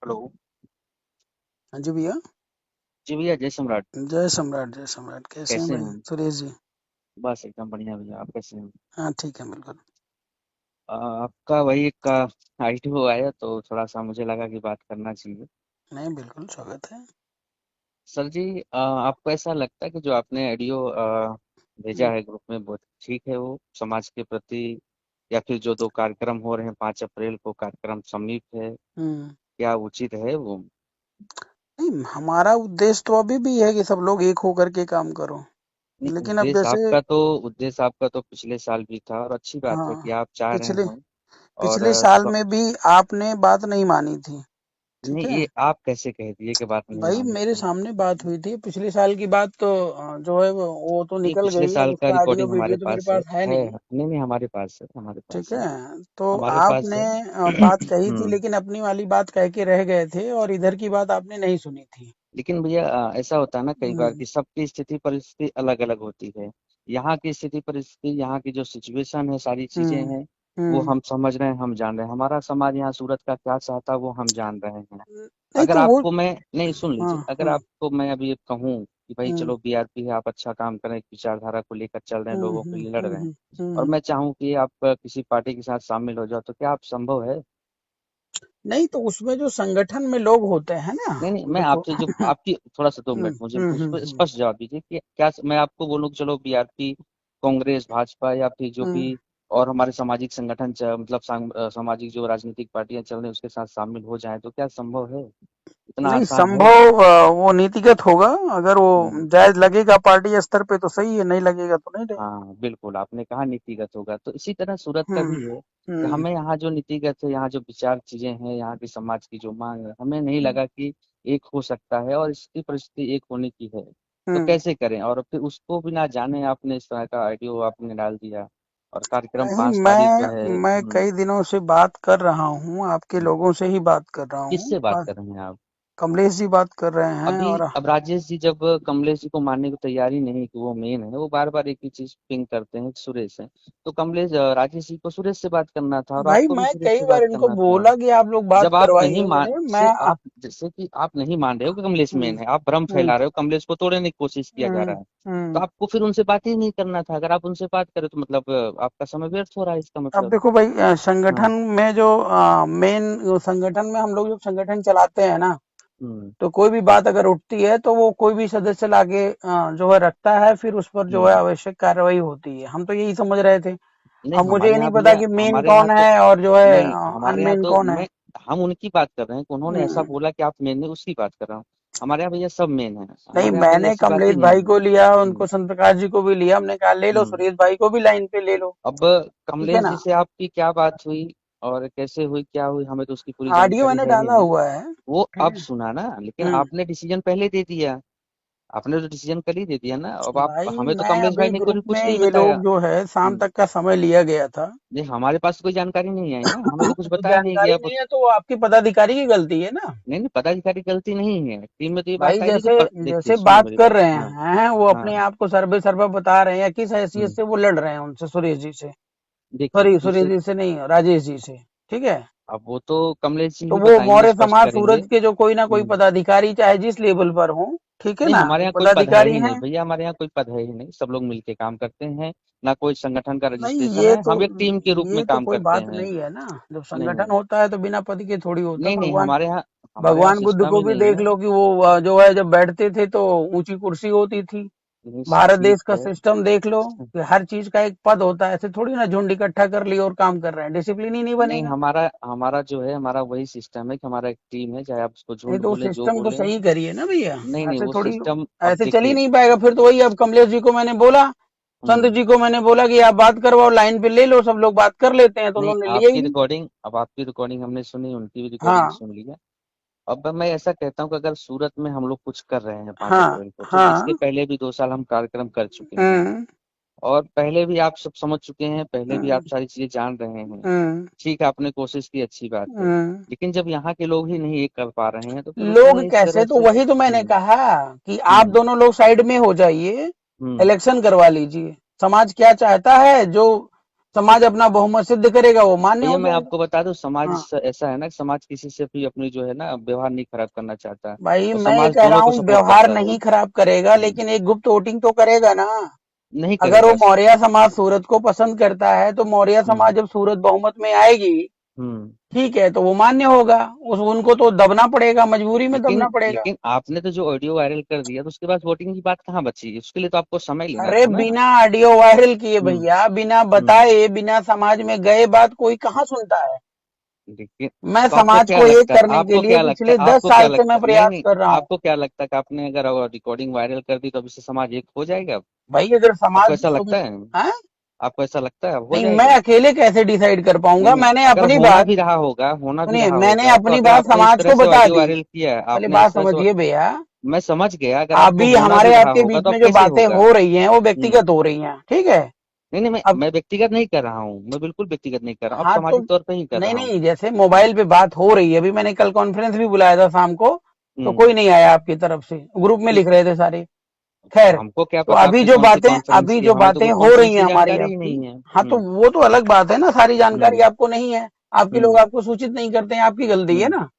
Hello. हाँ जी भैया। जी भैया, जय सम्राट। जय सम्राट, जय सम्राट। कैसे हैं कैसे भाई हैं? सुरेश जी? बस एकदम बढ़िया भैया, आप कैसे हैं? हाँ ठीक है, बिल्कुल। आपका वही का आईडियो आया तो थोड़ा सा मुझे लगा कि बात करना चाहिए। नहीं, बिल्कुल स्वागत है। सर जी, आपको ऐसा लगता है कि जो आपने आईडियो भेजा हम्म। है ग्रुप में, बहुत ठीक है वो समाज के प्रति? या फिर जो दो कार्यक्रम हो रहे हैं 5 अप्रैल को, कार्यक्रम समीप है, हम्म। क्या उचित है वो? नहीं, हमारा उद्देश्य तो अभी भी है कि सब लोग एक होकर के काम करो। नहीं, लेकिन अब जैसे उद्देश्य आपका तो पिछले साल भी था, और अच्छी बात है कि हाँ, आप चाह रहे पिछले हैं। और पिछले साल में भी आपने बात नहीं मानी थी। ठीक नहीं, है ये आप कैसे कह दिए कि बात नहीं भाई, मानी मेरे थी? सामने बात हुई थी पिछले साल की बात तो जो है वो तो नहीं, निकल पिछले गई। अब साल का उसका ऑडियो रिकॉर्डिंग हमारे वीडियो तो मेरे पास है। पास है नहीं। नहीं नहीं, हमारे पास है, हमारे ठीक पास है। है, तो हमारे पास आपने है। बात कही थी, हम्म। लेकिन अपनी वाली बात कह के रह गए थे और इधर की बात आपने नहीं सुनी थी। लेकिन भैया, ऐसा होता है ना कई बार हम्म। कि सबकी स्थिति परिस्थिति अलग अलग होती है। यहाँ की स्थिति परिस्थिति, यहाँ की जो सिचुएशन है, सारी चीजें हम्म। हैं, वो हम्म। हम समझ रहे हैं, हम जान रहे हैं। हमारा समाज यहाँ सूरत का क्या चाहता है वो हम जान रहे हैं। नहीं अगर तो वो आपको मैं नहीं, सुन हाँ। लीजिए, अगर हाँ। आपको मैं अभी ये कहूँ कि भाई हम्म। चलो बीआरपी है, आप अच्छा काम करें, एक विचारधारा को लेकर चल रहे हैं, हम्म। लोगों के हम्म। लिए लड़ रहे हैं, हम्म। और हम्म। मैं चाहूँ कि आप किसी पार्टी के साथ शामिल हो जाओ, तो क्या आप संभव है? नहीं तो उसमें जो संगठन में लोग होते हैं ना, नहीं नहीं, मैं देखो। आपसे जो आपकी थोड़ा सा 2 मिनट मुझे हम्म। उस पर स्पष्ट जवाब दीजिए कि क्या मैं आपको बोलूं कि चलो बीआरपी, कांग्रेस, भाजपा, या फिर जो हम्म। भी और हमारे सामाजिक संगठन मतलब सामाजिक जो राजनीतिक पार्टियां चल रही हैं उसके साथ शामिल हो जाएं, तो क्या संभव है? इतना नहीं आसान है? संभव, वो नीतिगत होगा। अगर वो हम्म। जायज लगेगा पार्टी स्तर पे तो सही है, नहीं लगेगा तो नहीं रहेगा। हाँ बिल्कुल, आपने कहा नीतिगत होगा, तो इसी तरह सूरत का हम्म। भी है कि हम्म। हमें यहाँ जो नीतिगत है, यहाँ जो विचार चीजें हैं, यहाँ की समाज की जो मांग है, हमें नहीं हम्म। लगा कि एक हो सकता है, और इसकी परिस्थिति एक होने की है। तो हम्म। कैसे करें? और फिर उसको भी ना जाने आपने इस तरह का आइडियो आपने डाल दिया, और कार्यक्रम नहीं, 5 तारीख को है। मैं कई दिनों से बात कर रहा हूँ, आपके हम्म। लोगों से ही बात कर रहा हूँ। किससे बात कर रहे हैं आप? कमलेश जी बात कर रहे हैं अभी और अब राजेश जी जब कमलेश जी को मानने को तैयारी नहीं कि वो मेन है, वो बार बार एक ही चीज पिंग करते हैं कि सुरेश है। तो राजेश जी को सुरेश से बात करना था, और भाई आपको भी मैं सुरेश कई से बार बात इनको करना था। बोला कि आप लोग बात जब आप नहीं करवाइए मान मेरे से आप जैसे कि आप नहीं मान रहे हो कि कमलेश हम्म। मेन है, आप भ्रम हम्म। फैला रहे हो, कमलेश को तोड़ने की कोशिश किया जा हम्म। रहा है। तो हम्म। आपको फिर उनसे बात ही नहीं करना था। अगर आप उनसे बात करें तो मतलब आपका समय व्यर्थ हो रहा है, इसका अब मतलब। देखो भाई, संगठन हाँ। में जो मेन संगठन में हम लोग जो संगठन चलाते हैं ना, हम्म। तो कोई भी बात अगर उठती है तो वो कोई भी सदस्य लाके जो है रखता है, फिर उस पर जो है हम्म। आवश्यक कार्रवाई होती है। हम तो यही समझ रहे थे। नहीं, अब मुझे हमारे ये नहीं यहाँ पता भैया, कि मेन हमारे यहाँ कौन तो है और जो है नहीं, हमारे यहाँ अनमेन तो कौन है। हम उनकी बात कर रहे हैं कि उन्होंने ऐसा हम्म। बोला कि आप मेन है, उसकी बात कर रहा हूँ। हमारे यहाँ भैया सब मेन है, नहीं, हमारे यहाँ भाई मैंने ऐसी बात कमलेश ही नहीं भाई है। को लिया, उनको संत प्रकाश जी को भी लिया। हमने कहा ले लो, हम्म। सुरेश भाई को भी लाइन पे ले लो। अब ठीक है कमलेश ना? जी से आपकी क्या बात हुई और कैसे हुई, क्या हुई, हमें तो उसकी पूरी ऑडियो जानकारी मैंने है ही डाला नहीं। हुआ है। वो ठीक अब है। सुना ना, लेकिन हम्म। आपने डिसीजन पहले दे दिया। आपने तो डिसीजन कल ही दे दिया ना। अब आप भाई हमें तो मैं कमलेश अभी भाई ने ग्रुप कोई में कुछ नहीं ये बताया। लोग जो है शाम तक का समय लिया गया था। जी, हमारे पास कोई जानकारी नहीं आई ना, हमें तो कुछ तो बताया नहीं जानकारी गया। नहीं है तो वो आपकी पदाधिकारी की गलती है ना। नहीं नहीं, पदाधिकारी गलती नहीं है, टीम में तो ये बात भाई आई थी कि जैसे देखिए जैसे सुनिए बात मेरी कर बात। रहे हाँ। हैं वो अपने हाँ। आप को सर्वे सर्वा बता रहे हैं, या किस हैसियत हम्म। से वो लड़ रहे हैं उनसे, सुरेश जी से। देखिए सॉरी, सुरेश दूसरे, जी से नहीं, राजेश जी से। ठीक है। अब वो तो कमलेश जी तो ही वो बताएंगे, मौर्य स्पष्ट समाज करेंगे। सूरज के जो कोई ना कोई हम्म। पदाधिकारी, चाहे जिस लेवल पर हो, ठीक है नहीं, ना, हमारे वो यहाँ कोई पद है पदाधिकारी ही नहीं हैं। भैया, हमारे यहाँ कोई पद है ही नहीं, सब लोग मिलके काम करते हैं। ना कोई संगठन का नहीं, रजिस्ट्रेशन है, हम एक टीम के रूप में ये तो काम कोई करते बात हैं। नहीं है ना। जब नहीं संगठन होता है तो बिना पद के थोड़ी होता। नहीं नहीं, भगवान हमारे यहाँ भगवान बुद्ध सिस्टम को ही भी नहीं देख है। लो कि वो जो है जब बैठते थे तो ऊंची कुर्सी होती थी। भारत ठीक देश का है। सिस्टम देख लो कि हर चीज का एक पद होता है। ऐसे थोड़ी ना झुंड इकट्ठा कर लिया और काम कर रहे हैं, डिसिप्लिन ही नहीं नहीं, बनेगा। हमारा हमारा जो है, हमारा वही सिस्टम है कि हमारा एक टीम है, चाहे आप उसको नहीं झुंड तो वो बोले जो सिस्टम तो बोले। सही करिए ना भैया। नहीं नहीं, ऐसे वो थोड़ी, सिस्टम अब ऐसे चल ही देखिए। नहीं पाएगा। फिर तो वही, अब कमलेश जी को मैंने बोला, संत हम्म। जी को मैंने बोला कि आप बात करवाओ, लाइन पे ले लो, सब लोग बात कर लेते हैं, तो नहीं, उन्होंने लिया ही नहीं। आपकी रिकॉर्डिंग हमने सुनी, उनकी भी रिकॉर्डिंग हाँ। सुन ली है। अब मैं ऐसा कहता हूँ कि अगर सूरत में हम लोग कुछ कर रहे हैं पांच हाँ। अप्रैल को, तो इसके हाँ। पहले भी 2 साल हम कार्यक्रम कर चुके हैं। हम्म। और पहले भी आप सब समझ चुके हैं, पहले भी हम्म। आप सारी चीजें जान रहे हैं। हम्म। ठीक है, आपने कोशिश की, अच्छी बात है। हम्म। लेकिन जब यहाँ के लोग ही नहीं एक कर पा रहे हैं, तो फिर लोग उसमें इस कैसे, तरह तो से। वही तो मैंने कहा कि आप हम्म। दोनों लोग साइड में हो जाइए, हम्म। इलेक्शन करवा लीजिए। समाज क्या चाहता है, जो समाज अपना बहुमत सिद्ध करेगा, वो मान्य भैया हो मैं जाएगा। आपको बता दूं, समाज हाँ ऐसा है ना कि समाज किसी से भी अपनी जो है ना व्यवहार नहीं खराब करना चाहता, भाई, और मैं ये समाज कह रहा दोनों को हूँ सपोर्ट व्यवहार करता है। नहीं खराब करेगा, लेकिन एक गुप्त वोटिंग तो करेगा ना। नहीं अगर वो करेगा। मौर्य समाज सूरत को पसंद करता है तो मौर्य हम्म। समाज जब सूरत बहुमत में आएगी, हम्म। ठीक है, तो वो मान्य होगा। उस उनको तो दबना पड़ेगा, मजबूरी में लेकिन दबना पड़ेगा। लेकिन आपने तो जो ऑडियो वायरल कर दिया, तो उसके बाद वोटिंग की बात कहाँ बची? उसके लिए तो आपको समय लेना अरे था ना। बिना ऑडियो वायरल किए हम्म। भैया, बिना हम्म। बताए, बिना समाज में गए बात कोई कहाँ सुनता है। लेकिन मैं तो आपको समाज क्या को एक लगता है, करने के आपको लिए क्या लगता है, पिछले दस आपको क्या साल से लगता मैं है, नहीं प्रयास नहीं, कर रहा हूँ। आपको क्या लगता है कि आपने अगर रिकॉर्डिंग वायरल कर दी तो अब इससे समाज एक हो जाएगा? भाई अगर आपको समाज ऐसा लगता सुन, है? हाँ? आपको ऐसा लगता है अब हो नहीं, मैं जाएगा? अकेले कैसे डिसाइड कर नहीं पाऊंगा? नहीं, मैंने अगर अपनी होना बात, भी रहा होगा, होना भी सुनिए, रहा मैंने होगा, तो अपनी अगर बात आपने इस समाज तरह को से बता ऑडियो दी। वायरल किया है, पहले आपने बात इस तरह से, समझिए भैया। मैं समझ गया, अगर आपको अभी होना भी हमारे रहा आपके होगा बीच तो अब में जो कैसे बातें होगा? हो रही हैं वो हम्म। व्यक्तिगत हो रही हैं, ठीक है। नहीं नहीं, अब मैं व्यक्तिगत नहीं कर रहा हूँ, मैं बिल्कुल व्यक्तिगत नहीं कर रहा हूँ, अब हाँ तो, सामाजिक तौर पे ही कर नहीं रहा हूँ। नहीं, जैसे मोबाइल पे बात हो रही है, अभी मैंने कल कॉन्फ्रेंस भी बुलाया था शाम को, तो हम्म। कोई नहीं आया आपकी तरफ से, ग्रुप में नहीं, लिख रहे थे सारे। तो खैर, हमको क्या तो पता अभी आपने जो कौन सी बातें कॉन्फ्रेंस अभी की है, जो हमें तो बातें कोई हो रही कॉन्फ्रेंस हैं की हमारी जानकारी ही आपकी, नहीं है। हाँ तो वो तो अलग बात है ना, सारी जानकारी हम्म। आपको नहीं है। आपके लोग हम्म। आपको सूचित नहीं करते हैं, आपकी गलती है हम्म। ना।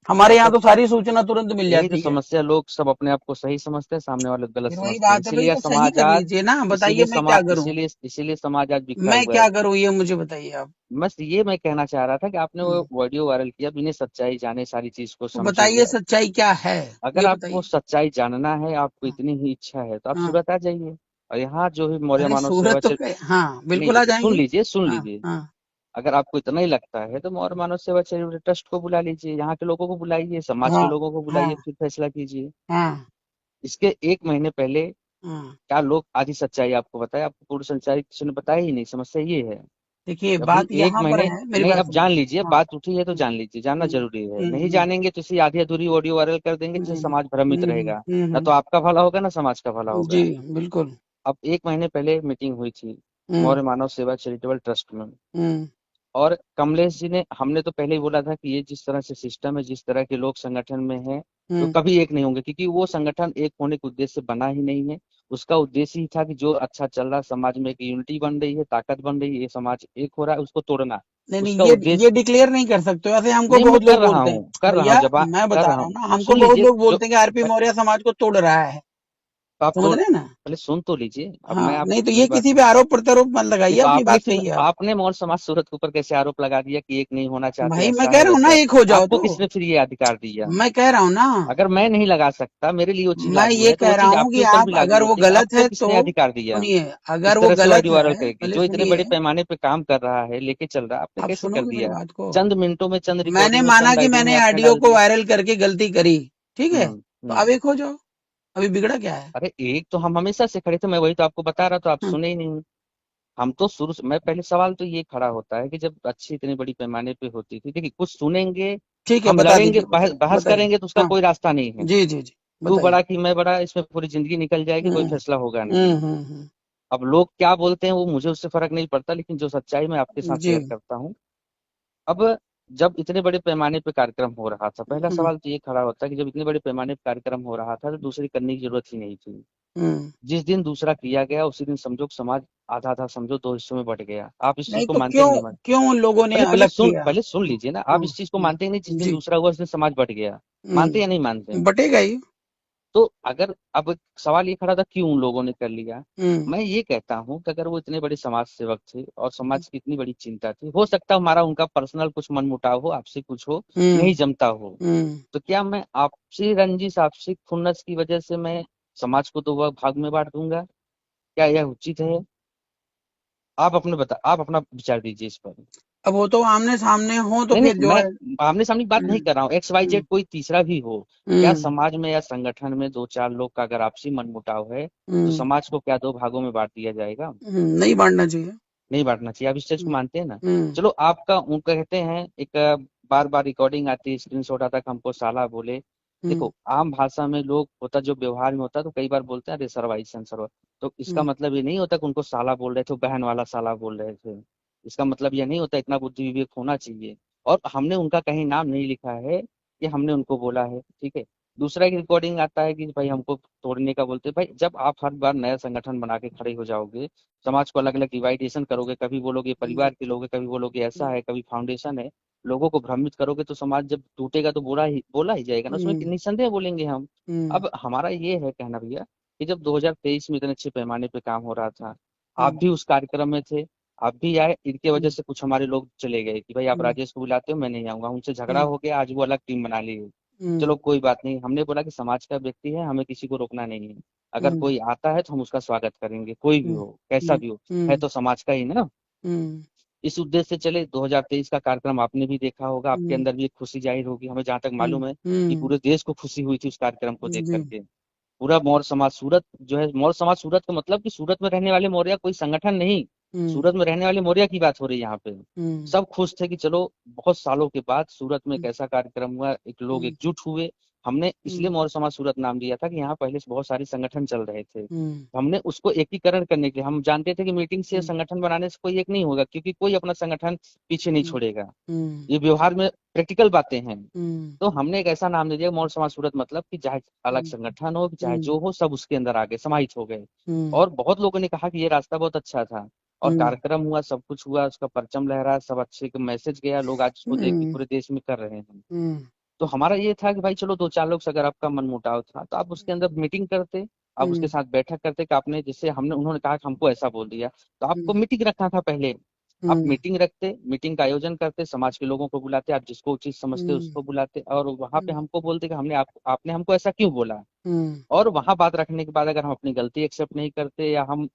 हमारे यहाँ तो तो सारी सूचना तुरंत मिल यही तो जाती है। समस्या, लोग सब अपने आप को सही समझते हैं, सामने वाले को गलत फिर वही समझते हैं, बात है भाई, इसीलिए तो सही समाज कर आज, लीजिए ना, बताइए मैं क्या करूं। इसीलिए समाज आज बिखरा मैं हुआ है। क्या करूं ये मुझे बताइए आप। बस ये मैं कहना चाह रहा था कि आपने हम्म, वो ऑडियो वायरल किया बिना सच्चाई जाने, सारी चीज को तो समझे बताइए हुए। सच्चाई क्या है, अगर ये आपको बताइए। सच्चाई जानना है, आपको हाँ, इतनी ही इच्छा है, तो आप हाँ। सूरत आ जाइए। और यहाँ जो भी मौर्य अरे मानव सूरत सेवा तो हाँ, नहीं, बिल्कुल आ सुन जाएंगे। लीजिए, सुन हाँ, लीजिए। हाँ, अगर आपको इतना ही लगता है तो मौर्य मानव सेवा चैरिटेबल ट्रस्ट को बुला लीजिए, यहाँ के लोगों को बुलाइए, समाज के हाँ, लोगों को बुलाइए, हाँ, फिर फैसला कीजिए। हाँ, इसके एक महीने पहले हाँ। क्या लोग आधी सच्चाई आपको बताया? आपको पूरी सच्चाई किसी ने बताया ही नहीं, समस्या ये है। देखिए अभी बात एक यहाँ पर महीने, है, मेरी नहीं, बात अब जान सुनिए। लीजिए, हाँ। बात उठी है तो हम्म, जान लीजिए, जानना हम्म, जरूरी है, नहीं हम्म, जानेंगे तो इसी आधी अधूरी ऑडियो वायरल कर देंगे जिससे हम्म, समाज भ्रमित रहेगा। ना तो आपका भला होगा ना समाज का भला जी, होगा। बिल्कुल। अब एक महीने पहले मीटिंग हुई थी हम्म, मौर्य मानव सेवा चैरिटेबल ट्रस्ट में, हम्म, और कमलेश जी ने, हमने तो पहले ही बोला था कि ये जिस तरह से सिस्टम है, जिस तरह के लोग संगठन में हैं, तो हम्म। कभी एक नहीं होंगे, क्योंकि वो संगठन एक होने के उद्देश्य से बना ही नहीं है। उसका उद्देश्य ही था कि जो अच्छा चल रहा है समाज में, एक यूनिटी बन रही है, ताकत बन रही है, ये समाज एक हो रहा है, उसको तोड़ना। नहीं नहीं, उसका ये उद्देश्य, डिक्लेयर नहीं कर सकते हो ऐसे, हमको नहीं मैं बहुत कर लोग रहा बोलते हूँ, हैं भैया। जब मैं कर बता रहा रहा हूँ हूँ, ना, हमको सुन बहुत लीजिए लोग जो, बोलते हैं कि आरपी मौर्य समाज को तोड़ रहा है। तो आप समझ तोड़, रहे हैं ना। पहले सुन तो लीजिए, अब हाँ, मैं आप नहीं तो ये मेरी बात, किसी पे आरोप प्रत्यारोप मत नहीं लगाइए, तो अपनी आपने बात फिर, कहिए आप। आपने मौर्य समाज सूरत के ऊपर कैसे आरोप लगा दिया कि एक नहीं होना चाहते, भाई मैं ऐसा कह है रहा हूँ ना, वैसा है? एक हो जाओ आपको तो। किसने फिर ये अधिकार दिया? मैं कह रहा हूँ ना, अगर मैं नहीं लगा सकता, मेरे लिए वो चीज मैं लागू ये है, तो कह वो रहा चीज हूँ आपके कि ऊपर भी आप, लागू अगर वो होती है। गलत आपको है तो किसने अधिकार दिया सुनिए। इस अगर वो तरह से गलत ऑडियो है, वायरल करके, पहले जो इतने बड़े सुनिए। पैमाने पे काम कर रहा है, लेके चल रहा है, आपने आप कैसे कर सुनोगे मेरी दिया? बात को। चंद मिनटों में, चंद मैंने रिकॉर्डिंग में, माना चंद कि आइडियो में मैंने आपने ऑडियो डाल को दिया। वायरल करके गलती करी, ठीक है, हम्म। तो अब हम्म। एक हो जाओ। अभी बिगड़ा क्या है। अरे एक तो हम हमेशा से खड़े थे, मैं वही तो आपको बता रहा, तो आप हम्म, सुने ही नहीं। हम तो शुरू से, मैं पहले सवाल तो ये खड़ा होता है कि जब अच्छी इतनी बड़ी पैमाने पे होती थी, देखिए कुछ सुनेंगे, ठीक है, हम बता लड़ेंगे, दीजिए, बहस बताइए, बहस बताइए। करेंगे, तो उसका हाँ, कोई रास्ता नहीं है। जी, जी, जी, तू बताइए। बड़ा कि मैं बड़ा, इसमें पूरी जिंदगी निकल जाएगी, कोई हम्म, फैसला होगा नहीं। हम्म, अब लोग क्या बोलते हैं वो मुझे उससे फर्क नहीं पड़ता, लेकिन जो सच्चाई मैं आपके साथ जी। शेयर करता हूँ। अब जब इतने बड़े पैमाने पे कार्यक्रम हो रहा था, पहला हम्म, सवाल तो ये खड़ा होता है कि जब इतने बड़े पैमाने पे कार्यक्रम हो रहा था, तो दूसरी करने की जरूरत ही नहीं थी। हम्म। जिस दिन दूसरा किया गया, उसी दिन समझो कि समाज आधा आधा समझो दो हिस्सों में बट गया। आप इस चीज नहीं को तो मानते क्यों, कि नहीं मानते? क्यों उन लोगों ने अलग किया। पहले सुन लीजिए ना, आप इस चीज को मानते हैं नहीं, जिस दिन जी। दूसरा हुआ उस दिन समाज बट गया? मानते या नहीं मानते? बटेगा ही। तो अगर, अब सवाल ये खड़ा था क्यों उन लोगों ने कर लिया। हम्म, मैं ये कहता हूँ कि अगर वो इतने बड़े समाज सेवक थे और समाज की इतनी बड़ी चिंता थी, हो सकता है हमारा उनका पर्सनल कुछ मनमुटाव हो, आपसे कुछ हो, हम्म, नहीं जमता हो, हम्म। तो क्या मैं आपसी रंजिश, आपसी खुन्नस की वजह से मैं समाज को दो भाग में बांट दूंगा? क्या यह उचित है? आप अपना विचार दीजिए इस पर। अब वो तो आमने सामने हो तो नहीं फिर नहीं, जो मैं है। आमने सामने की बात नहीं हम्म, कर रहा हूँ, एक्स वाई हम्म, जेड कोई तीसरा भी हो। क्या हम्म, समाज में या संगठन में दो चार लोग का अगर आपसी मनमुटाव है, तो हम्म, समाज को क्या दो भागों में बांट दिया जाएगा? नहीं बांटना चाहिए। नहीं बांटना चाहिए, आप इस चीज को हम्म, मानते हैं ना? हम्म, चलो, आपका उनका कहते हैं एक, बार बार रिकॉर्डिंग आती है, स्क्रीनशॉट आता है कि हमको साला बोले। हम्म, देखो, आम भाषा में लोग होता, जो व्यवहार में होता है, तो कई बार बोलते हैं अरे सरवा ईसन सरवा। तो इसका हम्म। मतलब ये नहीं होता कि उनको साला बोल रहे थे, बहन वाला साला बोल रहे थे। इसका मतलब यह नहीं होता, इतना बुद्धि विवेक होना चाहिए। और हमने उनका कहीं नाम नहीं लिखा है कि हमने उनको बोला है, ठीक है। दूसरा एक रिकॉर्डिंग आता है कि भाई हमको तोड़ने का बोलते हैं। भाई जब आप हर बार नया संगठन बना के खड़े हो जाओगे, समाज को अलग अलग डिवाइडेशन करोगे, कभी बोलोगे हम्म, परिवार के लोग हैं, कभी बोलोगे ऐसा हम्म, है, कभी फाउंडेशन है, लोगों को भ्रमित करोगे, तो समाज जब टूटेगा तो बोला ही जाएगा ना, उसमें हम्म, निस्संदेह बोलेंगे हम। हम्म, अब हमारा ये है कहना भैया कि जब 2023 में इतने अच्छे पैमाने पे काम हो रहा था, आप हम्म, भी उस कार्यक्रम में थे, आप भी आए, इनके वजह हम्म, से कुछ हमारे लोग चले गए कि भाई आप हम्म, राजेश को बुलाते हो, मैं नहीं आऊंगा, उनसे झगड़ा हम्म, हो गया, आज वो अलग टीम बना ली है। हम्म, चलो कोई बात नहीं, हमने बोला कि समाज का व्यक्ति है, हमें किसी को रोकना नहीं है, अगर हम्म, कोई आता है तो हम उसका स्वागत करेंगे, कोई भी हम्म, हो कैसा हम्म, भी हो, है हम्म, तो समाज का ही ना। हम्म, इस उद्देश्य से चले। 2023 का कार्यक्रम आपने भी देखा होगा, आपके हम्म, अंदर भी एक खुशी जाहिर होगी, हमें जहां तक हम्म, मालूम है कि हम्म, पूरे देश को खुशी हुई थी उस कार्यक्रम को देख जी, करके। पूरा मौर्य समाज सूरत जो है, मौर्य समाज सूरत का मतलब कि सूरत में रहने वाले मौर्य, कोई संगठन नहीं, हम्म, सूरत में रहने वाले मौर्य की बात हो रही है यहाँ पे। हम्म, सब खुश थे कि चलो बहुत सालों के बाद सूरत में एक ऐसा कार्यक्रम हुआ, एक लोग हम्म, एकजुट हुए। हमने इसलिए हम्म, मौर्य समाज सूरत नाम दिया था कि यहाँ पहले से बहुत सारे संगठन चल रहे थे, हम्म, हमने उसको एकीकरण करने के लिए, हम जानते थे कि मीटिंग से हम्म, संगठन बनाने से कोई एक नहीं होगा, क्योंकि कोई अपना संगठन पीछे नहीं हम्म, छोड़ेगा, हम्म, ये व्यवहार में प्रैक्टिकल बातें हैं। हम्म, तो हमने एक ऐसा नाम दे दिया मौर्य समाज सूरत, मतलब कि चाहे अलग हम्म, संगठन हो, चाहे हम्म, जो हो, सब उसके अंदर आ गए, समाहित हो गए। हम्म, और बहुत लोगों ने कहा कि ये रास्ता बहुत अच्छा था, और कार्यक्रम हुआ, सब कुछ हुआ, उसका परचम लहरा, सब अच्छे का मैसेज गया, लोग आज उसको देख के हम्म, पूरे देश में कर रहे हैं। हम्म, तो हमारा ये था कि भाई चलो दो चार लोग से अगर आपका मन मुटाव था तो आप उसके अंदर मीटिंग करते, आप उसके हम्म, साथ बैठक करते, कि आपने जैसे हमने उन्होंने कहा कि हमको ऐसा बोल दिया, तो आपको मीटिंग रखना था पहले। आप हम्म, मीटिंग रखते, मीटिंग का आयोजन करते, समाज के लोगों को बुलाते, आप जिसको उचित समझते हम्म, उसको बुलाते, और वहां पे हम्म, हमको बोलते कि हमने आपने हमको ऐसा क्यों बोला। हम्म, और वहां बात रखने के बाद अगर हम अपनी गलती एक्सेप्ट नहीं करते, या हम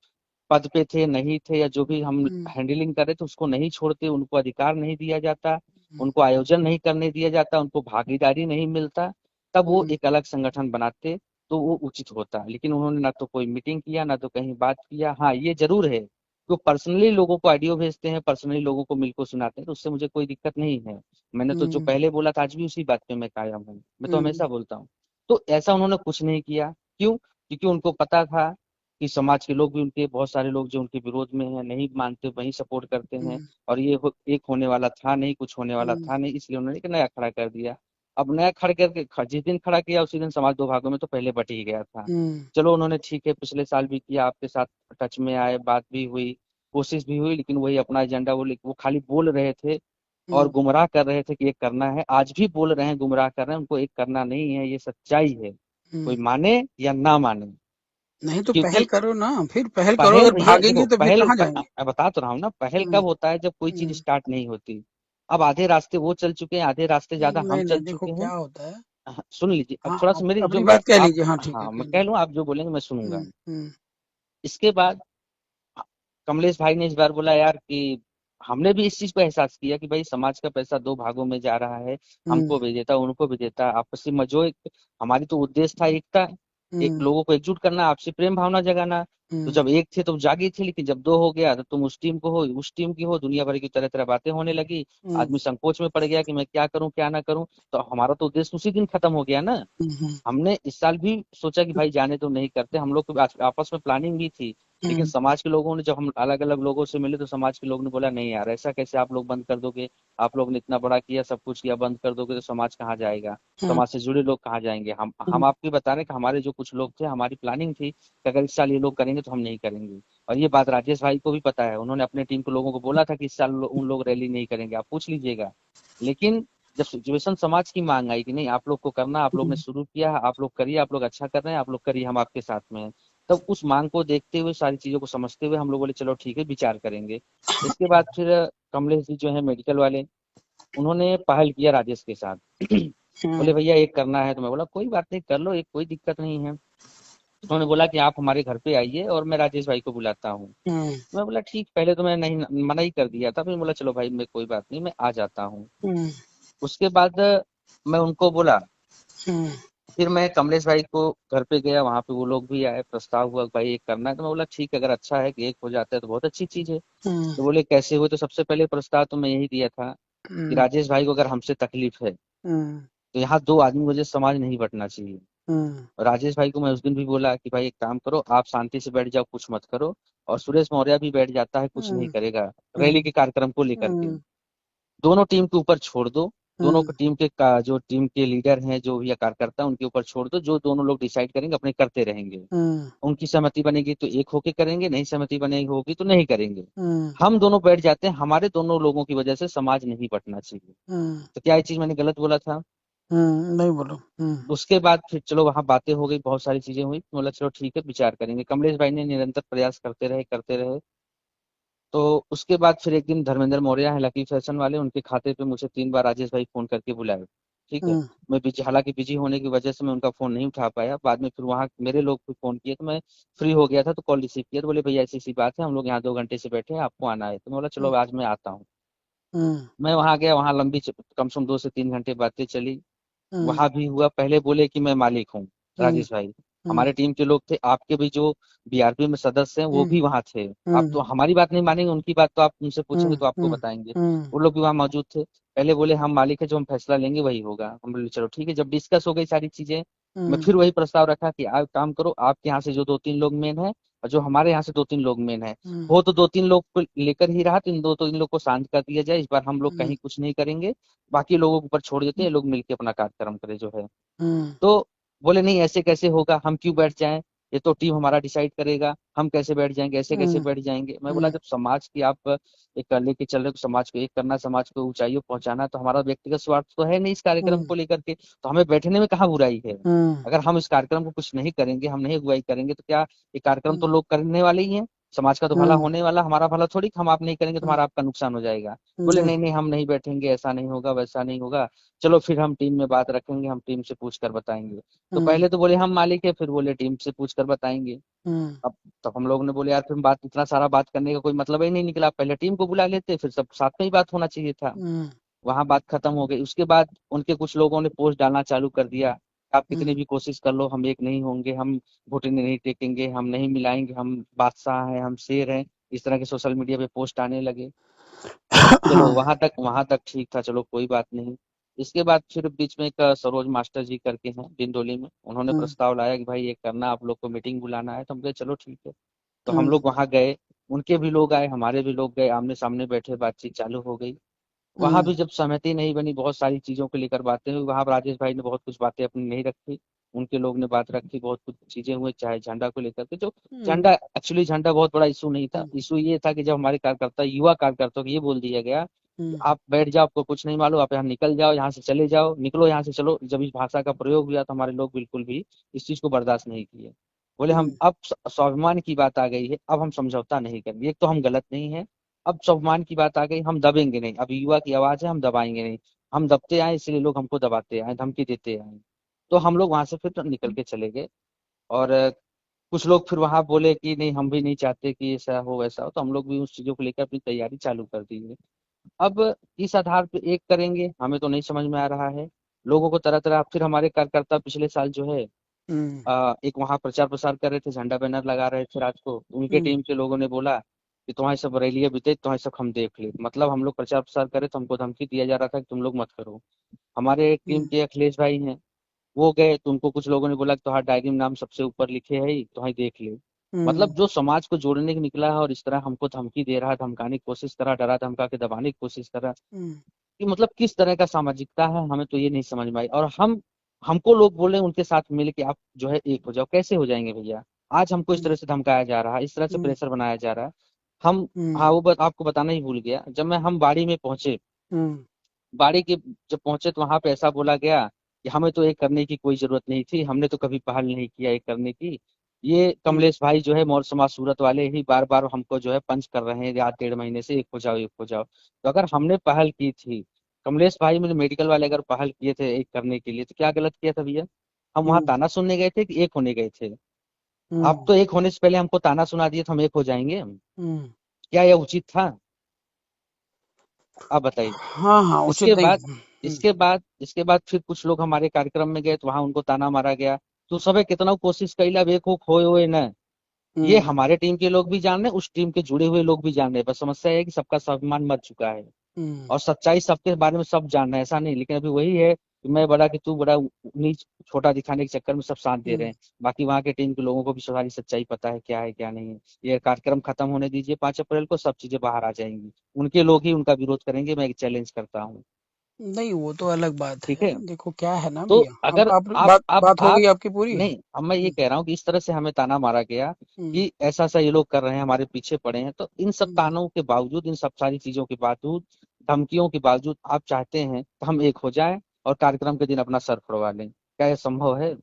पद पे थे नहीं थे, या जो भी हम हम्म, हैंडलिंग कर रहे थे उसको नहीं छोड़ते, उनको अधिकार नहीं दिया जाता, उनको आयोजन नहीं करने दिया जाता, उनको भागीदारी नहीं मिलता, तब वो हम्म, एक अलग संगठन बनाते, तो वो उचित होता। लेकिन उन्होंने ना तो कोई मीटिंग किया, ना तो कहीं बात किया। हाँ ये जरूर है कि वो पर्सनली लोगों को ऑडियो भेजते हैं, पर्सनली लोगों को मिलकर सुनाते हैं, तो उससे मुझे कोई दिक्कत नहीं है। मैंने तो जो हम्म, पहले बोला था आज भी उसी बात पे मैं कायम हूँ, मैं तो हम्म, हमेशा बोलता हूँ। तो ऐसा उन्होंने कुछ नहीं किया। क्यों? क्योंकि उनको पता था कि समाज के लोग भी, उनके बहुत सारे लोग जो उनके विरोध में हैं, नहीं मानते, वही सपोर्ट करते हैं, हम्म, और एक होने वाला था नहीं, कुछ होने वाला हम्म, था नहीं, इसलिए उन्होंने एक नया खड़ा कर दिया। अब नया खड़ा करके जिस दिन खड़ा किया उसी दिन समाज दो भागों में तो पहले बट ही गया था। हम्म, चलो उन्होंने ठीक है, पिछले साल भी किया, आपके साथ टच में आए, बात भी हुई, कोशिश भी हुई, लेकिन वही अपना एजेंडा, वो खाली बोल रहे थे और हम्म, गुमराह कर रहे थे कि ये करना है। आज भी बोल रहे हैं, गुमराह कर रहे हैं, उनको एक करना नहीं है, ये सच्चाई है, कोई हम्म। माने या ना माने। नहीं तो पहल क्योंकि करो ना, फिर पहल करो, पहल अगर भैया देखो, भागेंगे तो फिर कहाँ जाएंगे। मैं बता तो रहा हूँ ना, पहल हम्म, कब होता है जब कोई चीज हम्म, स्टार्ट नहीं होती। अब आधे रास्ते वो चल चुके हैं, आधे रास्ते ज्यादा हम नहीं चल नहीं, देखो चुके हैं। क्या होता है। हाँ, सुन लीजिए अब हाँ, थोड़ा सा आप मेरी जो अपनी मैं बात कह आप लीजिए, हाँ ठीक है, हाँ कह मैं कह लीजिए। लूँ, आप जो बोलेंगे मैं सुनूंगा। हम्म, हम्म, इसके बाद कमलेश भाई ने इस बार बोला यार कि हमने भी इस चीज को एहसास किया कि भाई समाज का पैसा दो भागों में जा रहा है, हम्म, हमको भी देता, उनको भी देता, आपसी में जो एक हमारी तो उद्देश्य था एकता, एक हम्म, लोगों को एकजुट करना, आपसी प्रेम भावना जगाना। तो हम्म, जब एक थे तो जागी थी, लेकिन जब दो हो गया तो तुम उस टीम को हो, उस टीम की हो, दुनिया भर की तरह तरह बातें होने लगी, हम्म, आदमी संकोच में पड़ गया कि मैं क्या करूं क्या ना करूं। तो हमारा तो उद्देश्य उसी दिन खत्म हो गया ना। हम्म, हमने इस साल भी सोचा कि भाई जाने तो नहीं करते, हम लोग को आपस में प्लानिंग भी थी, लेकिन हम्म, समाज के लोगों ने, जब हम अलग अलग लोगों से मिले तो समाज के लोगों ने बोला नहीं यार, ऐसा कैसे आप लोग बंद कर दोगे, आप लोग ने इतना बड़ा किया, सब कुछ किया, बंद कर दोगे तो समाज कहाँ जाएगा, हम्म, समाज से जुड़े लोग कहाँ जाएंगे। हम हम्म, आपको बता रहे हैं कि हमारे जो कुछ लोग थे, हमारी प्लानिंग थी कि अगर इस साल ये लोग करेंगे तो हम नहीं करेंगे। और ये बात राजेश भाई को भी पता है, उन्होंने अपने टीम के लोगों को बोला था कि इस साल उन लोग रैली नहीं करेंगे, आप पूछ लीजिएगा। लेकिन जब सिचुएशन समाज की मांग आई कि नहीं आप लोग को करना, आप लोग ने हम्म, शुरू किया, आप लोग करिए, आप लोग अच्छा कर रहे हैं, आप लोग करिए, हम आपके साथ में हैं, तब उस मांग को देखते हुए, सारी चीजों को समझते हुए हम लोग बोले चलो ठीक है, विचार करेंगे। इसके बाद फिर कमलेश जी जो है मेडिकल वाले, उन्होंने पहल किया राजेश के साथ हम्म, बोले भैया एक करना है, तो मैं बोला कोई बात नहीं, कर लो, एक कोई दिक्कत नहीं है। उन्होंने बोला कि आप हमारे घर पे आइए और मैं राजेश भाई को बुलाता हूँ। हम्म, मैं बोला ठीक, पहले तो मैं नहीं, मना ही कर दिया था, फिर बोला चलो भाई, मैं कोई बात नहीं, मैं आ जाता हूँ। हम्म, उसके बाद मैं उनको बोला, हम्म, फिर मैं कमलेश भाई को घर पे गया, वहां पे वो लोग भी आए, प्रस्ताव हुआ कि भाई एक करना है, तो मैं बोला ठीक है, अगर अच्छा है कि एक हो जाता है तो बहुत अच्छी चीज है। हम्म, तो बोले कैसे हुए, तो सबसे पहले प्रस्ताव तो मैं यही दिया था कि हम्म, राजेश भाई को अगर हमसे तकलीफ है हम्म, तो यहाँ दो आदमी वजह से समाज नहीं बंटना चाहिए। हम्म, और राजेश भाई को मैं उस दिन भी बोला कि भाई एक काम करो, आप शांति से बैठ जाओ, कुछ मत करो, और सुरेश मौर्य भी बैठ जाता है, कुछ नहीं हम्म, करेगा, रैली हम्म, के कार्यक्रम को लेकर के, हम्म, दोनों टीम के ऊपर छोड़ दो, दोनों हम्म, को जो टीम के लीडर हैं, जो भी कार्यकर्ता हैं, उनके ऊपर छोड़ दो। जो दोनों लोग डिसाइड करेंगे अपने करते रहेंगे। हम्म, उनकी सहमति बनेगी तो एक होके करेंगे, नहीं सहमति बनेगी होगी तो नहीं करेंगे। हम्म, हम दोनों बैठ जाते हैं, हमारे दोनों लोगों की वजह से समाज नहीं बंटना चाहिए। हम्म, तो क्या ये चीज मैंने गलत बोला था? नहीं बोलो। उसके बाद फिर चलो वहां बातें हो गई, बहुत सारी चीजें हुई, तो बोला चलो ठीक है विचार करेंगे। कमलेश भाई ने निरंतर प्रयास करते रहे करते रहे। तो उसके बाद फिर एक दिन धर्मेंद्र मौर्य हैं लकी फैशन वाले, उनके खाते पे मुझे 3 बार राजेश भाई फोन करके बुलाए। ठीक है। हम्म, मैं बिजी, हालांकि बिजी होने की वजह से मैं उनका फोन नहीं उठा पाया। बाद में फिर वहाँ मेरे लोग भी फोन किए तो मैं फ्री हो गया था, तो कॉल रिसीव किया। तो बोले भैया ऐसी ऐसी बात है, हम लोग यहाँ 2 घंटे से बैठे हैं, आपको आना है। तो मैं बोला चलो हम्म, आज मैं आता हूँ। हम्म, मैं वहां गया, वहां लंबी कम से कम 2 से 3 घंटे बातें चली। हम्म, वहां भी हुआ, पहले बोले कि मैं मालिक हूँ हम्म, राजेश भाई। हम्म, हमारे टीम के लोग थे, आपके भी जो बीआरपी में सदस्य हैं वो हम्म, भी वहां थे। आप हम्म, तो हमारी बात नहीं मानेंगे, उनकी बात तो आप उनसे पूछेंगे हम्म, तो आपको हम्म, बताएंगे। हम्म, वो लोग भी वहां मौजूद थे। पहले बोले हम मालिक है, जो हम फैसला लेंगे वही होगा। हम बोले चलो ठीक है। जब डिस्कस हो गई सारी चीजें, मैं हम्म, फिर वही प्रस्ताव रखा कि आप काम करो, आपके यहाँ से जो 2-3 लोग मेन है और जो हमारे यहाँ से 2-3 लोग मेन है, हम्म, वो तो 2-3 लोग को लेकर ही रहा, तो इन 2-3 लोग को शांत कर दिया जाए। इस बार हम लोग हम्म, कहीं कुछ नहीं करेंगे, बाकी लोगों के ऊपर छोड़ देते हैं, ये लोग मिलकर अपना कार्यक्रम करे जो है। हम्म, तो बोले नहीं ऐसे कैसे होगा, हम क्यों बैठ जाएं, ये तो टीम हमारा डिसाइड करेगा, हम कैसे बैठ जाएंगे, ऐसे कैसे हम्म, बैठ जाएंगे। मैं बोला हम्म, जब समाज की आप एक लेके चल रहे हो, समाज को एक करना, समाज को ऊंचाइयों पहुंचाना, तो हमारा व्यक्तिगत स्वार्थ तो है नहीं इस कार्यक्रम हम्म, को लेकर के, तो हमें बैठने में कहाँ बुराई है। हम्म, अगर हम इस कार्यक्रम को कुछ नहीं करेंगे, हम नहीं अगुवाई करेंगे, तो क्या ये कार्यक्रम तो हम्म, लोग करने वाले ही हैं। समाज का तो भला हम्म, होने वाला, हमारा भला थोड़ी, हम आप नहीं करेंगे तो हम्म, हमारा आपका नुकसान हो जाएगा। बोले नहीं, नहीं नहीं हम नहीं बैठेंगे, ऐसा नहीं होगा वैसा नहीं होगा। चलो फिर हम टीम में बात रखेंगे, हम टीम से पूछ कर बताएंगे। तो हम्म, पहले तो बोले हम मालिक है, फिर बोले टीम से पूछ कर बताएंगे। हम्म, अब तब हम लोग ने बोले यार फिर बात, इतना सारा बात करने का कोई मतलब ही नहीं निकला, पहले टीम को बुला लेते, फिर सब साथ में ही बात होना चाहिए था। हम्म, वहां बात खत्म हो गई। उसके बाद उनके कुछ लोगों ने पोस्ट डालना चालू कर दिया, आप कितनी भी कोशिश कर लो हम एक नहीं होंगे, हम घुटने नहीं टेकेंगे, हम नहीं मिलाएंगे, हम बादशाह हैं, हम शेर हैं। इस तरह के सोशल मीडिया पे पोस्ट आने लगे। चलो हाँ, वहां तक ठीक था, चलो कोई बात नहीं। इसके बाद फिर बीच में एक सरोज मास्टर जी करके हैं डिंडोली में, उन्होंने हम्म, प्रस्ताव लाया कि भाई ये करना, आप लोग को मीटिंग बुलाना है। तो हम कहे चलो ठीक है। तो हम हम्म, लोग वहां गए, उनके भी लोग आए, हमारे भी लोग गए, आमने सामने बैठे, बातचीत चालू हो गई। वहां हम्म, भी जब सहमति नहीं बनी, बहुत सारी चीजों को लेकर बातें हुई। वहां राजेश भाई ने बहुत कुछ बातें अपनी नहीं रखी, उनके लोग ने बात रखी, बहुत कुछ चीजें हुई, चाहे झंडा को लेकर के। जो हम्म, झंडा, एक्चुअली झंडा बहुत बड़ा इशू नहीं था, हम्म, इशू ये था कि जब हमारे कार्यकर्ता, युवा कार्यकर्ताओं को ये बोल दिया गया कि हम्म, आप बैठ जाओ, आपको कुछ नहीं मालूम, आप यहाँ निकल जाओ, यहाँ से चले जाओ, निकलो यहाँ से, चलो। जब इस भाषा का प्रयोग हुआ तो हमारे लोग बिल्कुल भी इस चीज को बर्दाश्त नहीं किए। बोले हम हम्म, अब स्वाभिमान की बात आ गई है, अब हम समझौता नहीं करेंगे। एक तो हम गलत नहीं है, अब स्वाभिमान की बात आ गई, हम दबेंगे नहीं। अब युवा की आवाज है, हम दबाएंगे नहीं। हम दबते आए इसलिए लोग हमको दबाते आए, धमकी देते आए। तो हम लोग वहां से फिर निकल के चले गए। और कुछ लोग फिर वहां बोले कि नहीं हम भी नहीं चाहते कि ऐसा हो वैसा हो, तो हम लोग भी उस चीजों को लेकर अपनी तैयारी चालू कर दी है। अब इस आधार पे एक करेंगे, हमें तो नहीं समझ में आ रहा है। लोगों को तरह तरह, फिर हमारे कार्यकर्ता पिछले साल जो है हम्म, एक वहां प्रचार प्रसार कर रहे थे, झंडा बैनर लगा रहे थे रात को। उनके हम्म, टीम के लोगों ने बोला कि तुम्हारे सब रैलियां बीते, तुम्हारे सब हम देख ले, मतलब हम लोग प्रचार प्रसार करे तो हमको धमकी दिया जा रहा था कि तुम लोग मत करो। हमारे टीम हम्म, के अखिलेश भाई हैं, वो गए तो उनको कुछ लोगों ने बोला कि तुम्हारा डायरी में नाम सबसे ऊपर लिखे है ही, तुम्हारी देख ले। हम्म, मतलब जो समाज को जोड़ने की निकला है और इस तरह हमको धमकी दे रहा है, धमकाने की कोशिश कर रहा, डरा धमका के दबाने की कोशिश कर रहा, हम्म, कि मतलब किस तरह का सामाजिकता है, हमें तो ये नहीं समझ में आई। और हमको लोग बोले उनके साथ मिल के आप जो है एक हो जाओ, कैसे हो जाएंगे भैया? आज हमको इस तरह से धमकाया जा रहा है, इस तरह से हम्म, प्रेशर बनाया जा रहा है। हम, हम्म, हाँ वो बात आपको बताना ही भूल गया, जब मैं हम बाड़ी में पहुंचे, हम्म, बाड़ी के जब पहुंचे तो वहां पे ऐसा बोला गया कि हमें तो ये करने की कोई जरूरत नहीं थी, हमने तो कभी पहल नहीं किया ये करने की। ये हम्म, कमलेश भाई जो है मौर्य समाज सूरत वाले ही बार बार हमको जो है पंच कर रहे हैं, यार 1.5 महीने से एक हो जाओ एक हो जाओ। तो अगर हमने पहल की थी, कमलेश भाई मेरे मेडिकल वाले अगर पहल किए थे एक करने के लिए, तो क्या गलत किया था भैया? हम वहां हम्म, ताना सुनने गए थे कि एक होने गए थे? आप हम्म, तो एक होने से पहले हमको ताना सुना दिए तो हम एक हो जाएंगे? हम्म, क्या यह उचित था? आप बताइए। हाँ, हाँ, इसके उचित नहीं। बाद इसके बाद फिर कुछ लोग हमारे कार्यक्रम में गए तो वहां उनको ताना मारा गया। तू सबे कितना कोशिश कैला, अब एक हो खोए हुए न। ये हम्म, हमारे टीम के लोग भी जान रहे हैं, उस टीम के जुड़े हुए लोग भी जान रहे हैं, बस समस्या है कि सबका स्वाभिमान मर चुका है। हम्म, और सच्चाई सबके बारे में सब जान रहे हैं, ऐसा नहीं, लेकिन अभी वही है कि मैं बड़ा कि तू बड़ा, नीच छोटा दिखाने के चक्कर में सब साथ दे रहे हम्म, हैं। बाकी वहां के टीम के लोगों को भी सारी सच्चाई पता है क्या नहीं है। ये कार्यक्रम खत्म होने दीजिए, 5 अप्रैल को सब चीजें बाहर आ जाएंगी, उनके लोग ही उनका विरोध करेंगे, मैं एक चैलेंज करता हूँ। नहीं वो तो अलग बात ठीक है। है। देखो क्या है ना तो भैया, अगर आप आप बात आप बात हो गई आप आपकी पूरी। नहीं, अब मैं ये हम्म, कह रहा हूँ कि इस तरह से हमें ताना मारा गया हम्म, कि ऐसा ऐसा ये लोग कर रहे हैं, हमारे पीछे पड़े हैं, तो इन सब हम्म। तानों के बावजूद, इन सब सारी चीजों के बावजूद, धमकियों के बावजूद, आप चाहते हैं कि हम एक हो जाएं और कार्यक्रम के दिन अपना सर फुड़वा लें। क्या ये संभव है?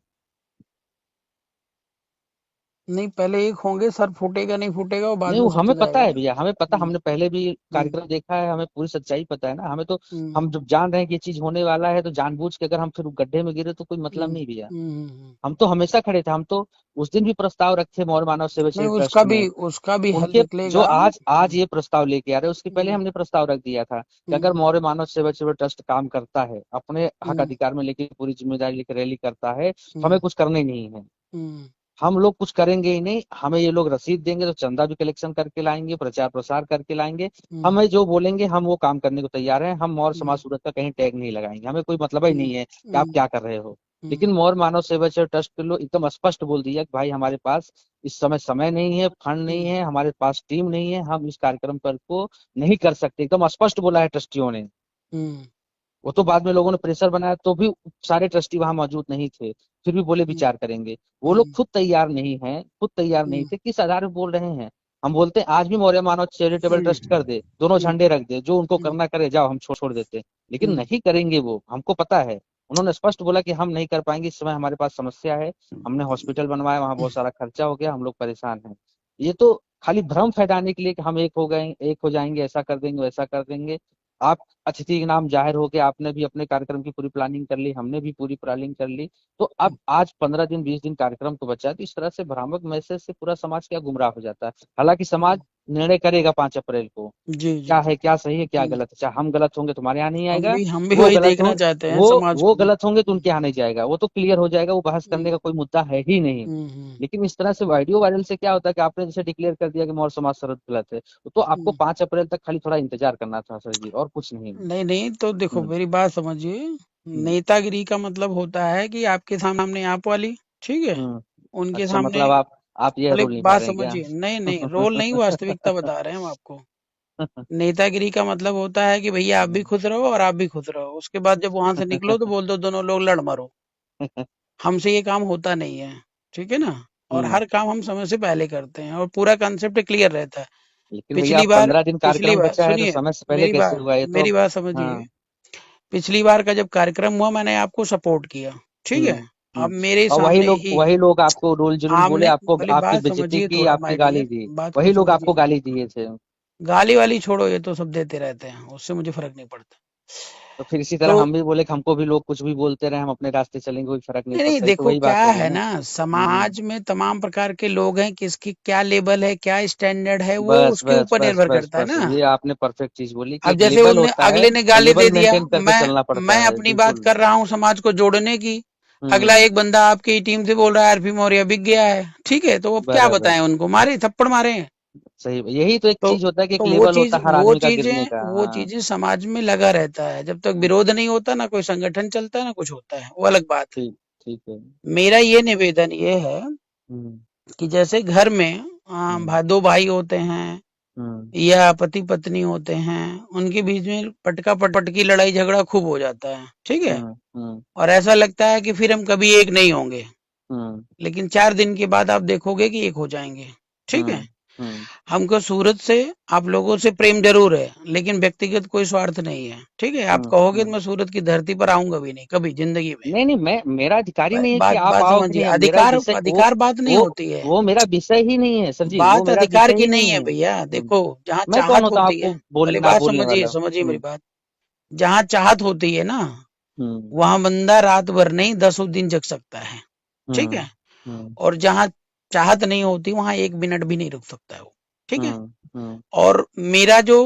नहीं पहले एक होंगे, सर फूटेगा नहीं फूटेगा वो बाद नहीं, वो में हमें सोचा पता जाएगा। है भैया, हमें पता, हमने पहले भी हम्म, कार्यक्रम देखा है, हमें पूरी सच्चाई पता है ना, हमें तो, हम्म, हम जब जान रहे हैं कि ये चीज होने वाला है तो जानबूझ के अगर हम फिर गड्ढे में गिरे तो कोई मतलब हम्म, नहीं भैया। हम्म। हम तो हमेशा खड़े थे, हम तो उस दिन भी प्रस्ताव रखे मौर्य मानव नहीं सेवा ट्रस्ट में। उसका भी हल उनके जो निकलेगा। आज ये प्रस्ताव लेके आ रहे हैं, उसके पहले हम्म, हमने प्रस्ताव रख दिया था कि अगर हम्म, मौर्य मानव सेवा ट्रस्ट काम करता है, अपने हक हम्म, अधिकार में लेके पूरी जिम्मेदारी लेकर रैली करता है, तो हमें हम्म, कुछ करना ही नहीं है। हम्म, हम लोग कुछ करेंगे ही नहीं, हमें ये लोग रसीद देंगे तो चंदा भी कलेक्शन करके लाएंगे, प्रचार प्रसार करके लाएंगे, हम्म, हमें जो बोलेंगे हम वो काम करने को तैयार हैं। हम मौर्य हम्म, समाज सूरत का कहीं टैग नहीं लगाएंगे, हमें कोई मतलब ही हम्म, नहीं है कि आप हम्म, क्या कर रहे हो। हम्म, लेकिन मौर्य मानव सेवा ट्रस्ट के लोग एकदम स्पष्ट बोल दिया कि भाई हमारे पास इस समय नहीं है, फंड नहीं हम्म, है, हमारे पास टीम नहीं है, हम इस कार्यक्रम पर को नहीं कर सकते, एकदम स्पष्ट बोला है ट्रस्टियों ने। हम्म, वो तो बाद में लोगों ने प्रेशर बनाया तो भी सारे ट्रस्टी वहां मौजूद नहीं थे, फिर भी बोले हम्म, विचार करेंगे। वो लोग हम्म, खुद तैयार नहीं हैं, खुद तैयार नहीं हम्म, थे, किस आधार पे बोल रहे हैं? हम बोलते हैं आज भी मौर्य मानव चैरिटेबल ट्रस्ट कर दे, दोनों हम्म, झंडे रख दे, जो उनको हम्म, करना करे, जाओ हम छोड़ देते, लेकिन हम्म, नहीं करेंगे वो, हमको पता है। उन्होंने स्पष्ट बोला कि हम नहीं कर पाएंगे, इस समय हमारे पास समस्या है, हमने हॉस्पिटल बनवाया, वहां बहुत सारा खर्चा हो गया, हम लोग परेशान हैं। ये तो खाली भ्रम फैलाने के लिए कि हम एक हो गए, एक हो जाएंगे, ऐसा कर देंगे, वैसा कर देंगे। आप अतिथि के नाम जाहिर हो के आपने भी अपने कार्यक्रम की पूरी प्लानिंग कर ली, हमने भी पूरी प्लानिंग कर ली, तो अब आज 15 दिन 20 दिन कार्यक्रम को बचा है, तो इस तरह से भ्रामक मैसेज से पूरा समाज क्या गुमराह हो जाता है। हालांकि समाज निर्णय करेगा 5 अप्रैल को, जी जी क्या जी। है, क्या सही है, क्या हम्म, गलत है। चाहे हम गलत होंगे तुम्हारे यहाँ नहीं आएगा, हम भी वो वही गलत हो, देखना चाहते हैं वो समाज वो को। गलत होंगे तो उनके यहाँ नहीं जाएगा, वो तो क्लियर हो जाएगा, वो बहस करने हम्म, का कोई मुद्दा है ही नहीं। हम्म, लेकिन इस तरह से वीडियो वायरल से क्या होता है कि आपने जैसे डिक्लेयर कर दिया कि मौर्य समाज शरद गलत है, तो आपको हम्म। 5 अप्रैल तक खाली थोड़ा इंतजार करना था सर जी, और कुछ नहीं। नहीं नहीं तो देखो हम्म, मेरी बात समझिए। हम्म, नेतागिरी का मतलब होता है कि आपके सामने आप वाली, ठीक है, हम्म। उनके अच्छा, सामने। मतलब आप यह पहले रोल निभा बात रहे हैं क्या? समझिए, नहीं नहीं रोल नहीं, वास्तविकता बता रहे हैं हम आपको। नेतागिरी का मतलब होता है कि भैया आप भी खुश रहो और आप भी खुश रहो, उसके बाद जब वहां से निकलो तो बोल दो दोनों लोग लड़ मरो। हमसे ये काम होता नहीं है, ठीक है ना। और हम्म। हर काम हम समय से पहले करते हैं और पूरा कंसेप्ट क्लियर रहता है। लेकिन भैया, पिछली आप बार 15 दिन पिछली कार्यक्रम बार बचा है तो सुनिए, समय से पहले मेरी कैसे बात हुआ ये तो? मेरी बात समझिए। हाँ। पिछली बार का जब कार्यक्रम हुआ मैंने आपको सपोर्ट किया, ठीक है। हम्म, अब हम्म। मेरे और सामने ही वही लोग आपको रोल जुलूल बोले, आमने आपको पहले आपकी बात बेइज्जती समझिए की, थोड़ा आपकी माय गाली डियर, दी, बात को वही लोग आपको समझिए। गाली दिए थे। गाली वाली छोड़ो, ये तो सब देते रहते हैं, उससे मुझे फर्क नहीं पड़ता। तो फिर इसी तो तरह हम भी बोले कि हमको भी लोग कुछ भी बोलते रहे, हम अपने रास्ते चलेंगे, कोई फर्क नहीं नहीं नहीं पड़ता, ये तो देखो वही क्या बात हो गई है ना। ना, हम्म। समाज में तमाम प्रकार के लोग हैं, किसकी क्या लेवल है, क्या स्टैंडर्ड है, वो बस उसके बस ऊपर बस निर्भर बस करता है बस, ना। ये आपने परफेक्ट चीज बोली कि अब एक जैसे लेवल उनने होता है, अगले ने और गाली दे लेवल दिया, मेंटेन करके मैं चलना पड़ता मैं है, अपनी बात बिल्कुल। कर रहा हूँ समाज को जोड़ने की। अगला हम्म। एक बंदा आपकी टीम से बोल रहा है आरपी मौर्य बिक गया है, ठीक है, तो अब क्या बराबर। बताएं उनको, मारे थप्पड़ मारे। सही, यही तो एक तो चीज होता है कि एक तो लेवल होता है हर वो आदमी का गिरने चीजें का। वो हाँ। चीजें समाज में लगा रहता है, जब तक विरोध नहीं होता ना कोई संगठन चलता है ना कुछ होता है, वो अलग बात है। ठीक, ठीक है। मेरा ये निवेदन ये है हम्म, कि जैसे घर में हम्म, दो भाई होते हैं हम्म, या पति पत्नी होते हैं, उनके बीच में पटका पटकी लड़ाई झगड़ा खूब हो जाता है, ठीक है। हम्म, हम्म, और ऐसा लगता है कि फिर हम कभी एक नहीं होंगे, हम्म, लेकिन 4 दिन के बाद आप देखोगे कि एक हो जाएंगे, ठीक है। हम्म, हम्म, हमको सूरत से आप लोगों से प्रेम जरूर है, लेकिन व्यक्तिगत कोई स्वार्थ नहीं है, ठीक है। आप हम्म, कहोगे तो मैं सूरत की धरती पर आऊंगा भी नहीं कभी जिंदगी में। नहीं नहीं, मैं, मेरा अधिकार ही नहीं है कि बात आप बात आओ कि समझिए, नहीं, मेरा अधिकार विषय अधिकार बात नहीं वो होती है। वो मेरा विषय ही नहीं है सर जी, वो बात मेरा अधिकार विषय की ही नहीं नहीं है है। भैया, देखो जहाँ मैं कौन चाहत होता हूँ होती है, आपको पहले बोलना बात बोलने समझिए वाला? समझिए मेरी बात। जहाँ चाहत होती है ना, हम्म, वहां बंदा रात भर नहीं 10 दिन जग सकता है, ठीक हम्म, है। हम्म, और जहाँ चाहत नहीं होती वहां 1 मिनट भी नहीं रुक सकता है वो, ठीक है। हम्म, हम्म, और मेरा जो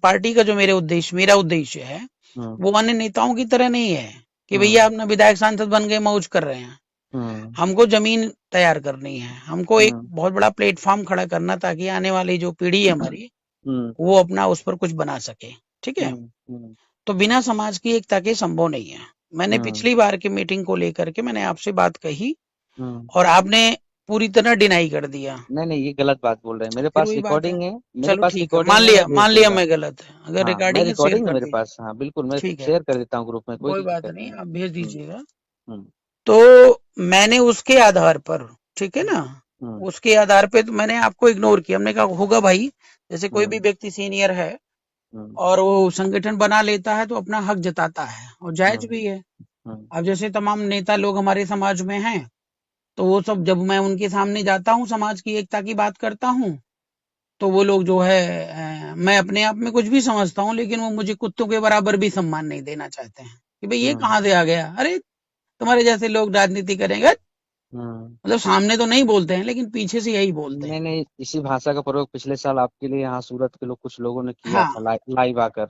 पार्टी का जो मेरा उद्देश्य है, हम्म, वो अन्य नेताओं की तरह नहीं है कि भैया हम्म, अपना विधायक सांसद बन गए मौज कर रहे हैं। हम्म, हमको जमीन तैयार करनी है, हमको एक हम्म, बहुत बड़ा प्लेटफॉर्म खड़ा करना, ताकि आने वाली जो पीढ़ी है हमारी, हम्म, वो अपना उस पर कुछ बना सके, ठीक है। हम्म, हम्म, तो बिना समाज की एकता के संभव नहीं है। मैंने हम्म, पिछली बार की मीटिंग को लेकर के मैंने आपसे बात कही हम्म, और आपने पूरी तरह डिनाई कर दिया। नहीं नहीं, ये गलत बात बोल रहे हैं। मेरे फिर पास वही बात है। रिकॉर्डिंग है, मेरे चलो पास ठीक है, रिकॉर्डिंग है, मैं भेज मान लिया दूंगा। मैं गलत है, अगर हाँ, मैं रिकॉर्डिंग है शेयर रिकॉर्डिंग है कर मेरे दीजिए। पास, हाँ बिल्कुल, मैं ठीक है, शेयर कर देता हूँ ग्रुप में, कोई कोई बात दिक्कत नहीं, नहीं है। आप भेज दीजिएगा। हम्म तो मैंने उसके आधार पर, ठीक है ना, हम्म उसके आधार पे तो मैंने आपको इग्नोर किया। हमने कहा होगा भाई, जैसे कोई भी हम्म व्यक्ति सीनियर है हम्म और वो संगठन बना लेता है तो अपना हक जताता है और जायज हम्म भी है। हम्म अब जैसे तमाम नेता लोग हमारे समाज में हैं, तो वो सब जब मैं उनके सामने जाता हूँ, समाज की एकता की बात करता हूँ, तो वो लोग जो है मैं अपने आप में कुछ भी समझता हूँ, लेकिन वो मुझे कुत्तों के बराबर भी सम्मान नहीं देना चाहते हैं कि भाई ये हम्म कहाँ से आ गया, अरे तुम्हारे जैसे लोग राजनीति करेंगे। हम्म। मतलब सामने तो नहीं बोलते हैं, लेकिन पीछे से यही बोलते नहीं हैं। नहीं, इसी भाषा का प्रयोग पिछले साल आपके लिए यहाँ सूरत के लोग, कुछ लोगों ने किया था, हाँ, लाइव आकर।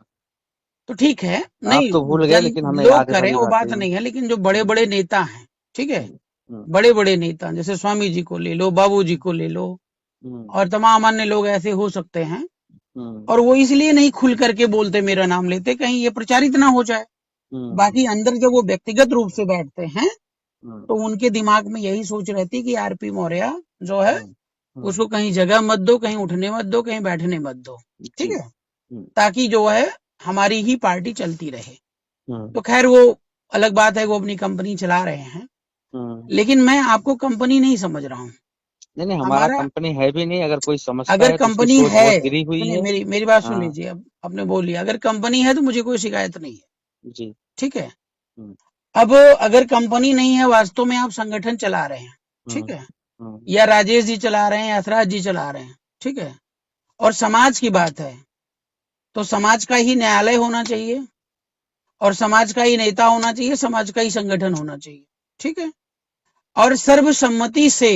तो ठीक है, आप नहीं, तो भूल गए, जन लेकिन हमें लोग याद है करें भली वो भांति। बात नहीं है, लेकिन जो बड़े बड़े नेता हैं, ठीक है, हम्म हम्म बड़े बड़े नेता जैसे स्वामी जी को ले लो, बाबू जी को ले लो, हम्म और तमाम अन्य लोग ऐसे हो सकते हैं, हम्म और वो इसलिए नहीं खुल करके बोलते, मेरा नाम लेते, कहीं ये प्रचारित ना हो जाए। हम्म बाकी अंदर जब वो व्यक्तिगत रूप से बैठते हैं, हम्म तो उनके दिमाग में यही सोच रहती कि आरपी मौर्य जो है, हम्म हम्म, उसको कहीं जगह मत दो, कहीं उठने मत दो, कहीं बैठने मत दो, ठीक जी। है, ताकि जो है हमारी ही पार्टी चलती रहे। हम्म तो खैर वो अलग बात है, वो अपनी कंपनी चला रहे हैं, हम्म। लेकिन मैं आपको कंपनी नहीं समझ रहा हूँ। नहीं नहीं, हमारा हमारा, कंपनी है भी नहीं। अगर कोई समझता अगर है तो उसकी कंपनी सोच है, बहुत गिरी हुई सुनिए है। मेरी बात सुन हाँ लीजिए, अब आपने बोल लिया, अगर कंपनी है तो मुझे कोई शिकायत नहीं है, जी। ठीक है। हम्म अब अगर कंपनी नहीं है, वास्तव में आप संगठन चला रहे हैं, ठीक हम्म है, हम्म या राजेश जी चला रहे हैं, यशराज जी चला रहे हैं, ठीक है, और समाज की बात है, तो समाज का ही न्यायालय होना चाहिए, और समाज का ही नेता होना चाहिए, समाज का ही संगठन होना चाहिए, ठीक है, और सर्वसम्मति से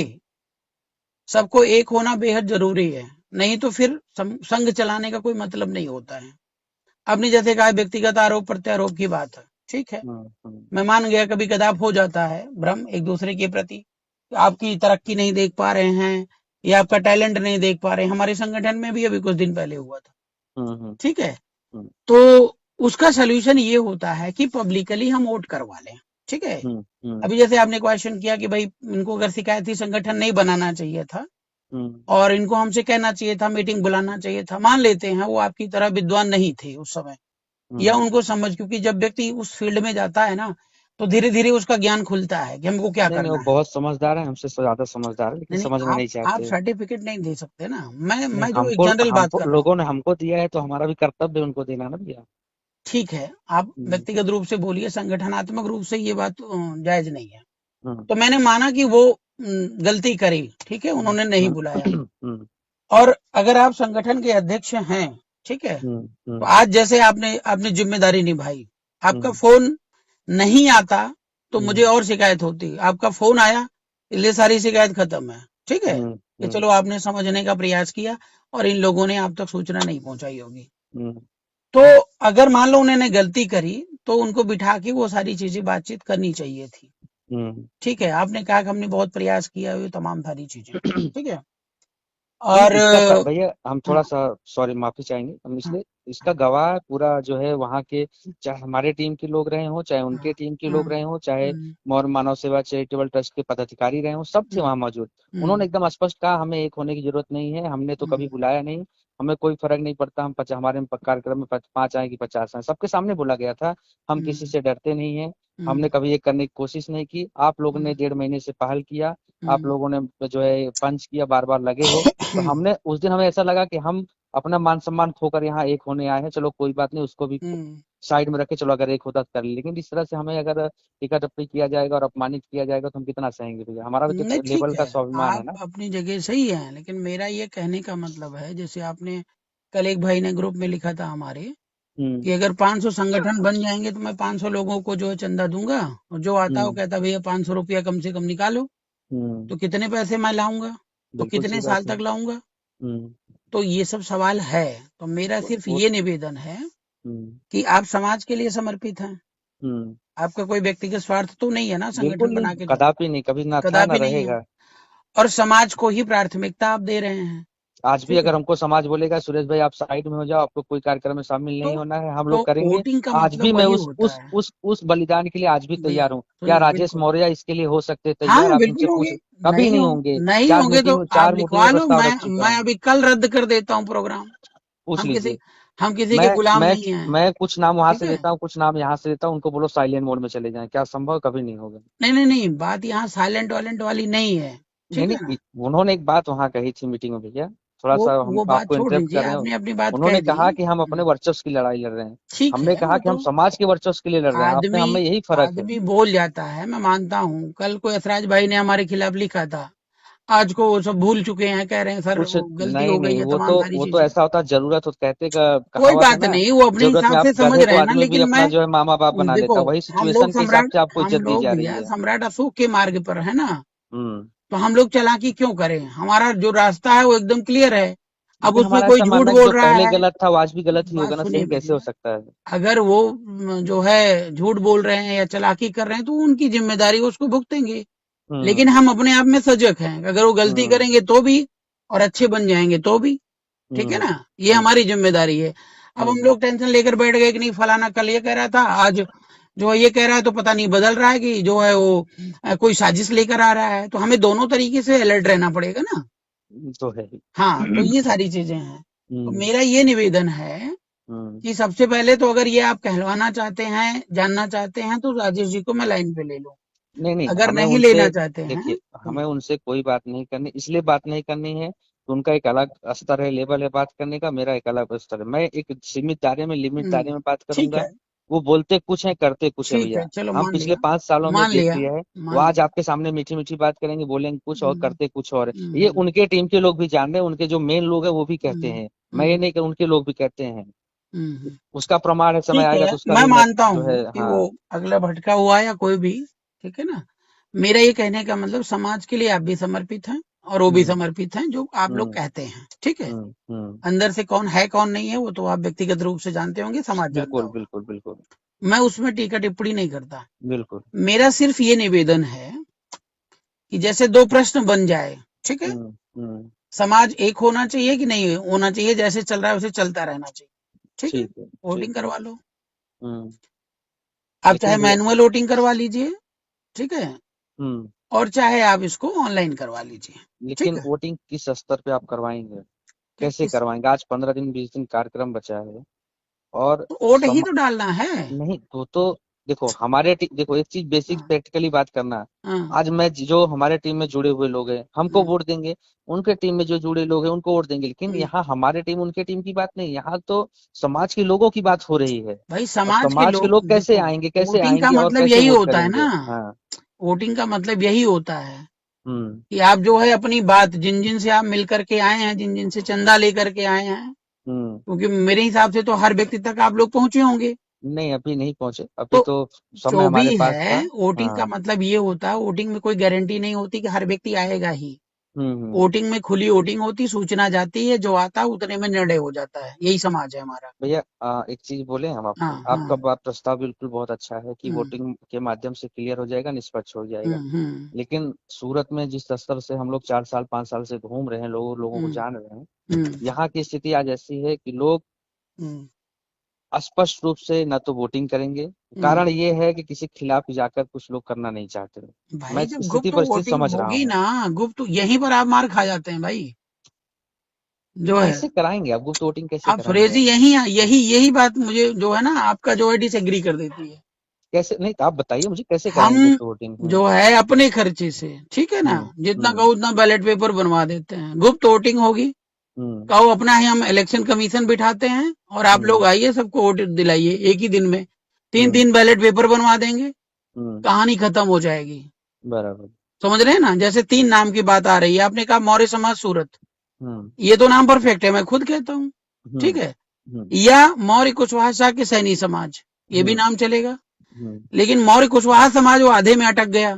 सबको एक होना बेहद जरूरी है। नहीं तो फिर संघ चलाने का कोई मतलब नहीं होता है। आपने जैसे कहा व्यक्तिगत आरोप प्रत्यारोप की बात है, ठीक है, हम्म हम्म मैं मान गया कभी कदाप हो जाता है भ्रम एक दूसरे के प्रति, आपकी तरक्की नहीं देख पा रहे हैं या आपका टैलेंट नहीं देख पा रहे हैं। हमारे संगठन में भी अभी कुछ दिन पहले हुआ था, हम्म ठीक है, हम्म तो उसका सोल्यूशन ये होता है कि पब्लिकली हम वोट करवा लें, ठीक है। हम्म अभी जैसे आपने क्वेश्चन किया कि भाई इनको अगर शिकायती संगठन नहीं बनाना चाहिए था हम्म और इनको हमसे कहना चाहिए था, मीटिंग बुलाना चाहिए था, मान लेते हैं वो आपकी तरह विद्वान नहीं थे उस समय, या हम्म। उनको समझ, क्योंकि जब व्यक्ति उस फील्ड में जाता है ना, तो धीरे धीरे उसका ज्ञान खुलता है कि हमको क्या नहीं नहीं, वो करना है। बहुत समझदार है, हमसे ज्यादा समझदार है, लेकिन नहीं नहीं, समझना नहीं आप चाहते। सर्टिफिकेट नहीं दे सकते ना, मैं नहीं, मैं जो एक हमको जनरल बात हमको कर रहा हूँ। लोगों ने हमको दिया है, तो हमारा भी कर्तव्य है उनको देना ना भैया। ठीक है, आप हम्म व्यक्तिगत रूप से बोलिए, संगठनात्मक रूप से ये बात जायज नहीं है। हम्म तो मैंने माना कि वो गलती करी, ठीक है, उन्होंने नहीं बुलाया। हम्म और अगर आप संगठन के अध्यक्ष हैं, ठीक है, तो हम्म आज जैसे आपने आपने जिम्मेदारी निभाई, आपका हम्म फोन नहीं आता तो मुझे हम्म और शिकायत होती, आपका फोन आया, इसलिए सारी शिकायत खत्म है, ठीक है, हम्म कि हम्म चलो आपने समझने का प्रयास किया और इन लोगों ने आप तक सूचना नहीं पहुंचाई होगी। हम्म तो अगर मान लो उन्होंने गलती करी, तो उनको बिठा के वो सारी चीजें बातचीत करनी चाहिए थी, हम्म। ठीक है। आपने कहा कि हमने बहुत प्रयास किया, ये तमाम सारी चीजें, ठीक है। नहीं, और इसका भैया हम थोड़ा हाँ सा सॉरी, माफी चाहेंगे हम, हाँ इसलिए इसका गवाह पूरा जो है वहाँ के, चाहे हमारे टीम के लोग रहे हों, चाहे हाँ उनके टीम के हाँ, लोग रहे हों, चाहे हम्म, मौर्य मानव सेवा चैरिटेबल ट्रस्ट के पदाधिकारी रहे हों, सब थे हम्म, वहाँ मौजूद। उन्होंने हम्म, एकदम स्पष्ट कहा हमें एक होने की जरूरत नहीं है, हमने तो कभी हम्म, बुलाया नहीं, हमें कोई फर्क नहीं पड़ता, हम हमारे में कार्यक्रम में 5 आए कि 50 आए, सबके सामने बोला गया था। हम किसी हम्म, से डरते नहीं है, हम्म, हमने कभी ये करने की कोशिश नहीं की। आप लोगों ने 1.5 महीने से पहल किया, आप हम्म, लोगों ने जो है पंच किया, बार बार लगे हो, तो हमने उस दिन हमें ऐसा लगा कि हम अपना मान सम्मान खोकर यहाँ एक होने आए हैं, चलो कोई बात नहीं, उसको भी हम्म, साइड में रखे, चलो अगर एक होता तो कर ले। लेकिन इस तरह से हमें अगर टीका टप्पी किया जाएगा और अपमानित किया जाएगा तो हम कितना सहेंगे भैया, हमारा भी तो नहीं एक ठीक लेवल है, का स्वाभिमान है आप ना। अपनी जगह सही है, लेकिन मेरा ये कहने का मतलब है, जैसे आपने कल एक भाई ने ग्रुप में लिखा था हमारे, हम्म कि अगर 500 संगठन बन जाएंगे तो मैं 500 लोगों को जो है चंदा दूंगा, और जो आता है वो हम्म कहता है भैया 500 रुपया कम से कम निकालो, हम्म। तो कितने पैसे मैं लाऊंगा, तो बिल्कुल सही कितने साल बात है। तक लाऊंगा। हम्म। तो ये सब सवाल है। तो मेरा सिर्फ वो ये निवेदन है हम्म कि आप समाज के लिए समर्पित हैं, हम्म। आपका कोई व्यक्तिगत स्वार्थ तो नहीं है ना बिल्कुल संगठन नहीं, बना के चल, कदापि नहीं, कभी ना था ना कदापि नहीं है, रहेगा। और समाज को ही प्राथमिकता आप दे रहे हैं। आज भी ठीक है। अगर हमको समाज बोलेगा सुरेश भाई आप साइड में हो जाओ, आपको कोई कार्यक्रम में शामिल तो नहीं होना है, हम तो लोग करेंगे। वोटिंग का आज मतलब भी मैं वही उस होता उस है उस उस बलिदान के लिए आज भी भैया। तैयार हूँ। क्या सुनिए, राजेश बिल्कुल। मौर्य इसके लिए हो सकते हैं तैयार? हाँ आप बिल्कुल उनसे पूछ। होंगे। कभी नहीं नहीं होंगे। नहीं चार होंगे तो मीटिंग आप चार मीटिंग लिखवा में लो। प्रस्ताव मैं रख चुका मैं हूँ। अभी कल रद्द कर देता हूँ प्रोग्राम। पूछ हम किसी लीजिए। हम किसी के मैं गुलाम मैं नहीं हैं। मैं कुछ नाम वहां ठीक से है। लेता हूँ, कुछ नाम यहाँ से लेता हूँ, उनको बोलो साइलेंट मोड में चले जाएं। क्या संभव? कभी नहीं होगा। नहीं नहीं नहीं, बात यहाँ साइलेंट वालेंट वाली नहीं है। नहीं ठीक है नहीं, ना। उन्होंने एक बात वहां कही थी मीटिंग में भैया, थोड़ा सा हम वो बात आपको छोड़ इंटरप्ट दीजिए, कर रहे हैं। आपने अपनी बात कह उन्होंने दी। कहा कि हम अपने वर्चस्व की लड़ाई लड़ रहे हैं। ठीक हमने है। कहा वो कि हम तो समाज के वर्चस्व के लिए लड़ रहे हैं, आपने आदमी हमें यही फर्क है। आदमी बोल जाता है, मैं मानता हूँ। कल को यशराज भाई ने हमारे खिलाफ लिखा था, आज को वो सब भूल चुके हैं, कह रहे हैं सर कुछ वो गलती नहीं हो गई नहीं, है, वो तमाम तो सारी वो तो चीजें। ऐसा होता है, जरूरत हो कहते का कोई कहावत है बात ना। नहीं, वो अपने जरूरत में हिसाब आप से समझ गधे रहे को हैं ना, आदमी भी लेकिन अपना मैं जो है मामा बाप बना लेता देखो, है, वही हम लोग सिचुएशन के हिसाब सम्राट से आपको हम इज्जत दी लोग जा रही भैया है। सम्राट अशोक के मार्ग पर है ना। हम्म। तो हम लोग चालाकी क्यों करें? हमारा जो रास्ता है वो एकदम क्लियर है। अब लेकिन उसमें हमारा कोई ऐसा झूठ मानना है कि बोल जो रहा पहले है। गलत था वो आज भी गलत ही बात होगा ना, सुनिए सही कैसे हो भैया, सकता है? अगर वो जो है झूठ बोल रहे हैं या चालाकी कर रहे हैं तो उनकी जिम्मेदारी, उसको भुगतेंगे। लेकिन हम्म। हम अपने आप में सजग हैं, अगर वो गलती हम्म। करेंगे तो भी और अच्छे बन जाएंगे तो भी। ठीक है हम्म। ना, ये हम्म। हमारी जिम्मेदारी है। अब हम हम्म। लोग टेंशन लेकर बैठ गए कि नहीं फलाना कल ये कह रहा था, आज जो है ये कह रहा है, तो पता नहीं बदल रहा है कि जो है वो कोई साजिश लेकर आ रहा है। तो हमें दोनों तरीके से अलर्ट रहना पड़ेगा ना। तो है ही। हाँ, तो ये सारी चीजें हैं। तो हम्म। मेरा ये निवेदन है हम्म। कि सबसे पहले तो अगर ये आप कहलवाना चाहते हैं, जानना चाहते हैं, तो राजेश जी को मैं लाइन पे ले लूं। नहीं नहीं, अगर हमें नहीं उनसे लेना चाहते हैं देखिए, तो हमें उनसे कोई बात नहीं करनी, इसलिए बात नहीं करनी है कि उनका एक अलग स्तर है, लेवल है बात करने का, मेरा एक अलग स्तर है। मैं एक सीमित दायरे में, लिमिट दायरे में बात ठीक करूंगा। है। वो बोलते कुछ है करते कुछ है ठीक है, भैया। चलो हम मान पिछले लिया। 5 सालों में मान देख लिया। लिया है। वो मान आज लिया। आपके सामने मीठी मीठी बात करेंगे, बोलेंगे कुछ और, हम्म, करते कुछ और है। ये हम्म, उनके टीम के लोग भी जान रहे हैं, उनके जो मेन लोग हैं वो भी कहते हम्म, हैं। मैं ये हम्म, नहीं कि उनके लोग भी कहते हैं। हम्म। उसका प्रमाण है, समय ठीक आएगा है, तो उसका मैं भी मैं मानता जो हूँ है। कि वो हाँ। अगला भटका हुआ या कोई भी। ठीक है ना। मेरा ये कहने का मतलब, समाज के लिए आप भी समर्पित हैं और वो भी हम्म। समर्पित हैं जो आप लोग हम्म। कहते हैं। ठीक है। हम्म। हम्म। अंदर से कौन है कौन नहीं है वो तो आप व्यक्तिगत रूप से जानते होंगे, समाज जानता बिल्कुल होगा। बिल्कुल बिल्कुल। मैं उसमें टीका टिप्पणी नहीं करता। बिल्कुल। मेरा सिर्फ ये निवेदन है कि जैसे दो प्रश्न बन जाए। ठीक है। हम्म। हम्म। समाज एक होना चाहिए कि नहीं होना चाहिए, जैसे चल रहा है वैसे चलता रहना चाहिए। ठीक है। ठीक है। ठीक वोटिंग है। करवा लो। हम्म। आप चाहे लेकिन भैया। मैनुअल वोटिंग करवा लीजिए। ठीक है। हम्म। और चाहे आप इसको ऑनलाइन करवा लीजिए। ठीक लेकिन है। वोटिंग किस स्तर पे आप करवाएंगे? कैसे किस करवाएंगे? आज 15 दिन 20 दिन कार्यक्रम बचा है। और तो वोट ही सम तो डालना है। नहीं तो देखो देखो एक चीज बेसिक हाँ, प्रैक्टिकली बात करना। हाँ, आज मैं जो हमारे टीम में जुड़े हुए लोग हैं हमको हाँ, वोट देंगे। उनके टीम में जो जुड़े लोग हैं उनको वोट देंगे, लेकिन हम्म। यहाँ हमारे टीम उनके टीम की बात नहीं, यहाँ तो समाज के लोगों की बात हो रही है। भाई और समाज के समाज के लोग लोग कैसे देखो, आएंगे, कैसे वोटिंग का आएंगे और मतलब कैसे यही वोट होता है करेंगे? ना। हाँ। वोटिंग का मतलब यही होता है हम्म। कि आप जो है अपनी बात, जिन जिन से आप मिल करके आए हैं, जिन जिन से चंदा लेकर के आए हैं, हम्म। क्योंकि मेरे हिसाब से तो हर व्यक्ति तक आप लोग पहुंचे होंगे। नहीं अभी नहीं पहुंचे, अभी तो तो समय जो हमारे भी पास है, था। वोटिंग का हाँ। मतलब ये होता है, वोटिंग में कोई गारंटी नहीं होती कि हर व्यक्ति आएगा ही। हम्म। वोटिंग में खुली वोटिंग होती, सूचना जाती है, जो आता है उतने में निर्णय हो जाता है। यही समाज है हमारा। भैया एक चीज बोले हम हाँ, आपको, आपका हाँ। बात प्रस्ताव बिल्कुल बहुत अच्छा है कि हम्म, वोटिंग के माध्यम से क्लियर हो जाएगा, निष्पक्ष हो जाएगा। हम्म, हम्म, लेकिन सूरत में जिस स्तर से हम लोग 4 साल 5 साल से घूम रहे हैं, लोगों को हम्म, जान रहे हैं, हम्म, यहाँ की स्थिति आज ऐसी है कि लोग हम्म, स्पष्ट रूप से न तो वोटिंग करेंगे। कारण हम्म। ये है कि किसी के खिलाफ जाकर कुछ लोग करना नहीं चाहते। भाई मैं जब स्थिति गुप्त परिस्थिति वोटिंग समझ रहा होगी हूँ। ना, गुप्त यहीं पर आप मार खा जाते हैं भाई। जो है, कैसे कराएंगे आप गुप्त वोटिंग, कैसे आप कराएंगे सुरेश जी आप? यही यही यही बात मुझे जो है ना आपका जो है डिसएग्री कर देती है। कैसे नहीं, तो आप बताइए मुझे कैसे हम कराएंगे गुप्त वोटिंग? जो है अपने खर्चे से, ठीक है ना, हम्म। जितना हम्म। कहो उतना बैलेट पेपर बनवा देते हैं। गुप्त वोटिंग होगी, हम्म। कहो अपना ही हम इलेक्शन कमीशन बिठाते हैं और आप हम्म। लोग आइए सबको वोट दिलाइए एक ही दिन में। तीन हम्म। तीन बैलेट पेपर बनवा देंगे, हम्म। कहानी खत्म हो जाएगी। बराबर। समझ रहे हैं ना। जैसे 3 नाम की बात आ रही है, आपने कहा मौर्य समाज सूरत, हम्म। ये तो नाम परफेक्ट है, मैं खुद कहता हूँ। ठीक हम्म। है। हम्म। या मौर्य कुशवाहा शाह के सैनी समाज, ये भी हम्म। नाम चलेगा। हम्म। लेकिन मौर्य कुशवाहा समाज वो आधे में अटक गया।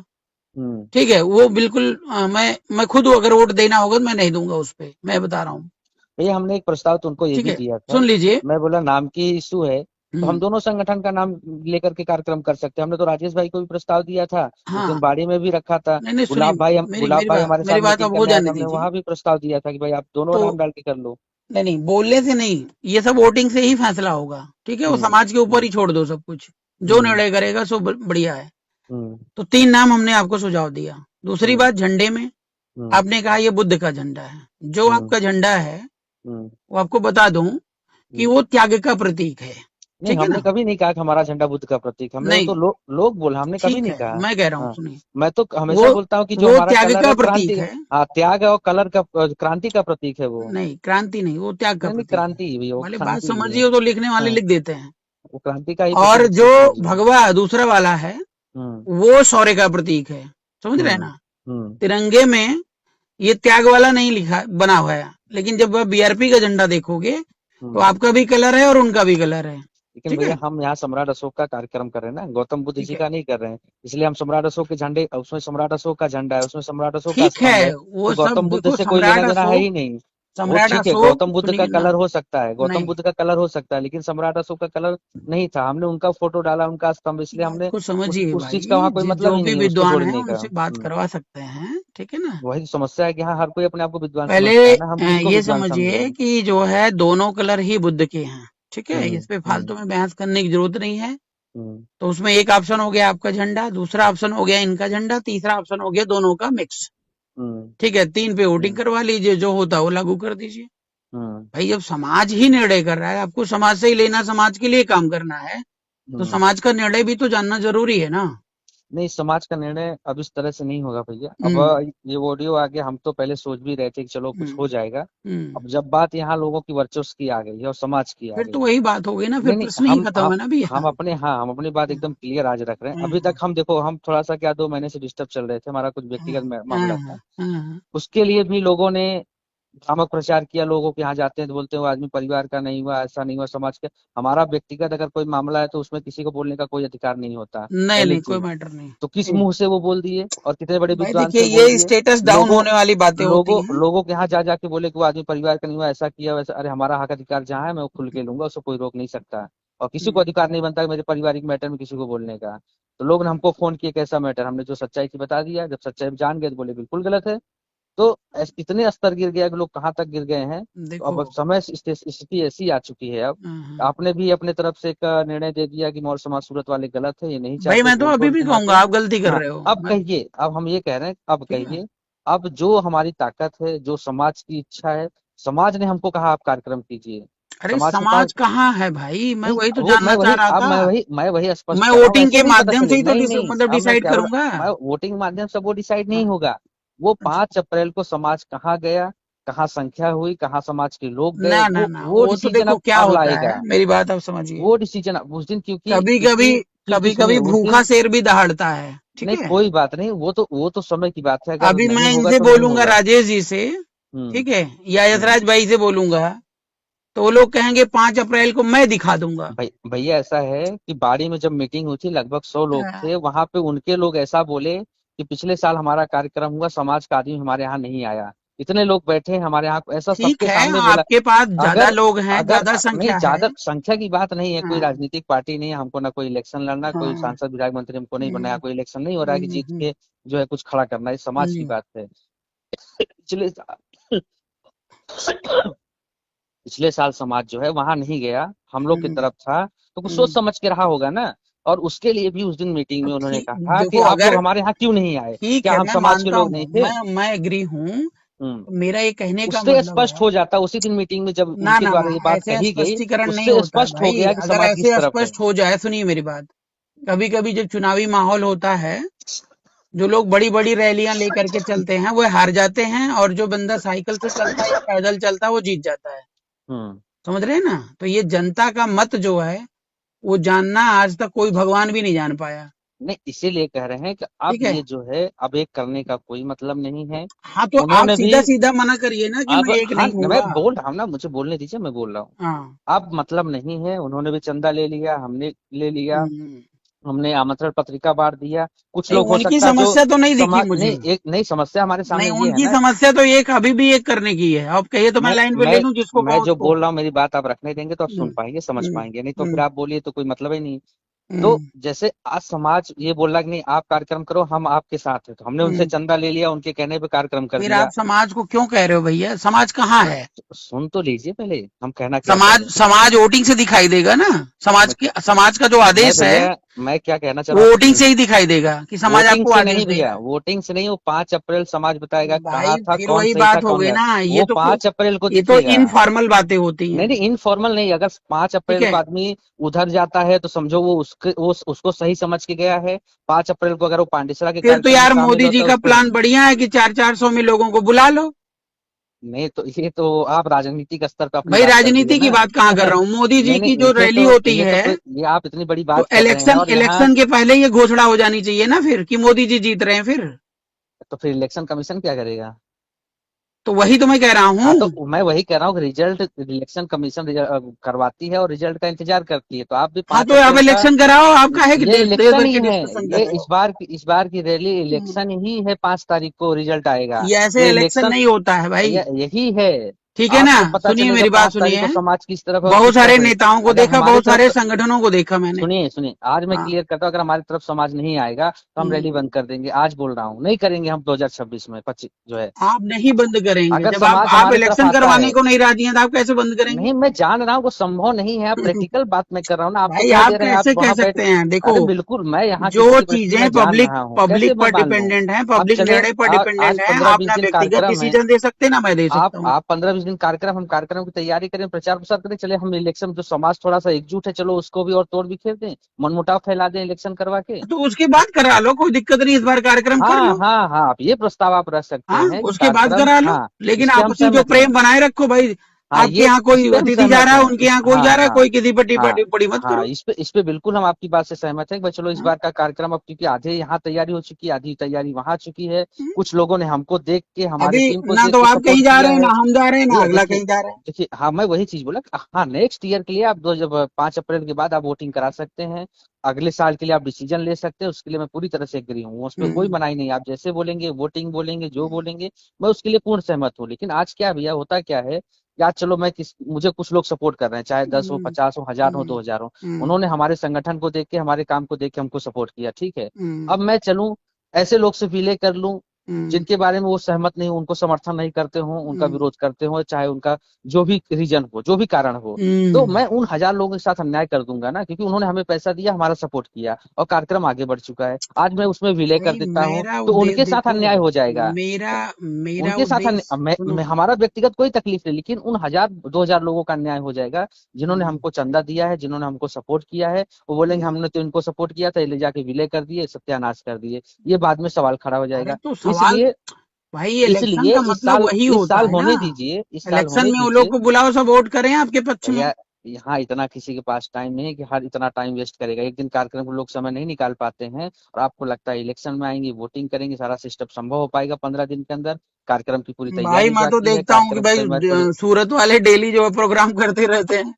हम्म। ठीक है, वो बिल्कुल मैं खुद अगर वोट देना होगा तो मैं नहीं दूंगा उस पे, मैं बता रहा हूँ। भैया हमने एक प्रस्ताव तुमको ये ठीक भी है, दिया था। सुन लीजिए। मैं बोला नाम की इशू है, तो हम दोनों संगठन का नाम लेकर के कार्यक्रम कर सकते हैं। हमने तो राजेश भाई को भी प्रस्ताव दिया था, उस हाँ, दिन बाड़ी में भी रखा था। नहीं नहीं सुनिए, मेरी गुलाब मेरी भाई बात हमारे साथ मेरी बात मीटिंग अब हो करने आए थे, जाने हमने दीजिए। वहां भी प्रस्ताव दिया था कि भाई आप दोनों तो नाम डाल के कर लो। नहीं नहीं, बोलने से नहीं, ये सब वोटिंग से ही फैसला होगा, ठीक है। वो हम्म समाज के ऊपर हम्म ही छोड़ दो सब कुछ, जो हम्म निर्णय करेगा सो बढ़िया है। हम्म तो 3 नाम हमने आपको सुझाव दिया। दूसरी हम्म बात, झंडे में हम्म आपने कहा ये बुद्ध का झंडा है। जो हम्म आपका झंडा है हम्म वो आपको बता दूं कि हम्म। वो त्याग का प्रतीक है, नहीं, ठीक है हमने ना। कभी नहीं कहा कि हमारा झंडा बुद्ध का प्रतीक है। हमने वो तो नहीं, लोग बोला, हमने कभी ठीक नहीं है, कहा। मैं कह रहा हूँ हाँ, सुनिए, मैं तो वो हमेशा बोलता हूँ कि जो वो हमारा त्याग कलर का है प्रतीक क्रांति। है। हाँ, त्याग है और कलर का क्रांति का प्रतीक है वो। नहीं, क्रांति नहीं, वो त्याग का नहीं नहीं, प्रतीक है। क्रांति ही भैया, वो वाले बात क्रांति ही है। समझिए, वो तो लिखने वाले हाँ, लिख देते हैं। वो क्रांति का ही और प्रतीक जो है, समझिए। भगवा दूसरा वाला है हम्म वो शौर्य का प्रतीक है, समझ रहे हैं हम्म ना। हम्म तिरंगे में ये त्याग वाला नहीं लिखा बना हुआ है, लेकिन जब आप बीआरपी का झंडा देखोगे तो हम्म। आपका भी कलर है और उनका भी कलर है, लेकिन ठीक है। भैया हम यहाँ सम्राट अशोक का कार्यक्रम कर रहे हैं ना, गौतम बुद्ध ठीक जी है, का नहीं कर रहे हैं। इसलिए हम सम्राट अशोक के झंडे, उसमें सम्राट अशोक का झंडा है, उसमें सम्राट अशोक का ठीक स्तंभ है। है, तो वो सब गौतम बुद्ध देखो। से कोई लेना देना है ही नहीं। वो सम्राट ठीक है, अशोक गौतम बुद्ध का सुनिए ना। कलर हो सकता है, गौतम नहीं, बुद्ध का कलर हो सकता है, लेकिन सम्राट अशोक का कलर नहीं था। हमने उनका फोटो डाला, उनका स्तंभ, इसलिए बात हमने को समझिए उस चीज का भाई, वहां कोई मतलब जो ही भी नहीं है उसको विद्वान है जोड़ने का। उनसे बात करवा सकते हैं, ठीक है ना। वही तो समस्या है कि हाँ, हर कोई अपने आप को विद्वान पहले समझता है ना, हम किसको ये विद्वान समझे। समझिए कि जो है दोनों कलर ही बुद्ध के हैं, ठीक है। हम्म इस पे हम्म फालतू में बहस करने की जरूरत नहीं है। हम्म तो उसमें एक ऑप्शन हो गया आपका झंडा, दूसरा ऑप्शन हो गया इनका झंडा, तीसरा ऑप्शन हो गया दोनों का मिक्स, हम्म ठीक है। 3 पे वोटिंग हम्म करवा लीजिए, जो होता है वो लागू कर दीजिए। हम्म भाई जब समाज ही निर्णय कर रहा है, आपको समाज से ही लेना, समाज के लिए काम करना है, तो हम्म। समाज का निर्णय भी तो जानना जरूरी है ना। नहीं, समाज का निर्णय अब इस तरह से नहीं होगा भैया। अब हम्म ये ऑडियो आ गया, हम तो पहले सोच भी रहे थे कि चलो कुछ हम्म हो जाएगा। हम्म अब जब बात यहाँ लोगों की वर्चस्व की आ गई है और समाज की आ फिर गई तो है। वही बात हो गई ना, फिर नहीं नहीं, प्रश्न ही खत्म है ना भैया। हम अपनी बात एकदम क्लियर आज रख रहे हैं। अभी हम्म तक हम देखो, हम थोड़ा सा क्या 2 महीने से डिस्टर्ब चल रहे थे, हमारा कुछ व्यक्तिगत मामला था। हाँ, उसके लिए भी लोगों ने भ्रामक प्रचार किया। लोगों के यहाँ जाते हैं तो बोलते हैं वो आदमी परिवार का नहीं हुआ, ऐसा नहीं हुआ, समाज के। हमारा व्यक्तिगत अगर कोई मामला है तो उसमें किसी को बोलने का कोई अधिकार नहीं होता, नहीं पहली नहीं, कोई चीज। मैटर नहीं। तो किस मुंह से वो बोल दिए और कितने बड़े भाई विद्वान देखिए, से बोल ये दिए। स्टेटस डाउन लोगों होने वाली बातें होती हैं। लोगों के यहाँ जा जाके बोले कि वो आदमी परिवार का नहीं हुआ, ऐसा किया वैसा। अरे, हमारा हक अधिकार जहाँ है मैं वो खुल के लूंगा, उसको कोई रोक नहीं सकता। और किसी को हम्म, अधिकार नहीं बनता कि मेरे पारिवारिक मैटर में किसी को बोलने का। तो लोग ने हमको फोन किए, कैसा मैटर, हमने जो सच्चाई थी बता दिया। जब सच्चाई जान गए तो बोले बिल्कुल गलत है। तो इतने स्तर गिर गया कि लोग कहाँ तक गिर गए हैं। तो देखो। अब समय स्थिति ऐसी आ चुकी है अब। हाँ, आपने भी अपने तरफ से एक निर्णय दे दिया कि मौल समाज सूरत वाले गलत है, ये नहीं भाई चाहते मैं कि तो उनको अभी भी भी हम कहूंगा हटें। आप गलती कर हाँ, रहे हो। अब कहिए, अब हम ये कह रहे हैं, अब ठीक है। कहिए। अब जो हमारी ताकत है, जो समाज की इच्छा है, समाज ने हमको कहा आप कार्यक्रम कीजिए। अरे समाज के पास, समाज कहाँ है भाई, मैं नहीं, वही तो वो जानना चाह रहा अब था। मैं वही स्पष्ट मैं कर रहा हूँ, वोटिंग ऐसे के नहीं पता माध्यम से चले। ही तो नहीं नहीं, मतलब अब मैं डिसाइड क्या बोला, करूंगा। मैं वोटिंग के माध्यम से वो डिसाइड नहीं हाँ, होगा। वो अच्छा। 5 अप्रैल को समाज कहाँ गया, कहाँ संख्या हुई, कहाँ समाज के लोग गए, ना ना वो ना, वो वो तो डिसीजन देखो अब क्या अब होता है, लाएगा। मेरी बात आप समझिए। वो डिसीजन उस दिन, क्योंकि कभी कभी क्योंकि क्योंकि कभी सुनिए कभी उस भूखा दिन। शेर भी दहाड़ता है, ठीक नहीं, है। कोई बात नहीं, वो तो समय की बात है, अगर अभी नहीं मैं होगा इनसे तो नहीं बोलूंगा होगा। राजेश जी से, हम्म ठीक है, या हम्म। यशराज भाई से बोलूंगा, तो वो लोग कहेंगे 5 अप्रैल को मैं दिखा दूंगा। भैया ऐसा है कि बाड़ी में जब मीटिंग हुई थी, लगभग 100 लोग हाँ, थे वहां पे। उनके लोग ऐसा बोले कि पिछले साल हमारा कार्यक्रम हुआ, समाज का आदमी हमारे यहाँ नहीं आया। इतने लोग बैठे हैं हमारे यहाँ, ऐसा ठीक सबके है, सामने बोला। आपके पास ज्यादा अगर लोग हैं, अगर ज्यादा नहीं, संख्या है। ज्यादा संख्या की बात नहीं है, कोई हाँ राजनीतिक पार्टी नहीं है, हमको ना कोई इलेक्शन लड़ना, कोई हाँ। सांसद विधायक मंत्री हमको नहीं बनाया, हम्म कोई इलेक्शन नहीं हो रहा है कि जीत हम्म के जो है कुछ खड़ा करना, ये समाज की हम्म बात है। पिछले पिछले साल समाज जो है वहां नहीं गया, हम लोग की हम्म तरफ था, तो कुछ सोच हम्म। समझ के रहा होगा ना। और उसके लिए भी उस दिन मीटिंग अब में उन्होंने ठीक, कहा कि देखो आप लोग अगर हमारे यहाँ क्यों नहीं आए, ठीक क्या है, हम मैं समाज के मानता लोग हूँ, नहीं थे। मैं एग्री हूँ। हम्म। मेरा ये कहने का उससे मतलब स्पष्ट है, हो जाता उसी दिन मीटिंग में, जब ना उनके ना ना, द्वारा ये बात ऐसे कही गई, स्पष्टीकरण नहीं उससे होता है स्पष्ट हो भाई। गया कि अगर समाज किस ऐसे तरफ है। स्पष्ट हो जाए, सुनिए मेरी बात। कभी कभी जब चुनावी माहौल होता है, जो लोग बड़ी बड़ी रैलियां लेकर के चलते हैं वो हार जाते हैं, और जो बंदा साइकिल से चलता है या पैदल चलता है वो जीत जाता है। हम्म। समझ रहे हैं ना। तो ये जनता का मत जो है, वो जानना आज तक कोई भगवान भी नहीं जान पाया, नहीं, इसीलिए कह रहे हैं कि अब ठीक है। ये जो है, अब एक करने का कोई मतलब नहीं है। हाँ, तो आप उन्होंने भी, सीधा सीधा मना करिए ना कि अब मैं एक हाँ, नहीं मैं हूँगा। बोल रहा हूँ ना, मुझे बोलने दीजिए, मैं बोल रहा हूँ। हाँ। अब मतलब नहीं है, उन्होंने भी चंदा ले लिया, हमने ले लिया। हम्म हमने आमंत्रण पत्रिका बांट दिया। कुछ नहीं, लोग हो उनकी सकता है जो समस्या तो नहीं दिखी समाज मुझे। नहीं, एक नहीं समस्या हमारे नहीं, सामने ये है उनकी ना। समस्या तो एक अभी भी एक करने की है। अब कहिए तो मैं मैं लाइन पे ले मैं लूं, जिसको मैं कहो जो उसको। बोल रहा हूँ मेरी बात आप रखने देंगे तो आप सुन हम्म, पाएंगे, समझ हम्म, पाएंगे, नहीं तो फिर हम्म, आप बोलिए तो कोई मतलब ही नहीं। तो हम्म, जैसे आज समाज ये बोल रहा कि नहीं आप कार्यक्रम करो, हम आपके साथ है, तो हमने उनसे हम्म। चंदा ले लिया, उनके कहने पे कार्यक्रम कर फिर आप दिया। समाज को क्यों कह रहे हो भैया? समाज कहाँ हाँ, है? तो सुन तो लीजिए पहले हम कहना क्या चाह समाज रहे हैं। समाज वोटिंग से दिखाई देगा ना। समाज मैं के समाज का जो मैं आदेश है भैया मैं क्या कहना चाह वो रहा हूँ वोटिंग से ही दिखाई देगा कि समाज वोटिंग आपको से आदेश नहीं दे भैया, रहा है। वोटिंग से नहीं, वो 5 अप्रैल समाज बताएगा भाई कहाँ था, फिर कौन वही सही था बात हो कौन गई गलत। ना। वो 5 अप्रैल को ये तो दिखेगा। इनफॉर्मल बातें होती नहीं हैं। नहीं, इनफॉर्मल नहीं, अगर पांच ठीक अप्रैल है। को आदमी उधर जाता है तो समझो वो उसको सही समझ के गया है। 5 अप्रैल को अगर वो पांडेसरा के फिर तो कार्यक्रम में यार शामिल मोदी जी होता है का उसको प्लान बढ़िया है कि 400 में लोगों को बुला लो। नहीं, तो ये तो आप राजनीतिक स्तर पर अपनी भाई बात कर दिए राजनीति की ना। बात कहाँ कर रहा हूँ, मोदी जी नहीं की नहीं, जो रैली होती है ये आप इतनी बड़ी तो बात कर रहे हैं इलेक्शन और यहाँ इलेक्शन के पहले ये घोषणा हो जानी चाहिए ना फिर कि मोदी जी जीत रहे हैं फिर। तो फिर इलेक्शन कमीशन क्या करेगा। तो वही तो मैं कह रहा हाँ, हूँ। तो मैं वही कह रहा हूँ कि रिजल्ट इलेक्शन कमीशन करवाती है और रिजल्ट का इंतजार करती है, तो आप भी हाँ, पांच तो अब अप्रैल का इलेक्शन कराओ। आप काहे कि ये देर इलेक्शन भर ही की है। डिस्कशन कर ये रहे हो? इस बार की रैली हम्म। इलेक्शन ही है, 5 तारीख को रिजल्ट आएगा। ये ऐसे ये इलेक्शन इलेक्शन नहीं होता है भाई। यही है। ठीक है ना? आपको पता सुनिए चलेगा मेरी बात 5 तारीख सुनिए। को समाज किस तरफ है और बहुत किस तरफ सारे है। नेताओं को अगर देखा, हमारी बहुत तरफ सारे संगठनों को देखा मैंने। सुनिए सुनिए, आज मैं हाँ। क्लियर करता हूँ, अगर हमारी तरफ समाज नहीं आएगा तो हम हम्म। रैली बंद कर देंगे, आज बोल रहा हूँ, नहीं करेंगे हम 2026 में 25 जो है। आप नहीं बंद करेंगे अगर जब आप समाज आप हमारी तरफ इलेक्शन आता करवाने है। को नहीं राजी हैं तो आप कैसे बंद करेंगे? नहीं, मैं जान रहा हूँ वो संभव नहीं है, आप प्रैक्टिकल बात मैं कर रहा हूँ ना, आप तो भाई कह आप दे रहे हैं आप कैसे कह वहां बैठ। सकते हैं? देखो, अरे बिल्कुल, मैं यहाँ जो किसी की परिस्थिति चीजें मैं जान पब्लिक रहा हूँ, कैसे पब्लिक मैं पर मान लूँ। डिपेंडेंट है, अब पब्लिक चले निर्णय पर आज डिपेंडेंट है, आप 15-20 अपना दिन व्यक्तिगत कार्यक्रम है। डिसीजन दे सकते हैं ना, मैं दे सकता हूँ। आप 15-20 दिन कार्यक्रम, हम कार्यक्रम की तैयारी करें, प्रचार प्रसार करें, चले हम इलेक्शन जो समाज थोड़ा सा एकजुट है, चलो उसको भी और तोड़ बिखेर दें, मनमुटाव फैला दें इलेक्शन करवा के। तो उसके बाद करा लो, कोई दिक्कत नहीं, इस बार कार्यक्रम कर हाँ लो। हाँ हाँ, आप ये प्रस्ताव आप रख सकते हाँ, हैं कि उसके बाद कार्यक्रम, करा लो। हाँ, लेकिन इस पे हम आपसी जो सहमत हैं। प्रेम बनाए रखो भाई। हाँ, आपके ये यहाँ इस कोई पे हम अतिथि जा सहमत रहा है, हैं, उनके इस यहाँ कोई हाँ जा रहा है, हाँ कोई किसी पर हाँ टिप्पणी मत हाँ, करो। इस पे बिल्कुल हम आपकी बात से सहमत हैं कि भाई चलो इस हाँ? बार का कार्यक्रम, अब क्योंकि आधे यहाँ तैयारी हो चुकी है, आधी तैयारी वहां चुकी है। हम्म। कुछ लोगों ने हमको देख के, अभी हमारी टीम को ना देख तो के आप कहीं सपोर्ट जा किया रहे हैं, है। ना हम जा रहे हैं, ना भैया अगला देखिए कहीं जा रहा है। देखिए, हाँ मैं वही चीज बोला कि हाँ, नेक्स्ट ईयर के लिए आप दो जब 5 अप्रैल के बाद आप वोटिंग करा सकते हैं। अगले साल के लिए आप डिसीजन ले सकते हैं, उसके लिए मैं पूरी तरह से एग्री हूँ, उस पर कोई हम्म, मनाही नहीं, आप जैसे बोलेंगे, वोटिंग बोलेंगे, जो बोलेंगे, मैं उसके लिए पूर्ण सहमत हूँ। लेकिन आज क्या भैया होता क्या है कि आज चलो मुझे कुछ लोग सपोर्ट कर रहे हैं, चाहे 10 हो, हम्म, 50 हो, 1000 हो, हम्म, 2000 हो। हम्म, उन्होंने हमारे संगठन को देख के, हमारे काम को देख के हमको सपोर्ट किया, ठीक है। हम्म, अब मैं चलूं ऐसे लोग से विलय कर लूं हम्म, जिनके बारे में वो सहमत नहीं हो, उनको समर्थन नहीं करते हो, उनका हम्म, विरोध करते हो, चाहे उनका जो भी रीजन हो, जो भी कारण हो, तो हम्म। मैं उन 1000 लोगों के साथ अन्याय कर दूंगा ना, क्योंकि उन्होंने हमें पैसा दिया, हमारा सपोर्ट किया और कार्यक्रम आगे बढ़ चुका है, आज मैं उसमें विलय कर भाई देता हूँ मेरा तो उद्देश्य उनके साथ देखो। अन्याय हो जाएगा। मेरा मेरा उनके साथ उद्देश्य सुनो। हमारा व्यक्तिगत कोई तकलीफ नहीं, लेकिन उन 1000-2000 लोगों का अन्याय हो जाएगा जिन्होंने हम्म, हमको चंदा दिया है, जिन्होंने हमको सपोर्ट किया है। वो बोलेंगे हमने तो इनको सपोर्ट किया था, ये ले जाके विलय कर दिए, सत्यानाश कर दिए, ये बाद में सवाल खड़ा हो अरे जाएगा। तो सवाल, इसलिए भाई इलेक्शन इसलिए का मतलब वही इस होता साल है ना। होने दीजिए, इस साल इलेक्शन होने में वो दीजिए। लोग को बुलाओ, सब वोट करें आपके पक्ष में। भैया यहाँ इतना किसी के पास टाइम नहीं है कि हर इतना टाइम वेस्ट करेगा, एक दिन कार्यक्रम को लोग समय नहीं निकाल पाते हैं, और आपको लगता है इलेक्शन में आएंगे, वोटिंग करेंगे, सारा सिस्टम संभव हो पाएगा 15 दिन के अंदर। कार्यक्रम की पूरी भाई तैयारी मैं तो जाती है, देखता हूँ कि कार्यक्रम भाई समय पर सूरत वाले डेली जो है प्रोग्राम करते रहते हैं।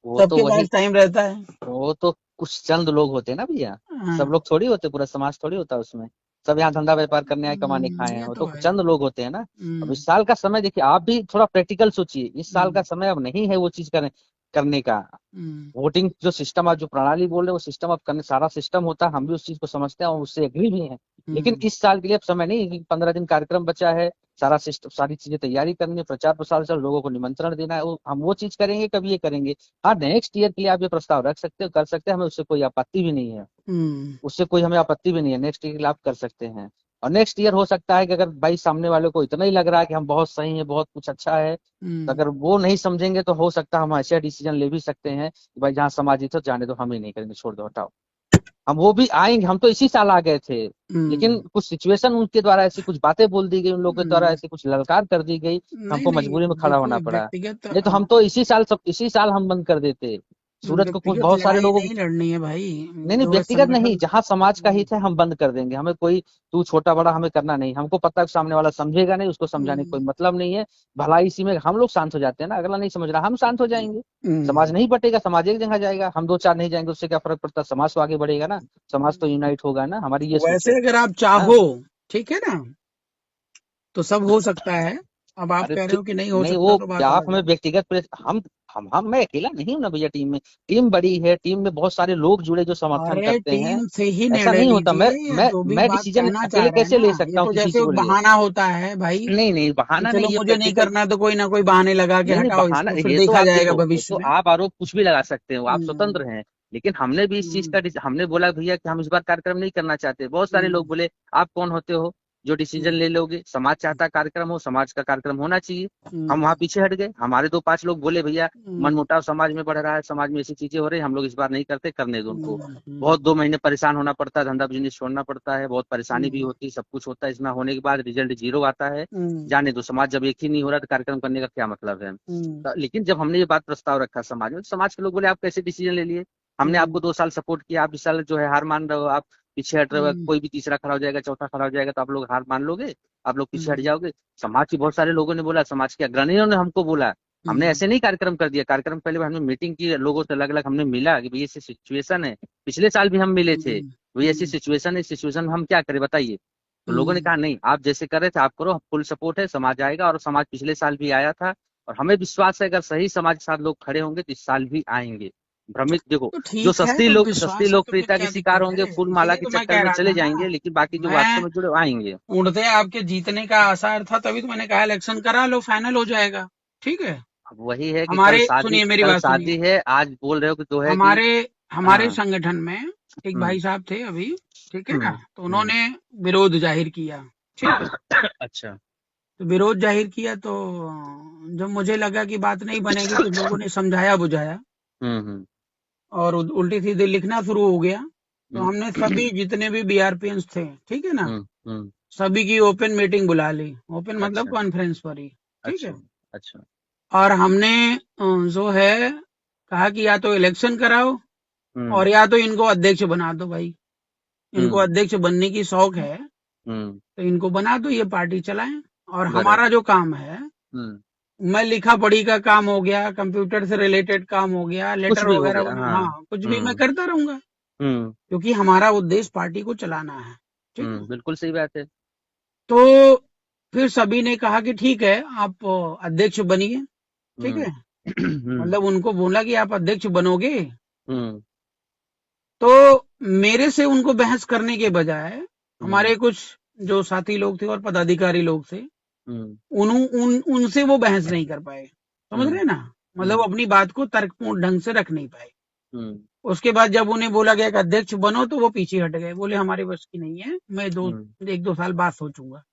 वो तो सबके वही पास टाइम रहता है। वो तो कुछ चंद लोग होते हैं ना भैया, हाँ। सब लोग थोड़ी होते, पूरा समाज थोड़ी होता है उसमें। सब यहाँ धंधा व्यापार करने आए, कमाने खाए हैं, ये वो तो तो है। चंद लोग होते हैं ना। अब हम्म, इस साल का समय देखिए, आप भी थोड़ा प्रैक्टिकल सोचिए, इस साल का हम्म, समय अब नहीं है वो चीज करने का। हम्म, वोटिंग जो सिस्टम, आप जो प्रणाली बोल रहे हैं, वो सिस्टम अब करने, सारा सिस्टम होता है, हम भी उस चीज को समझते हैं और उससे एग्री भी हैं। लेकिन हम्म। इस साल के लिए अब समय नहीं है, क्योंकि 15 दिन कार्यक्रम बचा है, सारा सिस्टम, सारी चीजें तैयारी करनी है, प्रचार प्रसार चल, लोगों को निमंत्रण देना है, हम वो चीज करेंगे, कभी ये करेंगे। हाँ, नेक्स्ट ईयर के लिए आप ये प्रस्ताव रख सकते हो, कर सकते हैं, हमें उससे कोई आपत्ति भी नहीं है, हम्म, उससे कोई हमें आपत्ति भी नहीं है, नेक्स्ट ईयर के लिए आप कर सकते हैं। और नेक्स्ट ईयर हो सकता है कि अगर भाई सामने वाले को इतना ही लग रहा है कि हम बहुत सही है, बहुत कुछ अच्छा है, तो हम्म। अगर वो नहीं समझेंगे तो हो सकता है हम ऐसा डिसीजन ले भी सकते हैं कि भाई जहाँ समाजित हो जाने दो, हम ही नहीं करेंगे, छोड़ दो, हटाओ। हम वो भी आएंगे, हम तो इसी साल आ गए थे, लेकिन हम्म, कुछ सिचुएशन उनके द्वारा ऐसी कुछ बातें बोल दी गई, उन लोगों के द्वारा हम्म। ऐसी कुछ ललकार कर दी गई, नहीं हमको नहीं, मजबूरी में खड़ा देखो होना पड़ा। व्यक्तिगत नहीं तो हम तो इसी साल हम बंद कर देते। सूरज को कुछ व्यक्तिगत बहुत सारे लड़ाई लोगों नहीं लड़नी है भाई, नहीं नहीं जो है व्यक्तिगत नहीं, संगठन। जहां समाज का हित है हम बंद कर देंगे, हमें कोई तू छोटा बड़ा हमें करना नहीं, हमको पता है कि सामने वाला समझेगा नहीं, उसको समझाने का कोई हम्म, मतलब नहीं है। भलाई इसी में हम लोग शांत हो जाते हैं ना, अगला नहीं समझ रहा हम शांत हो जाएंगे। समाज हम्म। नहीं बटेगा, समाज एक जगह जाएगा, हम दो चार नहीं जाएंगे उससे क्या फर्क पड़ता, समाज तो आगे बढ़ेगा ना, समाज तो यूनाइट होगा ना, हमारी ये सोच वैसे है। अगर आप हाँ चाहो, ठीक है ना, तो सब हो सकता है। अब आप अरे कह रहे ठीक, हो कि नहीं हो नहीं सकता वो तो क्या बात आप अलग हमें है। व्यक्तिगत हम मैं अकेला नहीं हूं ना भैया, टीम में टीम बड़ी है, टीम में बहुत सारे लोग जुड़े जो समर्थन अरे करते हैं। टीम से ही ऐसा निर्णय नहीं होता, लीजिए, ये जो भी मैं बात डिसीजन कहना चाह अकेले रहे हैं कैसे ले ना, ये सकता हूँ तो किसी जैसे चीज वो को लिए। बहाना होता है भाई, नहीं नहीं कि बहाना चलो नहीं, ये मुझे नहीं व्यक्तिगत करना तो कोई ना कोई बहाने लगा के नहीं नहीं हटाओ बहाना, इसको, फिर ये तो देखा आप जाएगा देखो, वो भविष्य तो में। आप आरोप कुछ भी लगा सकते हो, आप हम्म, स्वतंत्र हैं। लेकिन हमने भी इस चीज हम्म, का हमने बोला भैया कि हम इस बार कार्यक्रम नहीं करना चाहते, बहुत सारे हम्म, लोग बोले आप कौन होते हो जो डिसीजन हम्म, ले लोगे, समाज चाहता है कार्यक्रम हो, समाज का कार्यक्रम होना चाहिए। हम हम्म, वहां पीछे हट गए, हमारे दो पांच लोग बोले भैया हम्म, मनमुटाव समाज में बढ़ रहा है, समाज में ऐसी चीजें हो रही है, हम लोग इस बार नहीं करते, करने दो उनको। हम्म, बहुत 2 महीने परेशान होना पड़ता है, धंधा बिजनेस छोड़ना पड़ता है, बहुत परेशानी भी हम्म, होती है, सब कुछ होता है, इसमें होने के बाद रिजल्ट जीरो आता है। हम्म, जाने दो, समाज जब एक ही नहीं हो रहा तो कार्यक्रम करने का क्या मतलब है। हम्म, लेकिन जब हमने ये बात प्रस्ताव रखा समाज में, तो समाज के लोग बोले आप कैसे डिसीजन ले लिए, हमने हम्म, आपको 2 साल सपोर्ट किया, आप इस साल जो है हार मान रहे हो, आप पीछे हट रहे हो, हम्म, कोई भी तीसरा खड़ा हो जाएगा, चौथा खड़ा हो जाएगा तो आप लोग हार मान लोगे, आप लोग पीछे हट हम्म, जाओगे। समाज के बहुत सारे लोगों ने बोला, समाज के अग्रणियों ने हमको बोला, हमने हम्म, ऐसे नहीं कार्यक्रम कर दिया, कार्यक्रम पहले हमने मीटिंग की लोगों से, अलग अलग हमने मिला कि भाई ऐसी सिचुएशन है, पिछले साल भी हम मिले थे, हम्म, भाई ऐसी हम्म, सिचुएशन है, इस सिचुएशन में हम क्या करें बताइए। तो लोगों ने हम्म, कहा नहीं आप जैसे कर रहे थे आप करो, फुल सपोर्ट है, समाज आएगा, और समाज पिछले साल भी आया था, और हमें विश्वास है अगर सही समाज के साथ लोग खड़े होंगे तो इस साल भी आएंगे। भ्रमित देखो, तो जो ठीक है, तो सस्ती विश्वास है तो फिर लोकप्रियता के क्या शिकार दिक्कत होंगे, है, फूल माला इसीलिए के तो मैं चक्कर कह में रहा चले था ना। जाएंगे, लेकिन बाकी जो वास्तव मैं में जुड़े वो आएंगे। उड़ते आपके जीतने का आसार था, तभी तो मैंने कहा इलेक्शन करा लो, फाइनल हो जाएगा। ठीक है। अब वही है कि हमारे सुनिए, मेरी कल बात सुनिए। शादी है, आज बोल रहे हो कि जो है कि हमारे हमारे हाँ। संगठन में एक हम्म भाई साहब थे अभी, ठीक है ना, हम्म तो हम्म उन्होंने विरोध जाहिर किया। ठीक है। अच्छा। तो विरोध जाहिर किया तो जब मुझे लगा कि बात नहीं बनेगी, तो लोगों ने समझाया बुझाया, हम्म। और उल्टी सीधे लिखना शुरू हो गया। तो हम्म हमने सभी जितने भी बीआरपीएंस थे, ठीक है ना, हम्म। सभी की ओपन मीटिंग बुला ली। ओपन मतलब अच्छा कॉन्फ्रेंस पर ही। ठीक अच्छा है। अच्छा। और हमने जो है कहा कि या तो इलेक्शन कराओ, हम्म और या तो इनको अध्यक्ष बना दो भाई। इनको हम्म अध्यक्ष बनने की शौक है, हम्म। तो इनको बना दो, ये पार्टी चलाएं। और हमारा बराबर। जो काम है, हम्म। मैं लिखा पढ़ी का काम हो गया, कंप्यूटर से रिलेटेड काम हो गया, कुछ लेटर भी हो वगैरह गया, बना, हाँ। हाँ कुछ भी मैं हम्म करता रहूंगा, हम्म क्योंकि हमारा उद्देश्य पार्टी को चलाना है। ठीक है। बिल्कुल सही बात है। तो फिर सभी ने कहा कि ठीक है, आप अध्यक्ष बनिए। ठीक हम्म है। हम्म मतलब उनको बोला कि आप अध्यक्ष बनोगे। हम्म तो मेरे से उनको बहस करने के बजाय हम्म हमारे कुछ जो साथी लोग थे और पदाधिकारी लोग थे, हम्म उनसे वो बहस नहीं कर पाए। समझ रहे हम्म हैं ना, मतलब वो हम्म अपनी बात को तर्कपूर्ण ढंग से रख नहीं पाए। हम्म उसके बाद जब उन्हें बोला गया कि अध्यक्ष बनो, तो वो पीछे हट गए, बोले हमारे बस की नहीं है, मैं हम्म एक दो साल बाद सोचूंगा।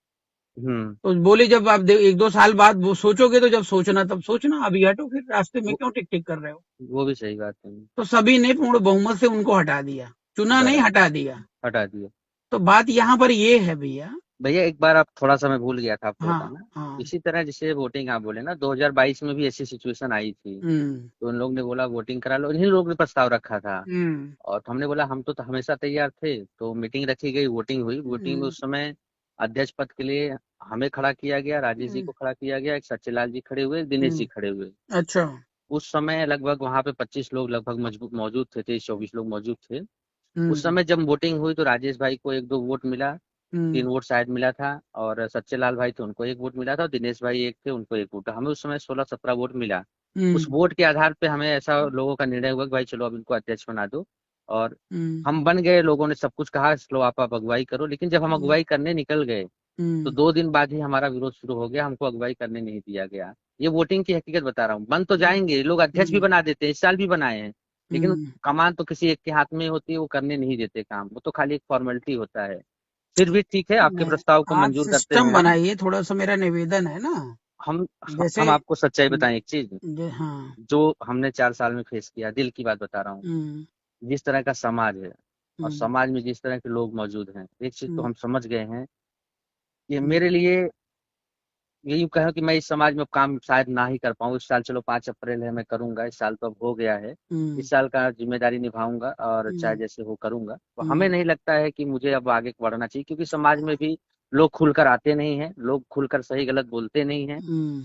हम्म। तो बोले जब आप एक दो साल बाद वो सोचोगे, तो जब सोचना तब सोचना, अभी हटो, फिर रास्ते में वो क्यों टिक टिक कर रहे हो। वो भी सही बात है। तो सभी ने पूर्ण बहुमत से उनको हटा दिया, चुना नहीं, बराबर। हटा दिया। हटा दिया। तो बात यहाँ पर ये है भैया। भैया एक बार आप थोड़ा सा मैं भूल गया था आपको हाँ, बताना, हाँ। इसी तरह जैसे वोटिंग आप बोले ना, 2022 में भी ऐसी सिचुएशन आई थी, हुँ, तो उन लोग ने बोला वोटिंग करा लो, इन्हीं लोग ने प्रस्ताव रखा था। हुँ, और हमने बोला हम तो हमेशा तैयार थे, तो मीटिंग रखी गई, वोटिंग हुई, वोटिंग में हुँ, उस समय अध्यक्ष पद के लिए हमें खड़ा किया गया, राजेश जी हुँ, को खड़ा किया गया, एक सच्चेलाल जी खड़े हुए, दिनेश जी हुँ। खड़े हुए। अच्छा। उस समय लगभग वहां पे 25 लोग लगभग मजबूत मौजूद थे, 23-24 लोग मौजूद थे। उस हुँ, समय जब वोटिंग हुई तो राजेश भाई को 1-2 वोट मिला, हुँ, 3 वोट शायद मिला था, और सच्चे लाल भाई थे उनको 1 वोट मिला था, और दिनेश भाई एक थे उनको 1 वोट, हमें उस समय 16-17 वोट मिला। उस हुँ, वोट के आधार पे हमें ऐसा लोगों का निर्णय हुआ कि भाई चलो अब इनको अध्यक्ष बना दो, और हुँ, हम बन गए, लोगों ने सब कुछ कहा चलो आप अगुवाई करो, लेकिन जब हम हुँ, अगुवाई करने निकल गए तो हुँ, 2 दिन बाद ही हमारा विरोध शुरू हो गया, हमको अगुवाई करने नहीं दिया गया। ये वोटिंग की हकीकत बता रहा हूँ, बन तो हुँ, जाएंगे लोग, अध्यक्ष भी हुँ, बना देते हैं, इस साल भी बनाए हैं, लेकिन हुँ। कमान तो किसी एक के हाथ में होती है, वो करने नहीं देते काम, वो तो खाली एक फॉर्मेलिटी होता है। फिर भी ठीक है, आपके नहीं, प्रस्ताव को आप मंजूर करते सिस्टम हैं हम। बनाइए, थोड़ा-सा मेरा निवेदन है ना। हम जैसे हम आपको सच्चाई बताएं एक चीज, हाँ। जो हमने 4 साल में फेस किया, दिल की बात बता रहा हूँ, हुँ, जिस तरह का समाज है, और हुँ, समाज में जिस तरह के लोग मौजूद हैं, एक चीज तो हुँ, हम समझ गए हैं, ये हुँ, मेरे लिए ये यूं कहो कि मैं इस समाज में काम शायद ना ही कर पाऊँ इस साल। चलो 5 अप्रैल है, मैं करूंगा, इस साल तो अब हो गया है। हम्म इस साल का जिम्मेदारी निभाऊंगा और चाहे हम्म जैसे हो करूंगा। तो हमें हम्म नहीं लगता है कि मुझे अब आगे बढ़ना चाहिए, क्योंकि समाज में भी लोग खुलकर आते नहीं हैं, लोग खुलकर सही गलत बोलते नहीं हैं। हम्म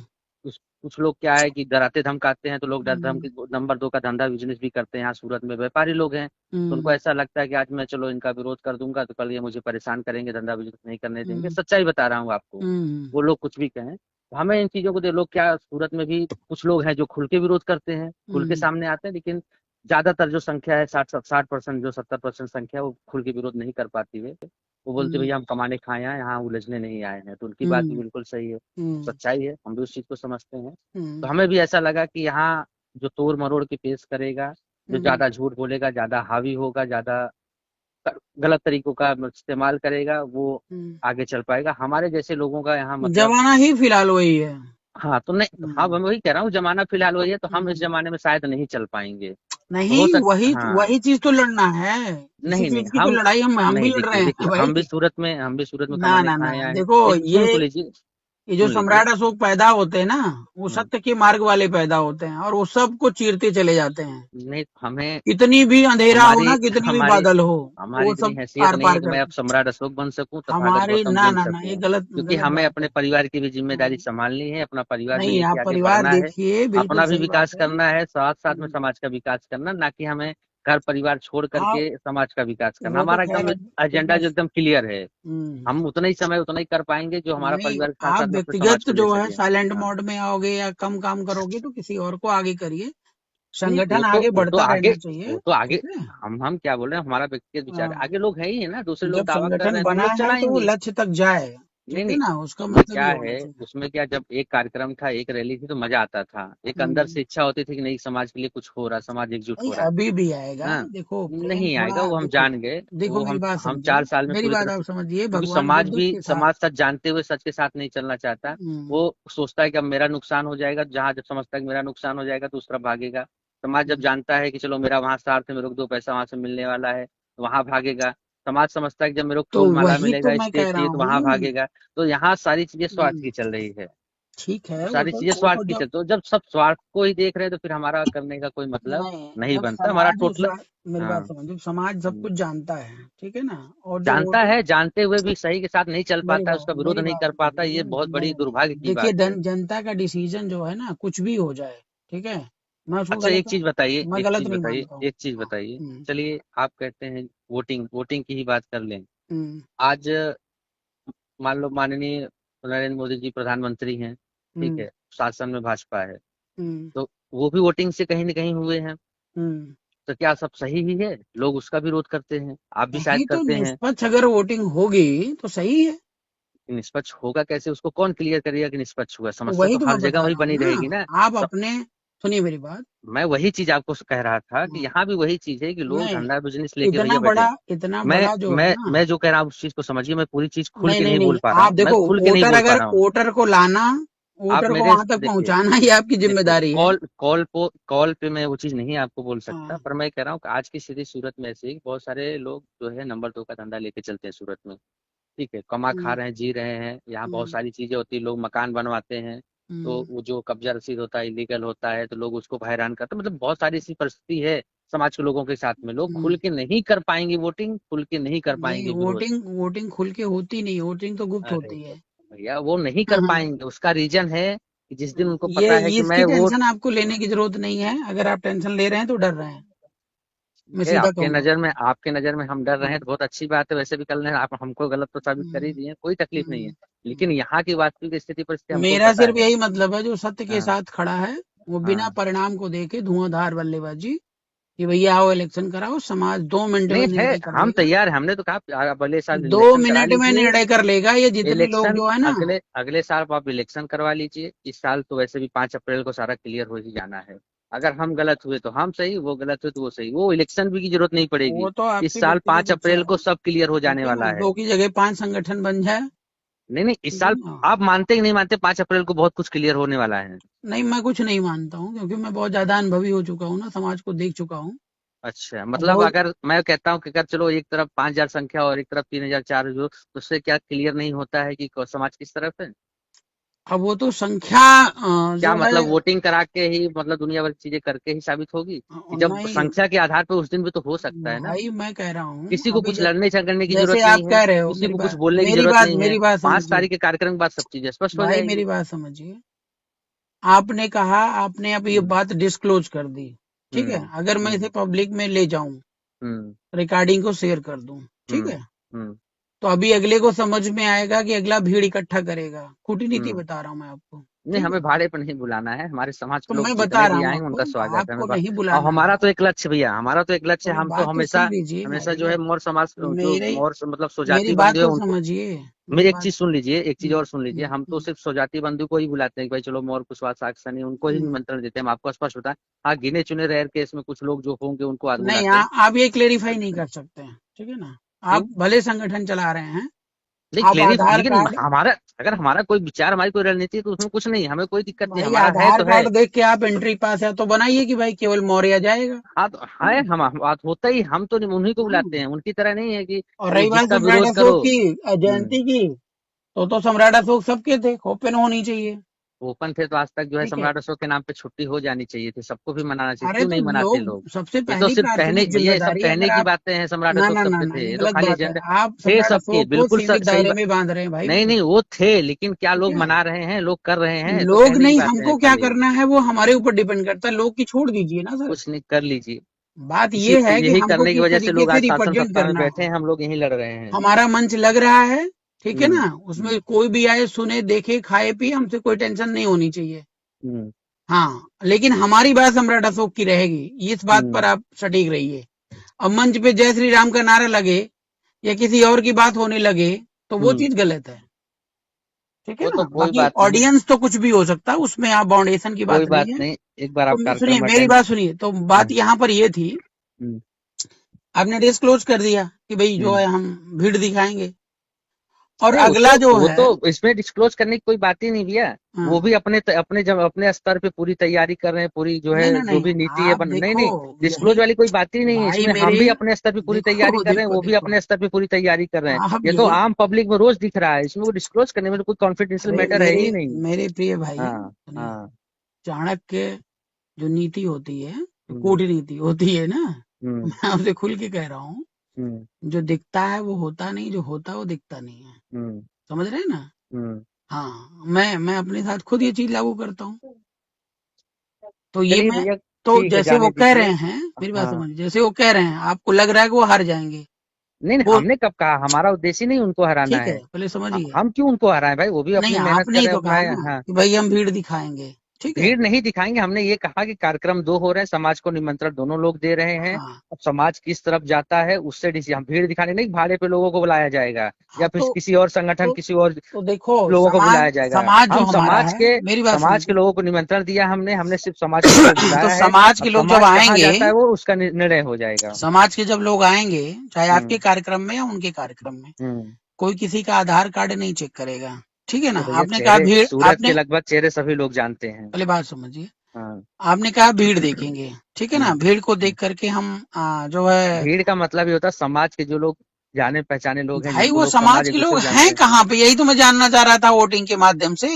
कुछ लोग क्या है कि डराते धमकाते हैं, तो लोग डर हम्म धमकी नंबर 2 का धंधा बिजनेस भी करते हैं। यहाँ सूरत में व्यापारी लोग हैं, तो उनको हम्म ऐसा लगता है कि आज मैं चलो इनका विरोध कर दूंगा तो कल ये मुझे परेशान करेंगे, धंधा बिजनेस नहीं करने देंगे। हम्म सच्चाई बता रहा हूँ आपको। हम्म वो लोग कुछ भी कहें, तो हमें इन चीजों को लोग क्या, सूरत में भी कुछ लोग हैं जो खुल के विरोध करते हैं, खुल के हम्म सामने आते हैं, लेकिन ज्यादातर जो संख्या है 60% जो 70% संख्या है, वो खुल के विरोध नहीं कर पाती है। वो बोलते हम्म भैया हम कमाने खाए हैं, यहाँ उलझने नहीं आए हैं। तो उनकी बात भी हम्म बिल्कुल सही है, हम्म सच्चाई है, हम भी उस चीज को समझते हैं। तो हम्म हमें भी ऐसा लगा कि यहाँ जो तोड़ मरोड़ के पेश करेगा, जो हम्म ज्यादा झूठ बोलेगा, ज्यादा हावी होगा, ज्यादा गलत तरीकों का इस्तेमाल करेगा, वो हम्म। आगे चल पाएगा। हमारे जैसे लोगों का यहाँ मतलब, जमाना ही फिलहाल वही है। हाँ तो नहीं, हाँ हम्म मैं वही कह रहा हूँ, जमाना फिलहाल वही है, तो हम इस हम्म। जमाने में शायद नहीं चल पाएंगे। नहीं, हो सक वही हाँ, वही चीज तो लड़ना है। इसी नहीं नहीं चीज की तो हम लड़ाई हम भी नहीं, लड़ रहे देखिए हैं देखिए, भाई। हम भी सूरत में ना कमाने ना ना, खाए आए हैं। देखो एक सुन तो लीजिए, ये जो सुन लीजिए। सम्राट अशोक पैदा होते हैं ना, वो हम्म, सत्य के मार्ग वाले पैदा होते हैं और वो सबको चीरते चले जाते हैं। नहीं हमें, कितनी भी अंधेरा हो हमारी ना, कितनी भी हमारी बादल हो, हमारी वो इतनी सब हैसियत आर नहीं है पार कि मैं अब करते। सम्राट अशोक बन सकूं, तथागत हमारे गौतम ना बन ना ना, ये सकूं। गलत क्योंकि गलत हमें बात अपने है। परिवार की भी जिम्मेदारी हम्म, संभालनी है, अपना परिवार भी नहीं, लेके आप आगे परिवार बढ़ना है, देखिए, बिल्कुल अपना भी सही बात विकास है। करना है, साथ साथ में हम्म, समाज का विकास करना, ना कि हमें घर परिवार छोड़ हाँ, करके समाज का विकास करना। वो तो हमारा खैर एकदम अब एजेंडा देखिए। जो एकदम क्लियर है। हम्म, हम उतना ही समय उतना ही कर पाएंगे जो हमारा नहीं, परिवार के साथ आप साथ में अपने समाज व्यक्तिगत को ले जो है सके। साइलेंट हाँ, मोड में आओगे या कम काम करोगे तो किसी और को आगे करिए। नहीं संगठन आगे वो तो बढ़ता आगे, रहना चाहिए। वो तो आगे, ठीक है। हम क्या बोल रहे हैं, हमारा व्यक्तिगत विचार है। हाँ, आगे लोग है ही है ना, दूसरे लोग जब दावा कर रहे संगठन हैं तो वो बना लोग है तो वो चलाएंगे। लक्ष्य तक जाए। नहीं ठीक है नहीं, ना, उसका उसमें मतलब क्या ये है, होना चाहिए। उसमें क्या, जब एक कार्यक्रम था, एक रैली थी, तो मजा आता था, एक अंदर हम्म, से इच्छा होती थी कि नहीं समाज के लिए कुछ हो रहा, समाज एकजुट नहीं, हो रहा अभी भी आएगा। है। हाँ, देखो, प्रेम नहीं आएगा, थोड़ा, वो हम देखो, जान गए, देखो वो मेरी बात हम समझिए। 4 साल में मेरी पूरी बात तरह आप से, समझिए, क्योंकि भगवान समाज बुद्ध भी, के साथ। समाज सच जानते हुए सच के साथ नहीं चलना चाहता। हम्म वो सोचता है कि अब मेरा नुकसान हो जाएगा, जहां जब समझता है कि मेरा नुकसान हो जाएगा तो उस तरफ भागेगा। समाज जब हम्म, जानता है कि चलो मेरा वहां स्वार्थ है, मेरे को 2 पैसा वहां से मिलने वाला है, तो वहां भागेगा। समाज समझता है कि जब मेरे को तो फूल माला वही तो मिलेगा, मैं स्टेज कह रहा चाहिए, तो वहां हूँ। भागेगा। तो यहाँ सारी चीजें स्वार्थ हम्म, की चल रही है। ठीक है, सारी चीजें स्वार्थ वो तो की जब, चलती, तो जब सब स्वार्थ को ही देख रहे हैं तो फिर हमारा करने का कोई मतलब नहीं, नहीं जब बनता, हमारा समाज टोटल। मेरी हाँ, बात समझ, जब समाज सब हम्म। कुछ जानता है, ठीक है ना, और जो जानता वोटिंग, है, जानते हुए भी सही के साथ नहीं चल पाता है, उसका विरोध मेरी नहीं बात कर पाता, समझिए। ये बहुत बड़ी नहीं, दुर्भाग्य की देखिए, बात है। जनता का डिसीजन जो है ना, कुछ भी हो जाए, ठीक है, मैं उसको अच्छा एक गलत, चीज बताइए, मैं एक गलत चीज नहीं बताइए, मानता हूँ। एक चीज हाँ, बताइए। चलिए आप कहते हैं वोटिंग, वोटिंग की ही बात कर लें। हम्म आज मान लो माननीय नरेंद्र मोदी जी प्रधानमंत्री हैं, ठीक हम्म है, शासन में भाजपा है, हम्म तो वो भी वोटिंग से कहीं ना कहीं हुए हैं। हम्म। तो क्या सब सही ही है? लोग उसका विरोध करते हैं, आप भी शायद नहीं, तो करते हैं। निष्पक्ष अगर वोटिंग होगी तो सही है। निष्पक्ष होगा कैसे? उसको कौन क्लियर करेगा कि निष्पक्ष हुआ? तो समस्या वही तो तो हर मैं जगह बता वही रहा हूँ बनी रहेगी ना। ना, आप अपने, सुनिए मेरी बात। मैं वही चीज आपको कह रहा था कि हाँ, यहाँ भी वही चीज है कि लोग नहीं, धंधा बिजनेस लेके भैया बड़ा बैठे। इतना मैं बड़ा जो है मैं ना, मैं जो कह रहा हूँ उस चीज को समझिए, मैं पूरी चीज खुल नहीं के नहीं नहीं नहीं, बोल पा रहा आप हूँ, मैं देखो, खुल के नहीं बोल पा रहा हूँ। वोटर को लाना, आप वोटर को मेरे वहां तक देखिए, पहुंचाना, ये आपकी देखिए जिम्मेदारी है। कॉल पे मैं वो चीज नहीं आपको बोल सकता, हाँ, पर मैं कह रहा हूँ कि आज की स्थिति सूरत में ऐसी है कि बहुत सारे लोग जो है नंबर 2 का धंधा लेके चलते हैं सूरत में। ठीक है, कमा खा हम्म रहे हैं, जी रहे हैं, यहाँ बहुत हम्म सारी चीजें होती है, लोग मकान बनवाते हैं, तो हम्म वो जो कब्जा रसीद होता है इलीगल होता है, तो लोग उसको हैरान करते हैं। मतलब बहुत सारी ऐसी परिस्थिति है समाज के लोगों के साथ में, लोग हम्म। खुल के नहीं कर पाएंगे वोटिंग, खुल के नहीं कर नहीं, पाएंगे विरोध। वोटिंग खुल के होती नहीं, वोटिंग तो गुप्त अरे होती है। भैया वो नहीं कर हाँ, पाएंगे, उसका रीजन है कि जिस दिन उनको ये पता है कि इसकी मैं वोट, टेंशन आपको लेने की जरूरत नहीं है। अगर आप टेंशन ले रहे हैं तो डर रहे हैं, मैं है सीधा आपके कहूंगा। नजर में, आपके नजर में हम डर रहे हैं तो हाँ, बहुत अच्छी बात है, वैसे भी कल ने आप हमको गलत तो साबित कर ही हम्म दिए, कोई तकलीफ नहीं है। लेकिन हम्म। यहाँ की वास्तविक स्थिति परिस्थिति हमको भी मेरा पता सिर्फ है। यही मतलब है, जो सत्य के हाँ, साथ खड़ा है, वो बिना हाँ, परिणाम को देखे धुआंधार बल्लेबाजी, कि भैया आओ इलेक्शन कराओ, समाज 2 मिनट में नहीं है, निर्णय कर हम लेगा। तैयार हैं, हमने तो कहा अगले साल दो इलेक्शन करा मिनट में लीजिए। निर्णय कर लेगा, ये जितने लोग इलेक्शन जो है ना। अगले अगले साल आप इलेक्शन करवा लीजिए, इस साल तो वैसे भी 5 अप्रैल को सारा क्लियर हो ही जाना है। अगर हम गलत हुए तो हम सही, वो गलत हुए तो वो सही, वो इलेक्शन भी की जरूरत नहीं पड़ेगी। वो तो इस आपकी साल व्यक्तिगत पांच इच्छा अप्रैल है। को सब क्लियर हो ठीक जाने है ना, वाला है। 2 की जगह 5 संगठन बन जाए। नहीं नहीं, इस ठीक है साल ना। आप मानते ही नहीं मानते, 5 अप्रैल को बहुत कुछ क्लियर होने वाला है। नहीं, मैं कुछ नहीं मानता हूँ, क्योंकि मैं बहुत ज्यादा अनुभवी हो चुका हूँ ना, समाज को देख चुका हूँ। अच्छा, और मतलब बहुत, अगर मैं कहता हूँ कि अगर चलो एक तरफ 5,000 संख्या और एक तरफ 3,000 4 तो उससे क्या क्लियर नहीं होता है कि समाज किस तरफ है? अब वो तो संख्या क्या जो है मतलब वोटिंग करा के ही मतलब दुनिया भर की चीजें करके ही साबित होगी? कि जब नहीं संख्या के आधार पर उस दिन भी तो हो सकता है ना। भाई, मैं कह रहा हूँ किसी को अभी कुछ जब, लड़ने झगड़ने की जैसे जरूरत आप नहीं है, कह रहे हो, किसी को कुछ बोलने की जरूरत नहीं है। मेरी बात 5 तारीख समझिए, के कार्यक्रम के बाद सब चीजें स्पष्ट हो जाएगी। मेरी बात समझिए। आपने कहा, आपने अब ये हम्म। बात डिस्क्लोज कर दी, ठीक है। हम्म। अगर मैं इसे हम्म। पब्लिक में ले जाऊं, हम्म। रिकॉर्डिंग को शेयर कर दूं, ठीक हम्म। है, हम्म। तो अभी अगले को समझ में आएगा कि अगला भीड़ इकट्ठा करेगा। कूटनीति हम्म। बता रहा हूं मैं आपको, नहीं, ठीक हमें है। भाड़े पर नहीं बुलाना है, हमारे समाज तो के लोग मैं बता जितने रहा भी हूँ आएंगे आपको, उनका स्वागत है, हमें आपको नहीं और बुलाना है। हमारा तो एक लक्ष्य भैया, हमारा तो एक लक्ष्य है, मेरी हम तो बात तो हमेशा सुन लीजिए हमेशा जो है भाई, मौर्य समाज जो मेरे मौर्य मतलब मेरी स्वजाति बात बंधु है तो उनको। समझिए, मेरी मेरी एक बात। चीज सुन लीजिए, एक चीज हम्म, और सुन लीजिए, हम्म, हम तो सिर्फ स्वजाति बंधु को ही बुलाते हैं कि भाई चलो मौर्य कुशवाहा साक सनी उनको ही हम्म। निमंत्रण देते हैं, हम आपको स्पष्ट होता है। हाँ, गिने चुने रेयर केस में कुछ लोग जो होंगे उनको आज नहीं, बुलाते हैं। आप ये क्लेरिफाई नहीं कर सकते हैं, ठीक है ना। क्यों? आप भले संगठन चला रहे हैं, नहीं आप क्लियरिफ, आधार लेकिन कार्ड, हमारा अगर हमारा कोई विचार, हमारी कोई रणनीति है तो उसमें कुछ नहीं, हमें कोई दिक्कत नहीं, भाई हमारा है आधार तो है। कार्ड देख के आप एंट्री पास है तो बनाइए कि भाई केवल मौर्य जाएगा, हाँ तो ठीक है, है। हम बात होता ही, हम तो उन्हीं को हाँ। बुलाते हैं, उनकी तरह नहीं है कि और रही बात जिसका सम्राट विरोध अशोक करो। की हम्म। जयंती की, तो सम्राट अशोक सबके थे, ओपन होनी चाहिए, ओपन थे तो आज तक जो है ठीक है। सम्राट अशोक के नाम पे छुट्टी हो जानी चाहिए थी, सबको भी मनाना चाहिए, अरे क्यों तो नहीं मनाते लोग, लोग? सबसे ये तो पहली सिर्फ कहने, प्राथमिक भैया ये सब जिम्मेदारी, कहने अगर की आप, बातें हैं, सम्राट ना अशोक ना सब ना पे ना, थे, ये ये तो गलत खाली बात है। एजेंडा आप थे सम्राट सबके, अशोक को बिल्कुल सीमित सही दायरे में बांध रहे हैं भाई नहीं वो, नहीं, वो थे, लेकिन क्या ठीक लोग है। मना रहे हैं, लोग कर रहे हैं, तो लोग कहने की नहीं, बातें हैं हमको क्या खाली। करना है वो हमारे ऊपर डिपेंड करता है, लोग की छोड़ दीजिए ना सर। कुछ नहीं, कर लीजिए। बात इसी ये है कि यही हमको करने की किस वजह से तरीके लोग से आज शासन रिप्रेजेंट सत्ता में करना बैठे है। हैं, हम लोग यहीं लड़ रहे हैं। हमारा मंच लग रहा है, ठीक है हम्म। ना, हम्म। उसमें कोई भी आए, सुने, देखे, खाए, पिए, हमसे कोई टेंशन नहीं होनी चाहिए। हम्म। हाँ, लेकिन हमारी बात सम्राट अशोक की रहेगी, इस बात हम्म। पर आप सटीक रहिए। अब मंच पे जय श्री राम का नारा लगे या किसी और की बात होने लगे, तो वो हम्म। चीज गलत है, ठीक है वो ना। तो कोई बाकी बात नहीं, ऑडियंस तो कुछ भी हो सकता है, उसमें आप बाउंडेशन की कोई बात बात नहीं है। नहीं, एक बार आप तो सुनिए, कार्यक्रम मेरी अटेंड। बात सुनिए, तो बात हम्म। यहाँ पर ये थी, हम्म। आपने डिस्क्लोज कर दिया कि भाई जो हम्म। है हम भीड़ दिखाएंगे, और नहीं अगला जो वो है, तो इसमें डिस्क्लोज करने की कोई बात ही नहीं भैया। वो हाँ, भी अपने जब अपने स्तर पे पूरी तैयारी कर रहे हैं, पूरी जो है नहीं नहीं जो नहीं, भी नीति है आप नहीं देखो, नहीं, यही डिस्क्लोज वाली कोई बात ही नहीं है भाई इसमें, हम मेरे, भी अपने स्तर पे पूरी तैयारी देखो कर रहे हैं, देखो वो भी देखो, अपने स्तर पे पूरी तैयारी कर रहे हैं। आप ये तो यही, आम पब्लिक में रोज दिख रहा है, इसमें वो डिस्क्लोज करने में तो कोई कॉन्फिडेंशियल अरे मैटर है मेरे ही नहीं। मेरे प्रिय भाई, हाँ। सुनिए, हाँ। चाणक्य जो नीति होती है, जो हम्म। कूटनीति होती है ना, हम्म। मैं आपसे खुल के कह रहा हूँ, हम्म। जो दिखता है वो होता नहीं, जो होता है वो दिखता नहीं है, हम्म। समझ रहे हैं ना। हम्म। हाँ, मैं अपने साथ खुद ये चीज लागू करता हूँ। तो ये चलिए मैं, भैया, तो ठीक है, जैसे वो जाने कह दीजिए। रहे हैं, मेरी बात हाँ। समझिए, जैसे वो कह रहे हैं, आपको लग रहा है कि वो हार जाएंगे, नहीं नहीं, वो, हमने कब कहा, हमारा उद्देश्य ही नहीं उनको हराना ठीक है, है। पहले समझिए। हम क्यों उनको हराएं भाई, वो भी नहीं, अपनी मेहनत आपने कर ही रहे हैं तो अपना। कहा ना हाँ। कि भाई हम भीड़ दिखाएंगे, ठीक है। भीड़ नहीं दिखाएंगे, हमने ये कहा कि कार्यक्रम 2 हो रहे हैं, समाज को निमंत्रण दोनों लोग दे रहे हैं। हाँ अब समाज किस तरफ जाता है उससे हम भीड़ दिखाने नहीं, भाड़े पे लोगों को बुलाया जाएगा हाँ, या फिर किसी और संगठन, किसी और तो देखो, लोगों को समाज बुलाया जाएगा। समाज जो हम हमारा है, मेरी बात समाज के सुनिए। लोगों को निमंत्रण दिया, हमने हमने सिर्फ समाज के लोगों को तो बुलाया है। समाज अब के लोग जब समाज कहाँ आएंगे, जाता है वो उसका निर्णय हो जाएगा। समाज के जब लोग आएंगे, चाहे आपके हम्म। कार्यक्रम में या उनके कार्यक्रम में, हम्म। कोई किसी का आधार कार्ड नहीं चेक करेगा, ठीक है ना। तो भैया आपने कहा चेहरे, भीड़, सूरत के आपने, लगभग चेहरे सभी लोग जानते हैं। पहले बात समझिए, हाँ। आपने कहा भीड़ देखेंगे, ठीक है ना। हम्म। भीड़ को देख करके हम जो है, भीड़ का मतलब ये होता है समाज के जो लोग जाने पहचाने लोग हैं, भाई जिनको वो लोग समाज समाज एक के दूसरे लोग को जानते हैं हैं। कहाँ पे, यही तो मैं जानना चाह रहा था वोटिंग के माध्यम से।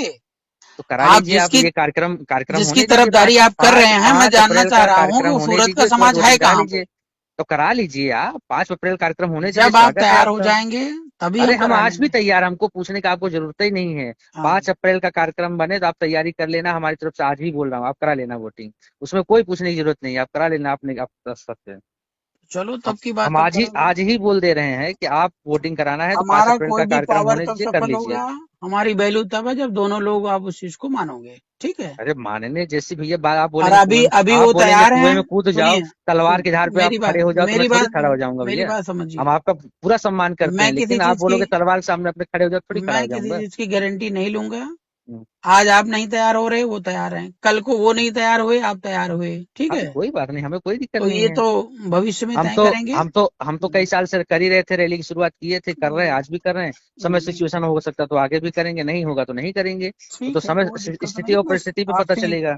तो करा आप लीजिए, आप जिसकी ये कार्यक्रम कार्यक्रम जिसकी होने दीजिए। तरफदारी आप कर रहे पाँच हैं, मैं पाँच जानना अप्रैल चाह का रहा हूँ कि कार्यक्रम वो होने सूरत का दीजिए, उसके बाद समाज है वोटिंग करा कहाँ पे। लीजिए। तो करा लीजिए आप, 5 अप्रैल कार्यक्रम होने दीजिए, जब आप स्वागत है तैयार हो आपका। जाएंगे तभी अरे हम हम करा आज भी लेंगे। तैयार, हमको पूछने का आपको जरूरत ही नहीं है। हाँ, 5 अप्रैल का कार्यक्रम बने तो आप तैयारी कर लेना, हमारी तरफ से आज ही बोल रहा हूँ, आप करा लेना वोटिंग। उसमें कोई पूछने की जरूरत नहीं है, आप करा लेना, आप कर सकते हैं। चलो हम तब की बात हम तब करेंगे। आज ही बोल दे रहे हैं कि आप वोटिंग कराना है तो पांच हमारा अप्रैल कोई का भी कार्यक्रम पावर होने तब दीजिए, कर सफल लीजिए। होगा, हमारी वैल्यू तब है जब दोनों लोग आप उस चीज को मानोगे, ठीक है। अरे मानने जैसी भैया बात, आप और बोलेंगे कुएं अभी में, अभी आप वो बोलेंगे तैयार हैं, कुएं में कूद जाओ, सुनिए, तलवार की धार पे आप मेरी बात, खड़े हो जाओ, तो मैं मेरी थोड़ी बात, खड़ा हो जाऊंगा मेरी भैया। बात समझिए। हम आपका पूरा सम्मान करते हैं, मैं किसी लेकिन आप चीज की बोलोगे तलवार के सामने अपने खड़े हो जाओ, थोड़ी खड़ा मैं हो किसी जाऊंगा। चीज की गारंटी नहीं लूंगा। हम्म। आज आप नहीं तैयार हो रहे, वो तैयार हैं, कल को वो नहीं तैयार हुए, आप तैयार हुए, ठीक हाँ तो है। कोई बात नहीं, हमें कोई दिक्कत तो नहीं ये है। तो भविष्य में हम तय तो करेंगे। हम तो कई साल से कर ही रहे थे, रैली की शुरुआत किए थे, कर रहे हैं, आज भी कर रहे हैं। समय हम्म, सिचुएशन हो सकता है तो आगे भी करेंगे, नहीं होगा तो नहीं करेंगे, वो तो ठीक है, समय कोई दिक्कत स्थिति नहीं, और बस परिस्थिति पे पता आपसे चलेगा।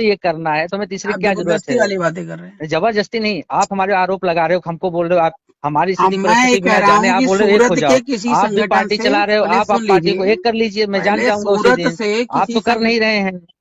ये करना है तो हमें तीसरी आप क्या जरूरत जबरदस्ती है? वाली बातें कर रहे हैं। जबरदस्ती नहीं, आप हमारे आरोप लगा रहे हो, हमको बोल रहे हो, आप हमारी हम सीधी मैं ये परिस्थिति कह बिना रहा जाने हूँ आप कि बोल रहे हो एक हो सूरत के जाओ। किसी आप भी संगठन पार्टी से, चला रहे हो, पहले आप सुन पार्टी को लीजिए, एक कर लीजिए, मैं जान पहले जाऊंगा उसी सूरत दिन। से आप किसी तो कर नहीं रहे हैं।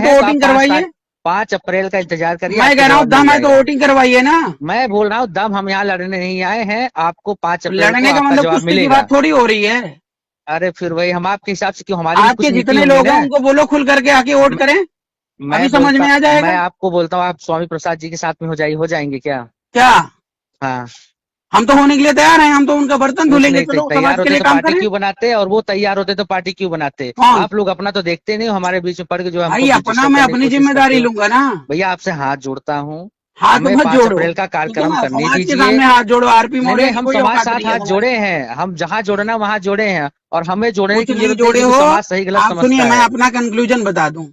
तो हैं तो आप वोटिंग पांच करवाइए। तारीख 5 अप्रैल का इंतजार करिए, मैं आपको कह रहा हूँ जवाब मिल दम है तो जाएगा। वोटिंग करवाइए ना। मैं बोल रहा हूँ दम, हम यहाँ लड़ने नहीं आए हैं, आपको 5 अप्रैल को लड़ने का आपका मतलब जवाब कुश्ती की मिलेगा। बात थोड़ी हो रही है। अरे फिर वही, हम आपके हिसाब से क्यों, हमारी भी आपके कुछ नीति जितने होंगी लोग हैं ना। उनको बोलो खुल करके आके वोट मैं करें, अभी मैं समझ बोलता में आ मैं जाएगा। आपको बोलता हूँ, आप स्वामी प्रसाद जी के साथ में हो जाएंगे क्या? क्या? हाँ। हम तो होने के लिए तैयार हैं, हम तो उनका बर्तन कुछ धुलेंगे, नहीं, चलो तैयार समाज के होते लिए तो काम पार्टी करें। क्यों बनाते, और वो तैयार होते तो पार्टी क्यों बनाते? कौन? आप लोग अपना तो देखते नहीं हो, हमारे बीच में पड़ के जो हमको भाई अपना डिस्टर्ब मैं करने की अपनी कोशिश करते जिम्मेदारी हो। लूंगा ना। भैया आपसे हाथ जोड़ता हूँ, हाथ हमें मत 5 जोड़ो, अप्रैल का ठीक है कार्यक्रम ना, करने समाज के दीजिए। सामने हाथ जोड़ो, आरपी नहीं मौर्य नहीं, की हम कोई समाज औकात साथ नहीं है हाथ समाज जोड़े में। हैं, हम जहाँ जोड़ना वहां जोड़े हैं, और हमें जोड़ने कुछ की नहीं जरूरत नहीं जोड़े क्योंकि हो। समाज सही गलत आप सुनिए, समझता मैं है। अपना कंक्लूजन बता दूं।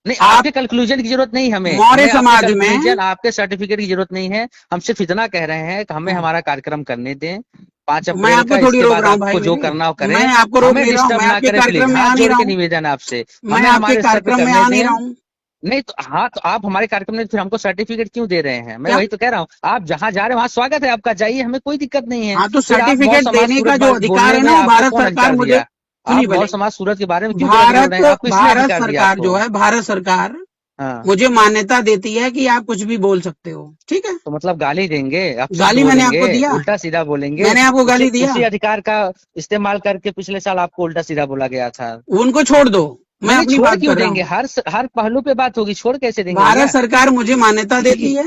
नहीं, आप आपके कंक्लूजन की जरूरत नहीं, हमें मौर्य हमें आपके समाज में, कंक्लूजन, आपके सर्टिफिकेट की जरूरत नहीं है। हम सिर्फ इतना कह रहे हैं कि हमें हाँ, हमारा कार्यक्रम करने दें 5 तो मैं अप्रैल आपको का, थोड़ी इसके रोक बाद रहा हूँ भाई आपको जो मेरे। करना हो मैं करें। आपको रोक हमें नहीं रहा हूँ, डिस्टर्ब मैं ना आपके करें प्लीज, कार्यक्रम में हाथ आ नहीं जोड़ रहा के हूँ। निवेदन है आपसे, मैं हमें आपके हमारे स्तर पे कार्यक्रम में करने आ नहीं दें। रहा हूँ। नहीं तो हाँ, तो आप हमारे कार्यक्रम में फिर हमको सर्टिफिकेट क्यों दे रहे हैं? मैं क्या? वही तो कह रहा हूँ, आप जहाँ जा रहे हैं वहाँ स्वागत है आपका, जाइए, हमें कोई दिक्कत नहीं है। हाँ, तो फिर आप मौर सर्टिफिकेट समाज देने का सूरत जो अधिकार बोलने है में ना, वो आपको भारत कौन सरकार अधिकार मुझे, दिया? आप सुनिए मौर पहले। समाज सूरत के बारे में क्यों बुरा बोल भारत रहे हैं? आपको इसने भारत अधिकार दिया सरकार जो आपको? है, भारत सरकार हाँ। मुझे मान्यता देती है कि आप कुछ भी बोल सकते हो, ठीक है। तो मतलब गाली देंगे, अपशब्द गाली मैंने बोलेंगे, आपको दिया? उल्टा सीधा बोलेंगे? मैंने आपको उसी गाली दिया? उसी अधिकार का इस्तेमाल करके पिछले साल आपको उल्टा सीधा बोला गया था। उनको छोड़ दो, मैं नहीं नहीं, अपनी छोड़ बात क्यों कर रहा देंगे? हूँ। हर पहलू पे बात होगी, छोड़ कैसे देंगे भारत भैया? सरकार मुझे मान्यता देती है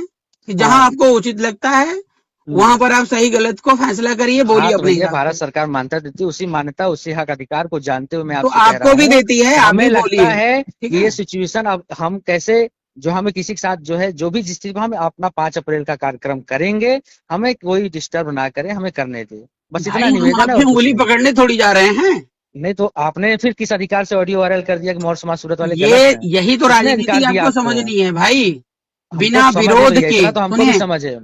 कि जहां हाँ। आपको उचित लगता है हम्म। वहां पर आप सही गलत को फैसला करिए, हाँ बोलिए तो अपने भैया, हिसाब भारत से। सरकार मान्यता देती है, उसी मान्यता उसी हक अधिकार को जानते हुए मैं तो आपसे कह रहा आपको भी हूँ देती है, कि आप हमें भी लगता बोलिए, है ठीक कि ये है। सिचुएशन अब हम कैसे, जो हमें किसी के साथ जो है, जो भी जिस चीज को हम अपना 5 अप्रैल का कार्यक्रम करेंगे, हमें कोई डिस्टर्ब ना करे, हमें करने दे, बस इतना भाई हम निवेदन है आपकी और कुछ उंगली नहीं। पकड़ने थोड़ी जा रहे हैं। नहीं तो आपने फिर किस अधिकार से ऑडियो वायरल कर दिया कि मौर समाज सूरत वाले ये गलत हैं? यही तो किसने राजनीति अधिकार दिया आपको आपको? समझनी है भाई। हमको बिना समझ है विरोध भैया, के, इतना तो हमको भी सुनिए, समझ है।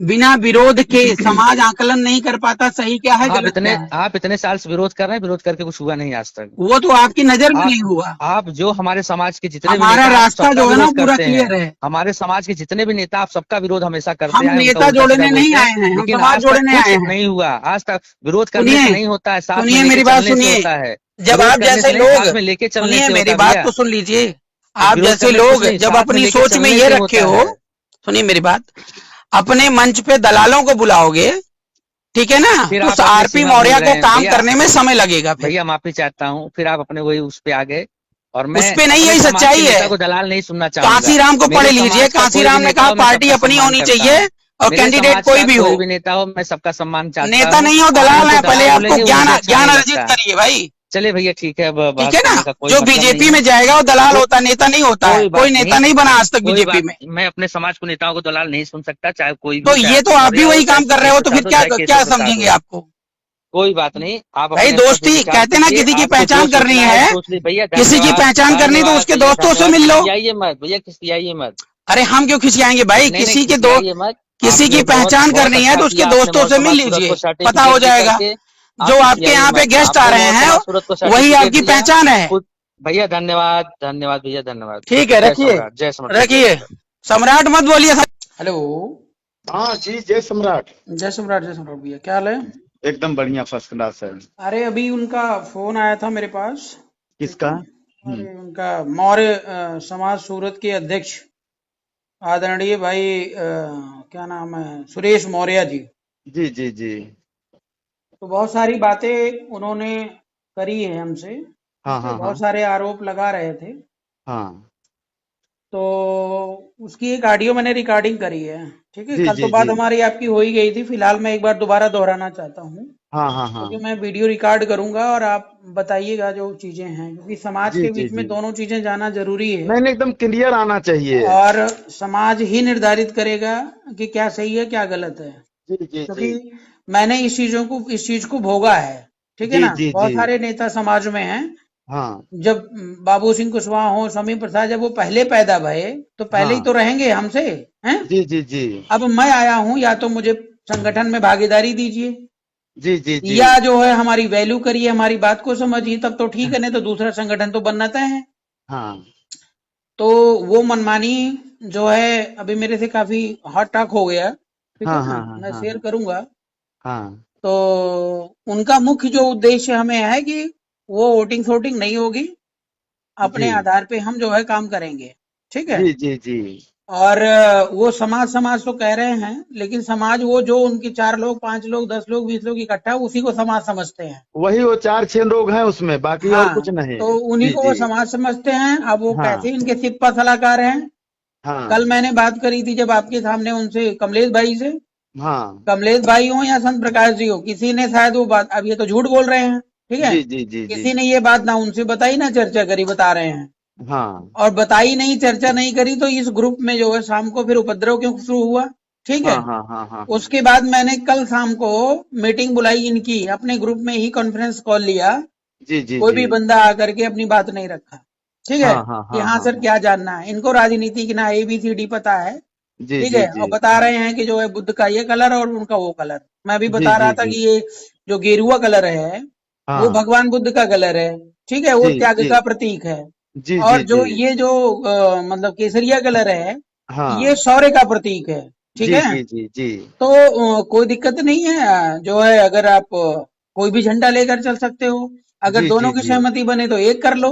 बिना विरोध के समाज आकलन नहीं कर पाता सही क्या है गलत क्या है। आप इतने साल से विरोध कर रहे हैं, विरोध करके कुछ हुआ नहीं आज तक। वो तो आपकी नजर में आप नहीं हुआ। आप जो हमारे समाज के जितने भी हमारा नेता, आप रास्ता सबका जो है ना विरोध पूरा करते हैं। क्लियर है। हमारे समाज के जितने भी नेता, आप सबका विरोध हमेशा करते हम आए, उनका नेता उल्टा सीधा जोड़ने नहीं बोलते हैं, आए हैं, हम लेकिन समाज आज तक जोड़ने कुछ आए हैं। नहीं हुआ। आज तक विरोध करने सुनिए, से नहीं होता है, साथ में सुनिए लेके मेरी बात चलने से सुनिए। होता है। जब विरोध आप करने जैसे से नहीं, लोग, साथ में लेके चलने सुनिए से होता मेरी है बात भैया। तो सुन लीजिए। आप विरोध जैसे करने से कुछ लोग नहीं, जब साथ में अपनी लेके सोच में चलने ये से रखे होता हो, है। सुनिए मेरी बात, अपने मंच पे दलालों को बुलाओगे, ठीक है ना, फिर तो आप अपनी आरपी सीमा भूल मौर्य रहे को हैं काम भैया। करने में समय लगेगा फिर। भैया माफी चाहता हूँ, फिर आप अपने वही उस पे आ गए, और मैं उस पे नहीं, अपने यही समाज के सच्चाई है। नेता को दलाल नहीं सुनना चाहूंगा। कांसीराम को पढ़ मेरे लीजिए, समाज का कोई भी कांसीराम ने नेता कहा हो, मैं पार्टी सबका अपनी सम्मान होनी करता चाहिए हूँ। और मेरे कैंडिडेट समाज कोई का भी हो। कोई भी नेता हो, मैं सबका सम्मान चाहता नेता हूँ। नहीं हो, आप दलाल मुझे है, पहले दलाल आपको बोलेंगे, वो ज्ञान मुझे अच्छा ज्ञान नहीं अर्जित लगता। करिए भाई। चलिए भैया ठीक है, अब ठीक बात है ना। करने का कोई जो मतलब नहीं बीजेपी है। में जाएगा वो दलाल को, होता है, नेता नहीं होता है। कोई कोई बात नेता नहीं, नहीं बना आज तक कोई बीजेपी बात में। नहीं, मैं अपने समाज को नेताओं को दलाल नहीं सुन सकता, चाहे कोई भी तो हो, चाहे ये तो आरपी आप भी मौर्य हो, वही चाहे काम कर रहे सुप्रिया हो, तो फिर प्रसाद हो, क्या चाहे क्या केशव प्रसाद समझेंगे हो। आपको। कोई बात नहीं, आप भाई अपने स्तर पे दोस्ती विचार कहते ना, कीजिए, किसी की आपको जो पहचान करनी सोचना है है, सोच ली। भैया किसी की धन्यवाद, पहचान करनी तो धन्यवाद उसके भैया, दोस्तों से धन्यवाद, मिल लो। खिसियाइए मत भैया, खिसियाइए मत। अरे हम क्यों खिसियाएंगे भाई, नहीं नहीं, किसी के दो, खिसियाइए मत। किसी की आपने बहुत पहचान बहुत करनी है अच्छा तो उसके किया, आपने दोस्तों मौर से मिल समाज सूरत को लीजिए, पता सर्टिफिकेट हो दे जाएगा। करके। आप जो आपके खिसियाइए यहाँ पे मत, गेस्ट आ आपने रहे मौर हैं समाज सूरत को वही सर्टिफिकेट आपकी दिया पहचान है। खुद। भैया धन्यवाद, धन्यवाद भैया, धन्यवाद। ठीक है, जय रखिए, सम्राट, जय सम्राट भैया, जय रखिए। सम्राट। सम्राट मत बोलिए। हेलो। हाँ जी, जय सम्राट। जय सम्राट, जय सम्राट भैया, क्या हाल है? एकदम बढ़िया, फर्स्ट क्लास है। अरे अभी उनका फोन आया था मेरे पास, ठीक किसका? है। अरे उनका मौर्य समाज सूरत के अध्यक्ष आदरणीय भाई क्या नाम है, सुरेश मौर्य जी। जी जी जी। तो बहुत सारी बातें उन्होंने करी है हमसे, हाँ ठीक है, हाँ हाँ बहुत सारे आरोप लगा रहे थे। हाँ। तो उसकी एक ऑडियो मैंने रिकॉर्डिंग करी है, ठीक है। जी कल तो जी बात जी। हमारी आपकी हो ही गई थी, फिलहाल मैं एक बार दोबारा दोहराना चाहता हूँ, हाँ हाँ क्योंकि हाँ। मैं वीडियो रिकॉर्ड करूंगा और आप बताइएगा जो चीजें हैं, क्योंकि समाज जी के जी बीच में जी। दोनों चीजें जाना जरूरी है। नहीं नहीं, एकदम क्लियर आना चाहिए। और समाज ही निर्धारित करेगा कि क्या सही है क्या गलत है, जी जी जी। क्योंकि मैंने इस चीज को भोगा है, ठीक है जी ना। जी बहुत जी। सारे नेता समाज में हैं। हाँ जब बाबू सिंह कुशवाहा हो, स्वामी प्रसाद, जब वो पहले पैदा भये तो पहले ही हाँ। तो रहेंगे हमसे, हैं। जी जी जी। अब मैं आया हूं, या तो मुझे संगठन में भागीदारी दीजिए, जी जी जी। या जो है हमारी वैल्यू करिए, हमारी बात को समझिए, तब तो ठीक है, नहीं तो दूसरा संगठन तो बनना तय है। हाँ तो वो मनमानी जो है अभी मेरे से काफी हॉट टॉक हो गया, ठीक है हाँ ना, हाँ हाँ मैं हाँ शेयर करूंगा। हाँ। तो उनका मुख्य जो उद्देश्य हमें है कि वो वोटिंग शोटिंग नहीं होगी, अपने जी आधार पे हम जो है काम करेंगे। ठीक है। जी जी जी और वो समाज समाज तो कह रहे हैं, लेकिन समाज वो जो उनके 4 लोग 5 लोग 10 लोग 20 लोग इकट्ठा उसी को समाज समझते हैं। वही वो 4-6 लोग हैं उसमें, बाकी और हाँ, कुछ नहीं। तो उन्हीं जी को वो जी। समाज समझते हैं। अब वो कैसे हाँ इनके सिपा सलाहकार हैं। कल हाँ मैंने बात करी थी जब आपके सामने उनसे, कमलेश भाई से। हाँ। कमलेश भाई हो या संत प्रकाश जी हो, किसी ने शायद वो बात, अब ये तो झूठ बोल रहे हैं, ठीक है, जी जी जी जी। किसी ने ये बात ना उनसे बताई ना चर्चा करी, बता रहे हैं। हाँ और बताई नहीं, चर्चा नहीं करी, तो इस ग्रुप में जो है शाम को फिर उपद्रव क्यों शुरू हुआ, ठीक है। हाँ हाँ हाँ हाँ हाँ। उसके बाद मैंने कल शाम को मीटिंग बुलाई इनकी, अपने ग्रुप में ही कॉन्फ्रेंस कॉल लिया। जी जी कोई जी। भी बंदा आकर के अपनी बात नहीं रखा, ठीक है, हाँ हाँ कि हाँ हाँ हाँ सर हाँ। क्या जानना है इनको, राजनीति की ना ABCD पता है, जी ठीक जी है। जी। और बता हाँ। रहे हैं कि जो है बुद्ध का ये कलर और उनका वो कलर। मैं भी जी बता रहा जी था जी। कि ये जो गेरुआ कलर है वो हाँ। भगवान बुद्ध का कलर है, ठीक है, वो जी त्याग जी का प्रतीक है। जी जी और जी। जो ये जो मतलब केसरिया कलर है, ये हाँ। शौर्य का प्रतीक है, ठीक जी है। जी जी जी। तो कोई दिक्कत नहीं है, जो है अगर आप कोई भी झंडा लेकर चल सकते हो। अगर जी जी दोनों की जी सहमति बने तो एक कर लो,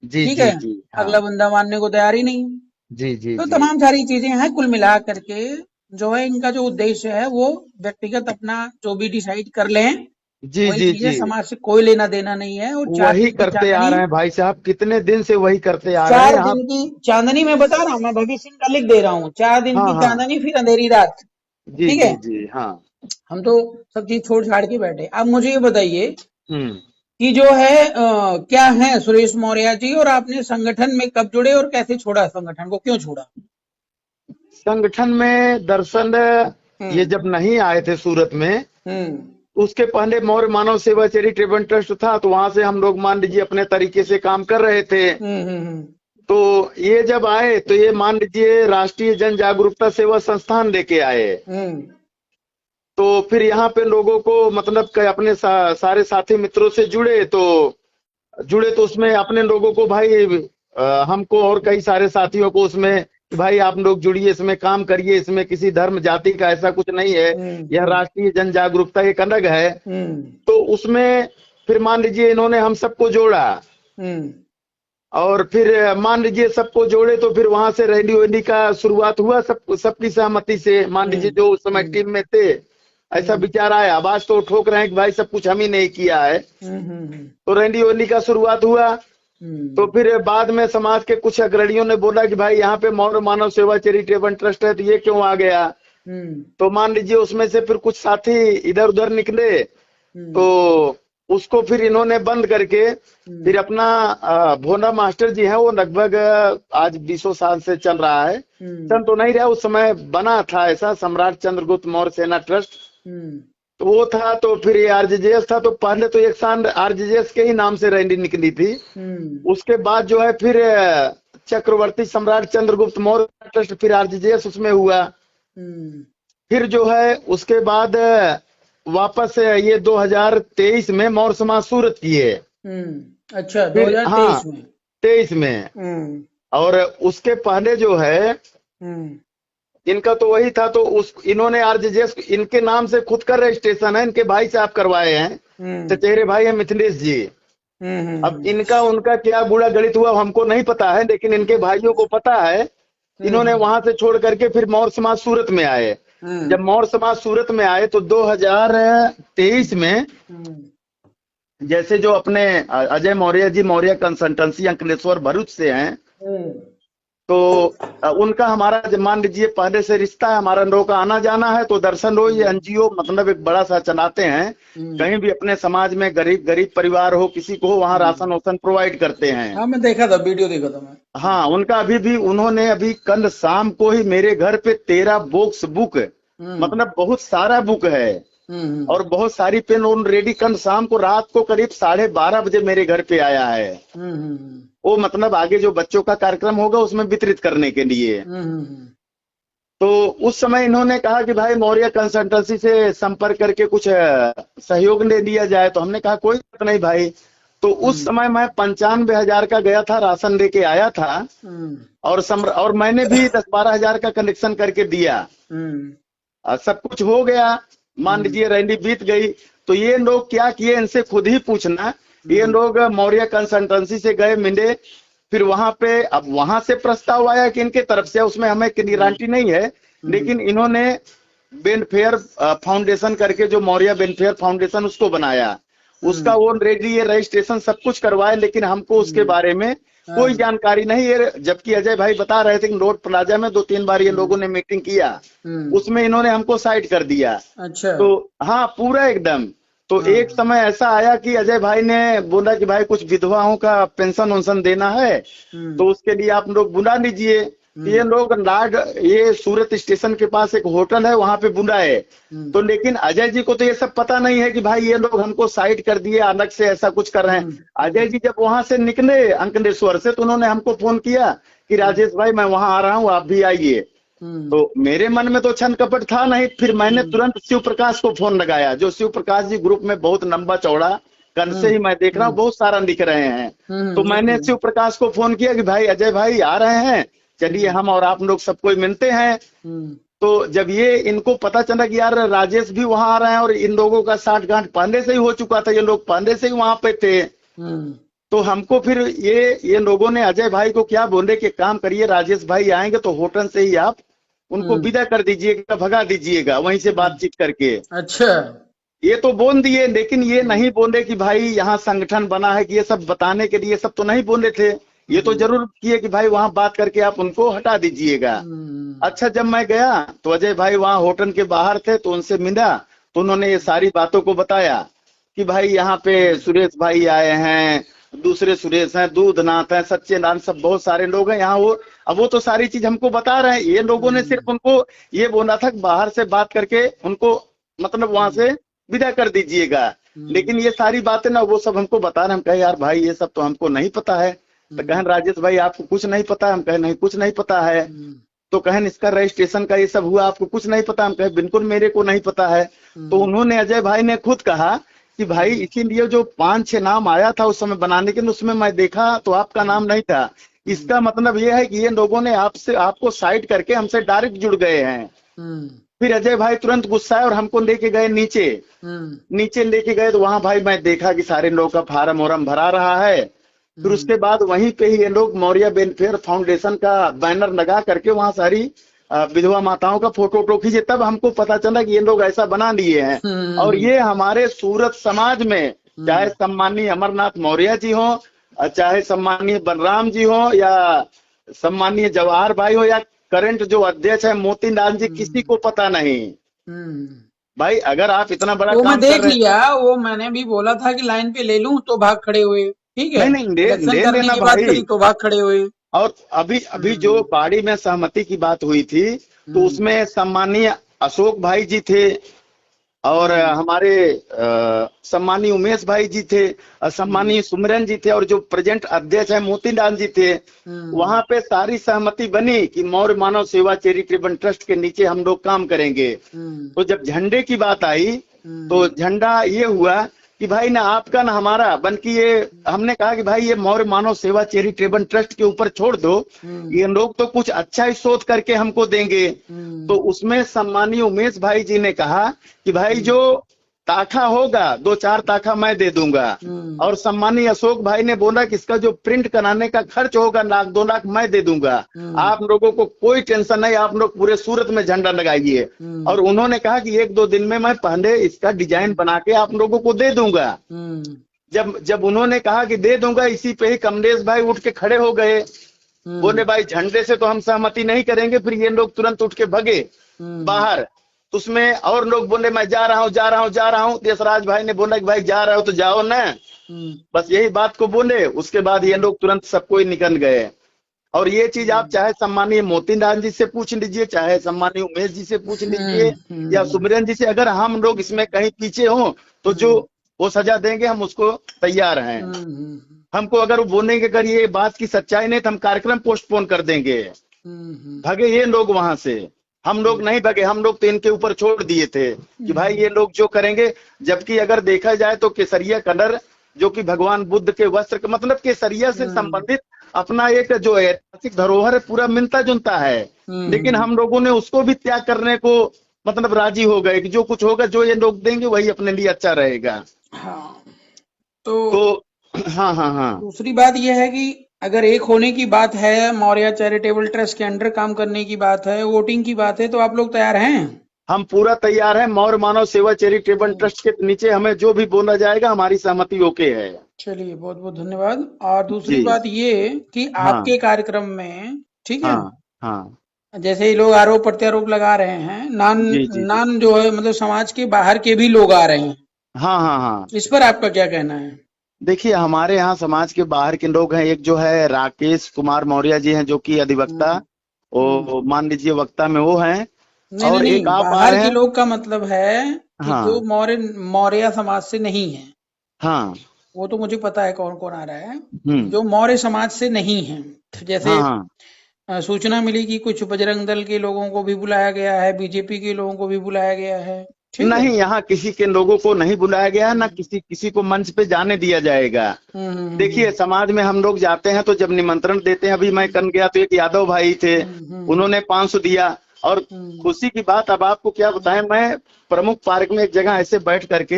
जी ठीक जी है। जी। हाँ। अगला बंदा मानने को तैयार ही नहीं है। जी जी तो जी तमाम सारी चीजें हैं, कुल मिला करके जो है इनका जो उद्देश्य है वो व्यक्तिगत अपना जो भी डिसाइड कर लें, जी वही जी चीजें, जी। समाज से कोई लेना देना नहीं है। और चार वही दिन की करते आ चांदनी, रहे हैं भाई साहब, कितने दिन से वही करते आ रहे हैं चार आप। दिन की चांदनी मैं बता रहा हूँ, मैं भविष्य का लिख दे रहा हूँ, 4 दिन हाँ की हाँ। चांदनी फिर अंधेरी रात, जी ठीक जी है। जी। हाँ। हम तो सब चीज छोड़ छाड़ के बैठे। अब मुझे ये बताइए हम्म। कि जो है क्या है सुरेश मौर्य जी, और आपने संगठन में कब जुड़े और कैसे छोड़ा, संगठन को क्यों छोड़ा? संगठन में दरअसल ये हम्म जब नहीं आए थे सूरत में, हम्म उसके पहले मौर्य मानव सेवा चैरिटेबल ट्रस्ट था, तो वहां से हम लोग मान लीजिए अपने तरीके से काम कर रहे थे। हम्म। तो ये जब आए तो ये मान लीजिए राष्ट्रीय जन जागरूकता सेवा संस्थान लेके आए। हम्म तो फिर यहाँ पे लोगों को मतलब कि अपने सारे साथी मित्रों से जुड़े तो उसमें अपने लोगों को भाई हमको और कई सारे साथियों को उसमें कि भाई आप लोग जुड़िए, इसमें काम करिए, इसमें किसी धर्म जाति का ऐसा कुछ नहीं है, यह हम्म राष्ट्रीय जन जागरूकता एक अलग है। हम्म तो उसमें फिर मान लीजिए इन्होंने हम सबको जोड़ा, हम्म और फिर मान लीजिए सबको जोड़े तो फिर वहां से रैली वैली का शुरुआत हुआ, सबकी सहमति से। मान लीजिए जो उस समय टीम में थे, ऐसा विचार आया, आवाज तो ठोक रहे हैं कि भाई सब कुछ हम ही नहीं किया है। तो रैली वैली का शुरुआत हुआ। तो फिर बाद में समाज के कुछ अग्रणियों ने बोला कि भाई यहाँ पे मौर्य मानव सेवा चैरिटेबल ट्रस्ट है, तो ये क्यों आ गया। तो मान लीजिए उसमें से फिर कुछ साथी इधर उधर निकले, तो उसको फिर इन्होंने बंद करके फिर अपना भोना मास्टर जी है, वो लगभग आज 20 साल से चल रहा है, चल तो नहीं रहा, उस समय बना था ऐसा सम्राट चंद्रगुप्त मौर्य सेना ट्रस्ट, तो वो था। तो फिर ये RJS था, तो पहले तो एक साल RJS के ही नाम से रैली निकली थी। उसके बाद जो है फिर चक्रवर्ती सम्राट चंद्रगुप्त मौर्य ट्रस्ट, फिर RJS उसमें हुआ। फिर जो है उसके बाद वापस ये 2023 में मौर्य समाज सूरत किए। अच्छा, फिर 2023 हाँ में। 23 में। और उसके पहले जो है इनका तो वही था, तो उस इन्होंने RJS इनके नाम से खुद का रजिस्ट्रेशन है, इनके भाई साहब करवाए हैं, चचेरे भाई है मिथिलेश जी। अब इनका उनका क्या गुड़ा गणित हुआ हमको नहीं पता है, लेकिन इनके भाइयों को पता है। इन्होंने वहां से छोड़ करके फिर मौर्य समाज सूरत में आए। जब मौर्य समाज सूरत में आए तो 2023 में जैसे जो अपने अजय मौर्य जी मौर्य कंसल्टेंसी अंकलेश्वर भरूच से हैं, तो उनका हमारा जब मान लीजिए पहले से रिश्ता है, हमारा लोगों का आना जाना है। तो दरअसल वो ये NGO मतलब एक बड़ा सा चलाते हैं, कहीं भी अपने समाज में गरीब परिवार हो, किसी को हो, वहाँ राशन वासन प्रोवाइड करते हैं। हाँ, मैं देखा था, वीडियो देखा था मैं। हाँ, उनका उन्होंने अभी कल शाम को ही मेरे घर पे 13 बॉक्स बुक, मतलब बहुत सारा बुक है, और बहुत सारी पेन ऑलरेडी कल शाम को रात को करीब 12:30 बजे मेरे घर पे आया है। वो मतलब आगे जो बच्चों का कार्यक्रम होगा उसमें वितरित करने के लिए। तो उस समय इन्होंने कहा कि भाई मौर्य कंसल्टेंसी से संपर्क करके कुछ सहयोग ले लिया जाए। तो हमने कहा कोई बात नहीं भाई। तो उस समय मैं 95,000 का गया था, राशन लेके आया था, और मैंने भी 10-12 हजार का कलेक्शन करके दिया। सब कुछ हो गया, मान लीजिए रैली बीत गई। तो ये लोग क्या किए, इनसे खुद ही पूछना, ये लोग मौर्य कंसल्टेंसी से गए, मिले, फिर वहां पे अब वहां से प्रस्ताव आया कि इनके तरफ से, उसमें हमें गारंटी नहीं है, लेकिन इन्होंने बेनफेयर फाउंडेशन करके, जो मौर्य बेनफेयर फाउंडेशन, उसको बनाया, उसका वो रेडी है, रजिस्ट्रेशन सब कुछ करवाए, लेकिन हमको उसके बारे में कोई जानकारी नहीं है। जबकि अजय भाई बता रहे थे कि रोड प्लाजा में 2-3 बार ये लोगों ने मीटिंग किया, उसमें इन्होंने हमको साइड कर दिया। अच्छा। तो हाँ, पूरा एकदम। तो एक समय ऐसा आया कि अजय भाई ने बोला कि भाई कुछ विधवाओं का पेंशन वेंशन देना है, तो उसके लिए आप लोग बुला लीजिए। ये लोग ये सूरत स्टेशन के पास एक होटल है, वहां पे बुलाए। तो लेकिन अजय जी को तो ये सब पता नहीं है कि भाई ये लोग हमको साइड कर दिए, अलग से ऐसा कुछ कर रहे हैं। अजय जी जब वहां से निकले अंकलेश्वर से, तो उन्होंने हमको फोन किया कि राजेश भाई मैं वहां आ रहा हूँ, आप भी आइए। तो मेरे मन में तो छन कपट था नहीं। फिर मैंने तुरंत शिव प्रकाश को फोन लगाया, जो शिव प्रकाश जी ग्रुप में बहुत लंबा चौड़ा, कल से ही मैं देख रहा हूँ बहुत सारा लिख रहे हैं। तो मैंने शिव प्रकाश को फोन किया कि भाई अजय भाई आ रहे हैं, चलिए हम और आप लोग सब कोई मिलते हैं। तो जब ये इनको पता चला कि यार राजेश भी वहां आ रहे हैं, और इन लोगों का साठ गांठ पहले से ही हो चुका था, ये लोग पहले से ही वहां पे थे, तो हमको फिर ये लोगों ने अजय भाई को क्या बोले कि काम करिए, राजेश भाई आएंगे तो होटल से ही आप उनको विदा कर दीजिएगा, भगा दीजिएगा वहीं से बातचीत करके। अच्छा। ये तो बोल दिए, लेकिन ये नहीं बोले कि भाई यहाँ संगठन बना है, कि ये सब बताने के लिए सब तो नहीं बोले थे। ये तो जरूर किए कि भाई वहां बात करके आप उनको हटा दीजिएगा। अच्छा, जब मैं गया तो अजय भाई वहां होटल के बाहर थे, तो उनसे मिला, तो उन्होंने ये सारी बातों को बताया कि भाई यहाँ पे सुरेश भाई आए हैं, दूसरे सुरेश हैं, दूधनाथ हैं, सच्चेनारायण, सब बहुत सारे लोग हैं यहाँ। अब वो तो सारी चीज हमको बता रहे हैं। ये लोगों ने सिर्फ उनको ये बोला था कि बाहर से बात करके उनको मतलब वहां से विदा कर दीजिएगा, लेकिन ये सारी बातें ना वो सब हमको बता रहे हैं। हम कहे यार भाई ये सब तो हमको नहीं पता है। तो कहें राजेश भाई आपको कुछ नहीं पता है? हम कहे नहीं, कुछ नहीं पता है। तो कहें इसका रजिस्ट्रेशन का ये सब हुआ, आपको कुछ नहीं पता? हम कहे बिल्कुल मेरे को नहीं पता है। तो उन्होंने, अजय भाई ने खुद कहा कि भाई इसीलिए जो 5-6 नाम आया था उस समय बनाने के लिए, उसमें मैं देखा तो आपका नाम नहीं था। इसका मतलब ये है कि ये लोगों ने आपको साइड करके हमसे डायरेक्ट जुड़ गए हैं। फिर अजय भाई तुरंत गुस्सा है और हमको लेके गए नीचे लेके गए, तो वहां भाई मैं देखा कि सारे लोग का फार्म वार्म भरा रहा है। फिर उसके बाद वहीं पे ही ये लोग मौर्य वेलफेयर फाउंडेशन का बैनर लगा करके वहां सारी विधवा माताओं का फोटो खींचे। तब हमको पता चला कि ये लोग ऐसा बना लिए हैं। और ये हमारे सूरत समाज में, चाहे सम्मानीय अमरनाथ मौर्य जी हो, चाहे सम्मानीय बलराम जी हो, या सम्मानीय जवाहर भाई हो, या करंट जो अध्यक्ष है मोतीलाल जी, किसी को पता नहीं। भाई अगर आप इतना बड़ा वो काम मैं देख कर रहे, लिया, वो मैंने भी बोला था कि लाइन पे ले लूं तो भाग खड़े हुए। ठीक है, नहीं इलेक्शन ले करने लेना की बात भाई। करी तो भाग खड़े हुए। और अभी जो बाड़ी में सहमति की बात हुई थी, तो उसमें सम्मानीय अशोक भाई जी थे, और हमारे सम्मानीय उमेश भाई जी थे, और सम्मानीय सुमिरन जी थे, और जो प्रेजेंट अध्यक्ष है मोतीलाल जी थे। वहां पे सारी सहमति बनी कि मौर्य मानव सेवा चैरिटेबल ट्रस्ट के नीचे हम लोग काम करेंगे। तो जब झंडे की बात आई, तो झंडा ये हुआ कि भाई ना आपका ना हमारा, बल्कि ये हमने कहा कि भाई ये मौर्य मानव सेवा चैरिटेबल ट्रस्ट के ऊपर छोड़ दो, ये लोग तो कुछ अच्छा ही शोध करके हमको देंगे। तो उसमें सम्मानीय उमेश भाई जी ने कहा कि भाई जो ताखा होगा 2-4 ताखा मैं दे दूंगा, और सम्मानीय अशोक भाई ने बोला कि इसका जो प्रिंट कराने का खर्च होगा 1-2 लाख मैं दे दूंगा, आप लोगों को कोई टेंशन नहीं, आप लोग पूरे सूरत में झंडा लगाइए। और उन्होंने कहा कि 1-2 दिन में मैं पहले इसका डिजाइन बना के आप लोगों को दे दूंगा। जब उन्होंने कहा कि दे दूंगा, इसी पे ही कमलेश भाई उठ के खड़े हो गए, बोले भाई झंडे से तो हम सहमति नहीं करेंगे। फिर ये लोग तुरंत उठ के भगे बाहर। तो उसमें और लोग बोले मैं जा रहा हूँ। देशराज भाई ने बोला कि भाई जा रहे हो तो जाओ ना, बस यही बात को बोले। उसके बाद ये लोग तुरंत सब कोई निकल गए। और ये चीज आप चाहे सम्मानीय मोतीलाल जी से पूछ लीजिए, चाहे सम्मानीय उमेश जी से पूछ लीजिए, या सुमिरन जी से, अगर हम लोग इसमें कहीं पीछे हों तो जो वो सजा देंगे हम उसको तैयार हैं। हमको अगर वो बोलेंगे अगर ये बात की सच्चाई नहीं तो हम कार्यक्रम पोस्टपोन कर देंगे। भगे ये लोग वहां से, हम लोग नहीं भगे, हम लोग तो इनके ऊपर छोड़ दिए थे कि भाई ये लोग जो करेंगे। जबकि अगर देखा जाए तो केसरिया कलर, जो कि भगवान बुद्ध के वस्त्र का मतलब केसरिया से संबंधित अपना एक जो ऐतिहासिक धरोहर है, पूरा मिलता जुलता है, लेकिन हम लोगों ने उसको भी त्याग करने को मतलब राजी हो गए कि जो कुछ होगा, जो ये लोग देंगे वही अपने लिए अच्छा रहेगा। हाँ, तो हाँ। दूसरी बात यह है कि अगर एक होने की बात है, मौर्य चैरिटेबल ट्रस्ट के अंडर काम करने की बात है, वोटिंग की बात है, तो आप लोग तैयार हैं? हम पूरा तैयार हैं। मौर्य मानव सेवा चैरिटेबल ट्रस्ट के नीचे हमें जो भी बोला जाएगा हमारी सहमति ओके है। चलिए, बहुत बहुत धन्यवाद। और दूसरी जी। बात ये कि हाँ आपके कार्यक्रम में, ठीक है, हाँ हाँ। जैसे ये लोग आरोप प्रत्यारोप लगा रहे हैं, जी जी। नान जो है मतलब समाज के बाहर के भी लोग आ रहे हैं, हाँ हाँ हाँ। इस पर आपका क्या कहना है? देखिए, हमारे यहाँ समाज के बाहर के लोग हैं। एक जो है राकेश कुमार मौर्य जी हैं, जो कि अधिवक्ता, वो मान लीजिए वक्ता में वो हैं। नहीं और नहीं एक नहीं, आप आ बाहर रहे के हैं। लोग का मतलब है कि जो हाँ मौर्य समाज से नहीं है, हाँ। वो तो मुझे पता है कौन कौन आ रहा है। हम्म। जो मौर्य समाज से नहीं है, जैसे हाँ हाँ। सूचना मिली कि कुछ बजरंग दल के लोगों को भी बुलाया गया है, बीजेपी के लोगों को भी बुलाया गया है, ठीक है। नहीं, यहाँ किसी के लोगों को नहीं बुलाया गया है, ना किसी किसी को मंच पे जाने दिया जाएगा। देखिए, समाज में हम लोग जाते हैं तो जब निमंत्रण देते हैं, अभी मैं कल गया तो एक यादव भाई थे, उन्होंने 500 दिया। और खुशी की बात, अब आपको क्या बताएं, मैं प्रमुख पार्क में एक जगह ऐसे बैठ करके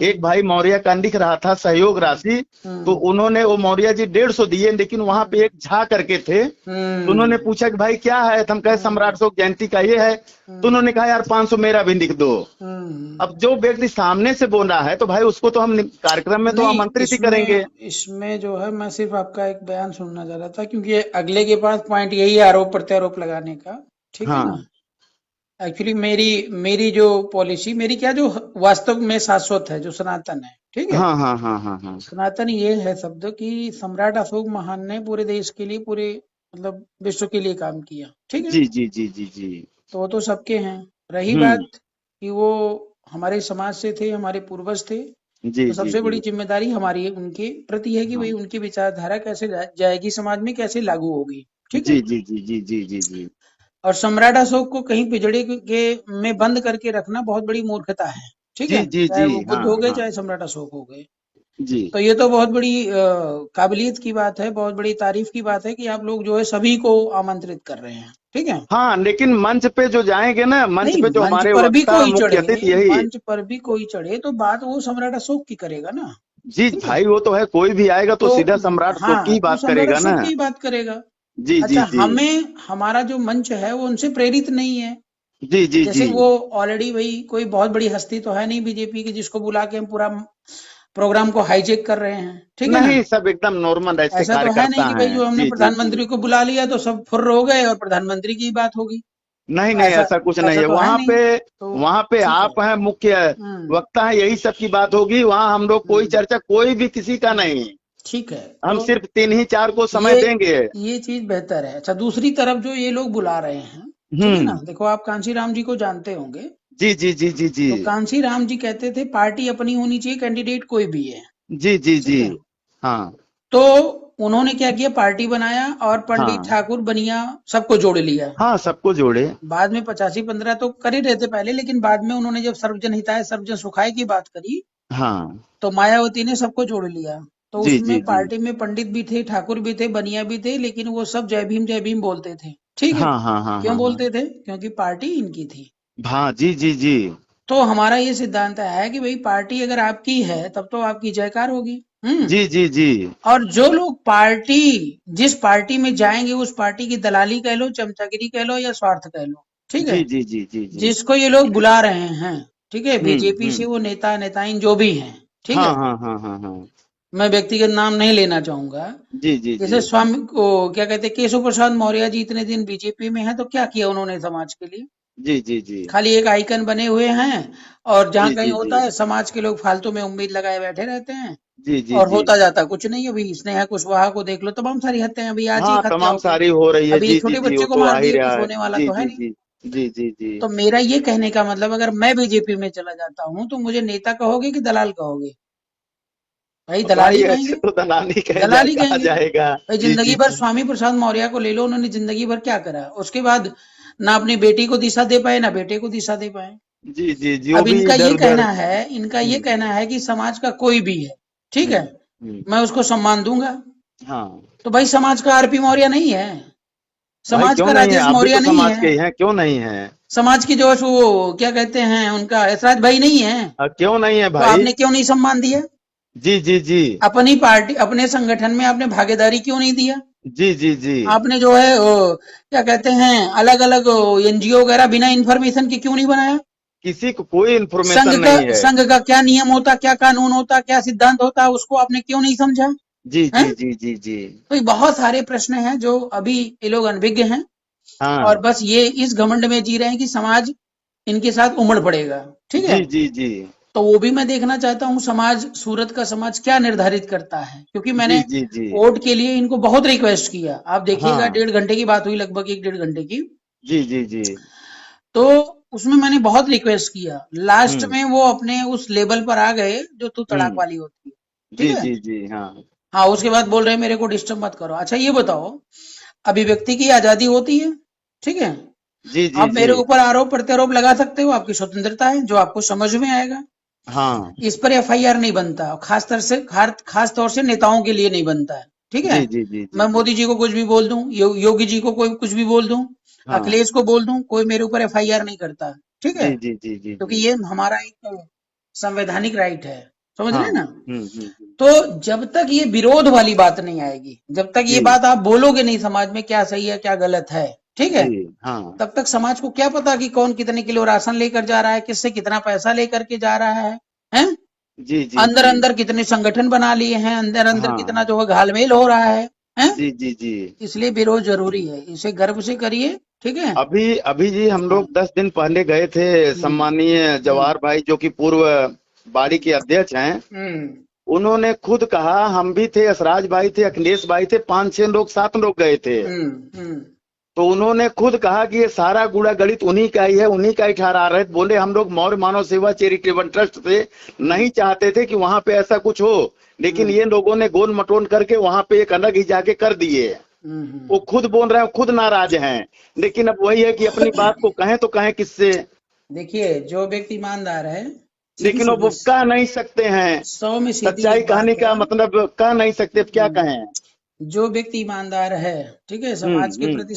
एक भाई मौर्य का लिख रहा था सहयोग राशि, तो उन्होंने, वो मौर्य जी 150 दिए, लेकिन वहां पे एक झा करके थे, तो उन्होंने पूछा कि भाई क्या है, तो हम कहे सम्राट अशोक जयंती का ये है, तो उन्होंने कहा यार 500 मेरा भी लिख दो। अब जो व्यक्ति सामने से बोला है तो भाई उसको तो हम कार्यक्रम में तो नहीं, आमंत्रित ही करेंगे। इसमें जो है मैं सिर्फ आपका एक बयान सुनना चाह रहा था, क्योंकि अगले के पास पॉइंट यही है आरोप प्रत्यारोप लगाने का, ठीक है ना। हाँ एक्चुअली मेरी जो पॉलिसी, मेरी क्या, जो वास्तव में शाश्वत है, जो सनातन है, ठीक है। हाँ हाँ हाँ हाँ हाँ। सनातन ये है शब्द कि सम्राट अशोक महान ने पूरे देश के लिए, पूरे मतलब विश्व के लिए काम किया, ठीक है। जी जी जी जी जी। तो वो तो सबके हैं। रही बात कि वो हमारे समाज से थे, हमारे पूर्वज थे, जी तो जी सबसे बड़ी जी। जिम्मेदारी हमारी उनके प्रति है कि भाई हाँ। उनकी विचारधारा कैसे जाएगी समाज में, कैसे लागू होगी, ठीक है। जी जी जी जी जी जी जी। और सम्राट अशोक को कहीं पिछड़े के में बंद करके रखना बहुत बड़ी मूर्खता है, ठीक जी है, जी चाहे जी। वो बुद्ध हाँ हो गए, हाँ। चाहे सम्राट अशोक हो गए। जी। तो ये तो बहुत बड़ी काबिलियत की बात है, बहुत बड़ी तारीफ की बात है कि आप लोग जो है सभी को आमंत्रित कर रहे हैं, ठीक है। हाँ, लेकिन मंच पे जो जाएंगे ना, मंच नहीं, पे जो मंच हमारे पर भी वक्ता कोई मुख्य चढ़े, अतिथि यही है। मंच पर भी कोई चढ़े तो बात वो सम्राट अशोक की करेगा ना, जी ठीक है। भाई, वो तो है, कोई भी आएगा तो तो सीधा सम्राट अशोक की हाँ, ही तो बात सम्राट करेगा ना। अशोक की बात करेगा। जी जी अच्छा, जी हमारा जो मंच है वो उनसे प्रेरित नहीं है। जी जी जैसे जी। वो ऑलरेडी भाई कोई बहुत बड़ी हस्ती तो है नहीं बीजेपी की, जिसको बुला के हम पूरा प्रोग्राम को हाईजेक कर रहे हैं, ठीक है ना। नहीं, सब एकदम नॉर्मल ऐसे ऐसा तो है नहीं कार्यकर्ता कि भाई हैं। जो हमने जी जी जी। प्रधानमंत्री को बुला लिया तो सब फुर्र हो गए और प्रधानमंत्री की बात होगी। नहीं तो नहीं, ऐसा ऐसा कुछ नहीं ऐसा है तो है वहां नहीं। पे। तो वहां पे ठीक है। आप हैं मुख्य वक्ता हैं, यही सब की बात होगी वहां। हम लोग कोई चर्चा कोई भी किसी का नहीं, ठीक है। हम तो सिर्फ 3 ही 4 को समय ये देंगे। ये चीज बेहतर है। अच्छा, दूसरी तरफ जो ये लोग बुला रहे हैं, ठीक है ना, हम्म। देखो आप कांशी राम जी को जानते होंगे। जी जी जी जी जी तो कांशी राम जी कहते थे पार्टी अपनी होनी चाहिए, कैंडिडेट कोई भी है, जी जी जी। ठीक है। हाँ तो उन्होंने क्या किया, पार्टी बनाया और पंडित हाँ ठाकुर बनिया सबको जोड़ लिया। हाँ, सबको जोड़े। बाद में 85-15 तो कर ही रहे थे पहले, लेकिन बाद में उन्होंने जब सर्वजन हिताय सर्वजन सुखाय की बात करी, हाँ। तो मायावती ने सबको जोड़ लिया। तो जी उसमें जी जी। पार्टी में पंडित भी थे, ठाकुर भी थे, बनिया भी थे, लेकिन वो सब जय भीम बोलते थे, ठीक है। हाँ हाँ हाँ क्यों हाँ हाँ। बोलते थे? क्योंकि पार्टी इनकी थी। हाँ जी जी जी तो हमारा ये सिद्धांत है कि भाई पार्टी अगर आपकी है तब तो आपकी जयकार होगी। जी जी जी और जो लोग जिस पार्टी में जाएंगे उस पार्टी की दलाली कह लो, चमचागिरी कह लो या स्वार्थ कह लो, ठीक जी है। जी जी जी जी। जिसको ये लोग बुला रहे हैं, ठीक है, बीजेपी से हम्म। वो नेता नेताइन जो भी हैं, ठीक हाँ है। हाँ हाँ हाँ हाँ। मैं व्यक्तिगत नाम नहीं लेना चाहूंगा। जी जी जी जैसे स्वामी को क्या कहते हैं, केशव प्रसाद मौर्य जी इतने दिन बीजेपी में हैं, तो क्या किया उन्होंने समाज के लिए? जी जी जी खाली एक आइकन बने हुए हैं, और जहां जी कहीं जी जी होता है समाज के लोग फालतू में उम्मीद लगाए बैठे रहते हैं, जी जी और जी। होता जाता कुछ नहीं। अभी स्नेहा कुशवाहा को देख लो, तमाम सारी हत्याएं, अभी आज ही हाँ, एक हत्या तमाम हो गई। सारी हो रही है। अभी जी एक जी छोटे जी, बच्चे वो को तो मार आ ही दिए, रहा कुछ है। होने वाला जी तो है जी नहीं। जी जी जी जी। तो मेरा ये कहने का मतलब, अगर मैं बीजेपी में चला जाता हूं तो मुझे नेता कहोगे कि दलाल कहोगे? भाई दलाल भाई ही ऐसे कहेंगे, तो दलाली दलाल ही कहा कहेंगे। जाएगा। भाई जी जिंदगी जी भर जी स्वामी प्रसाद मौर्य को ले लो, उन्होंने जिंदगी भर क्या करा? उसके बाद ना अपनी बेटी को दिशा दे पाए, ना बेटे को दिशा दे पाए। जी जी जी, वो अब भी इधर उधर। इनका ये कहना है कि समाज का कोई भी है, ठीक है, हम्म हम्म। मैं उसको सम्मान दूंगा। हाँ तो भाई समाज का आरपी मौर्य नहीं है, भाई, समाज क्यों का नहीं है? राजेश आप भी मौर्य तो नहीं समाज के है, ही हैं, क्यों नहीं है? समाज की जो वो क्या कहते हैं उनका ऐसराज भाई नहीं है। क्यों नहीं है तो भाई? आपने क्यों नहीं सम्मान दिया? जी जी जी अपनी पार्टी, अपने संगठन में आपने भागीदारी क्यों नहीं दिया? जी जी जी। आपने जो है क्या कहते हैं अलग अलग एनजीओ वगैरह बिना इन्फॉर्मेशन के क्यों नहीं बनाया? किसी को कोई इन्फॉर्मेशन नहीं है। संघ का क्या नियम होता, क्या कानून होता, क्या सिद्धांत होता, उसको आपने क्यों नहीं समझा? जी है? जी जी जी जी। तो ये बहुत सारे प्रश्न हैं जो अभी ये लोग अनभिज्ञ हैं और हाँ। बस ये इस घमंड में जी रहे हैं कि समाज इनके साथ उमड़ पड़ेगा। ठीक है? जी जी जी तो वो भी मैं देखना चाहता हूँ समाज, सूरत का समाज क्या निर्धारित करता है, क्योंकि जी मैंने जी जी। वोट के लिए इनको बहुत रिक्वेस्ट किया। आप देखिएगा हाँ। 1.5 घंटे की बात हुई, लगभग 1 डेढ़ घंटे की। जी जी जी। तो उसमें मैंने बहुत रिक्वेस्ट किया, लास्ट हम्म में वो अपने उस लेवल पर आ गए जो तू तड़ाक हम्म। वाली होती है। ठीक जी है? जी जी। हाँ। हाँ, उसके बाद बोल रहे हैं मेरे को डिस्टर्ब मत करो। अच्छा ये बताओ, अभिव्यक्ति की आजादी होती है, ठीक है? जी जी आप जी। मेरे ऊपर आरोप प्रत्यारोप लगा सकते हो, आपकी स्वतंत्रता है, जो आपको समझ में आएगा। हाँ। इस पर एफआईआर नहीं बनता, खास तौर से नेताओं के लिए नहीं बनता है। ठीक है? जी जी जी जी मैं जी। मोदी जी को कुछ भी बोल दूं, योगी जी को कोई कुछ भी बोल दूं, हाँ। अखिलेश को बोल दूं, कोई मेरे ऊपर एफआईआर नहीं करता। ठीक है? जी जी जी जी क्योंकि जी। ये हमारा एक संवैधानिक राइट है। समझ हाँ। रहे हैं ना? हम्म। तो जब तक ये विरोध वाली बात नहीं आएगी, जब तक ये जी बात आप बोलोगे नहीं समाज में क्या सही है क्या गलत है, ठीक है, जी। हाँ। तब तक समाज को क्या पता कि कौन कितने किलो राशन लेकर जा रहा है, किससे कितना पैसा लेकर के जा रहा है, हैं? जी जी अंदर जी। अंदर कितने संगठन बना लिए हैं, अंदर अंदर कितना हाँ। जो है घालमेल हो रहा है? जी जी जी। इसलिए विरोध जरूरी है, इसे गर्व से करिए। ठीक है? अभी अभी जी हम हाँ। लोग 10 दिन पहले गए थे, हम्म सम्मानीय हम्म जवाहर भाई जो कि पूर्व बाड़ी के अध्यक्ष हैं, हम्म उन्होंने खुद कहा, हम भी थे, असराज भाई थे, अखिलेश भाई थे, 5-6 लोग 7 लोग गए थे। हम्म। तो उन्होंने खुद कहा कि ये सारा कूड़ा गलित उन्हीं का ही है, उन्हीं का ही ठहरा रहे। बोले हम लोग मौर्य मानव सेवा चैरिटेबल ट्रस्ट से नहीं चाहते थे कि वहां पे ऐसा कुछ हो, लेकिन ये लोगों ने गोल मटोल करके वहां पे एक अलग ही जाके कर दिए। वो खुद बोल रहे हैं, खुद नाराज हैं, लेकिन अब वही है कि अपनी बात को कहें तो कहें किससे। देखिए, जो व्यक्ति ईमानदार है, सीधी लेकिन अब वो सीधी कह नहीं सकते हैं, 100 में सीधी सच्चाई एक कहने बात का है। मतलब कह नहीं सकते, अब क्या कहें। जो व्यक्ति ईमानदार है, ठीक है, समाज के हम्म। प्रति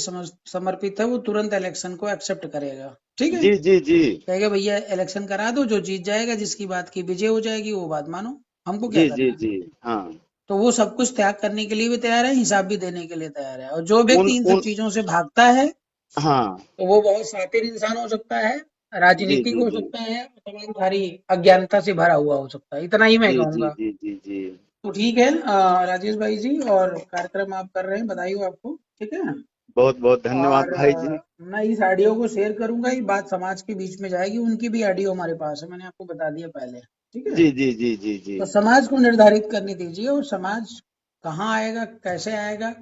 समर्पित है, वो तुरंत इलेक्शन को एक्सेप्ट करेगा। ठीक है? जी जी जी। कहेगा भैया इलेक्शन करा दो, जो जीत जाएगा, जिसकी बात की विजय हो जाएगी, वो बात मानो, हमको क्या जी जी करना है। जी। हाँ। तो वो सब कुछ त्याग करने के लिए भी तैयार है, हिसाब भी देने के लिए तैयार है। और जो उन व्यक्ति इन सब उन चीजों से भागता है, हाँ। तो वो बहुत शातिर इंसान हो सकता है, जी राजनीतिक जी हो जी सकता है, तमाम सारी अज्ञानता से भरा हुआ हो सकता है। इतना ही मैं जी जी कहूंगा। जी जी जी। तो ठीक है राजेश भाई जी, और कार्यक्रम आप कर रहे हैं, बधाई हो आपको। ठीक है? बहुत बहुत धन्यवाद और भाई जी। मैं इस ऑडियो को शेयर करूंगा, ये बात समाज के बीच में जाएगी, उनकी भी ऑडियो हमारे पास है, मैंने आपको बता दिया पहले। ठीक है? जी जी जी जी जी तो समाज को निर्धारित करने दीजिए, और समाज कहाँ आएगा कैसे आएगा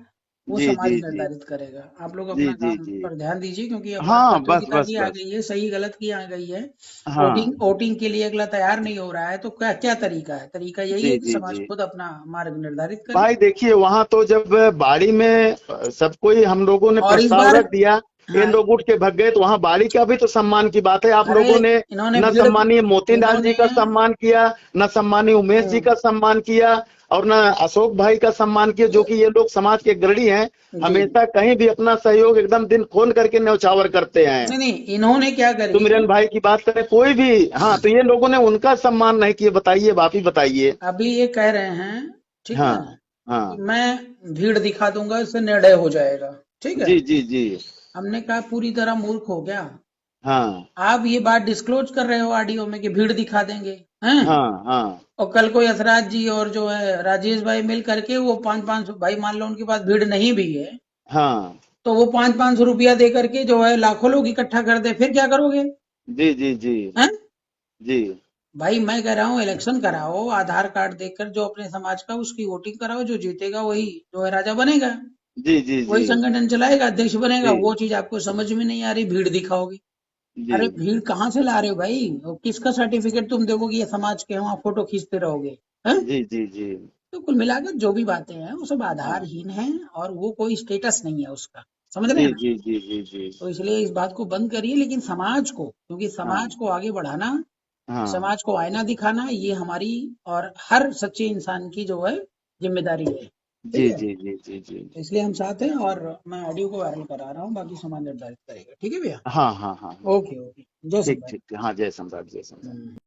वो जी समाज जी जी निर्धारित करेगा। आप लोग जी अपना जी काम जी। पर ध्यान दीजिए, क्योंकि अब बात हाँ, बस प्रतियोगिता बस की आ बस। गई है, सही गलत की आ गई है। हाँ। वोटिंग के लिए अगला तैयार नहीं हो रहा है, तो क्या क्या तरीका है? तरीका यही जी है कि जी समाज जी। खुद अपना मार्ग निर्धारित करे। भाई देखिए, वहां तो जब बाड़ी में सबको ही हम लोगों ने और इस प्रस्ताव बार, रख दिया, ये हाँ, लोग उठ के भग गए, तो वहां बाड़ी का भी तो सम्मान की बात है। आप अरे लोगों ने इन्होंने न भीड़, सम्मानीय मोतीलाल जी इन्होंने का सम्मान किया, न सम्मानीय उमेश जी का सम्मान किया, और न अशोक भाई का सम्मान किया, जो कि ये लोग समाज के अग्रणी हैं। जी, हमेशा कहीं भी अपना सहयोग एकदम दिन खोल करके न्यौछावर करते हैं। नहीं इन्होंने क्या करी, सुमिरन भाई की बात करें, कोई भी, हाँ, तो ये लोगों ने उनका सम्मान नहीं किया। बताइए, आप ही बताइए। अभी ये कह रहे हैं, ठीक है, हाँ कि हाँ। मैं भीड़ दिखा दूंगा, इससे निर्णय हो जाएगा। ठीक है? जी जी जी। हमने कहा पूरी तरह मूर्ख हो गया। हाँ आप ये बात डिस्क्लोज कर रहे हो ऑडियो में कि भीड़ दिखा देंगे, हैं? हाँ हाँ। और कल को यशराज जी और जो है राजेश भाई मिल करके वो 500-500, भाई मान लो उनके पास भीड़ नहीं भी है, हाँ। तो वो 500-500 रुपया दे करके जो है लाखों लोग इकट्ठा कर दे, फिर क्या करोगे? जी जी जी हैं? जी भाई मैं कह रहा हूँ इलेक्शन कराओ, आधार कार्ड देकर जो अपने समाज का उसकी वोटिंग कराओ, जो जीतेगा वही जो है राजा बनेगा, जी जी जी वही संगठन चलाएगा, अध्यक्ष बनेगा। जी वो चीज आपको समझ में नहीं आ रही, भीड़ दिखाओगे। जी अरे भीड़ कहाँ से ला रहे हो भाई? और किसका सर्टिफिकेट तुम देखोगे ये समाज के हैं, वहां फोटो खींचते रहोगे, हैं? जी जी जी। तो कुल मिलाकर जो भी बातें हैं वो सब हाँ। आधारहीन हैं, और वो कोई स्टेटस नहीं है उसका। समझ रहे जी हैं ना? जी जी जी जी। तो इसलिए इस बात को बंद करिए, लेकिन समाज को, क्योंकि हाँ समाज को आगे बढ़ाना, हाँ। समाज को आईना दिखाना, ये हमारी और हर सच्चे इंसान की जो है जिम्मेदारी है। ठीक जी है? जी जी जी जी। तो इसलिए हम साथ हैं, और मैं ऑडियो को वायरल करा रहा हूँ, बाकी समाज निर्धारित करेगा। ठीक है भैया? हाँ हाँ हाँ हाँ। ओके ओके, जय ठीक श्री ठीक ठीक। हाँ, जय सम्राट, जय सम्राट। राम।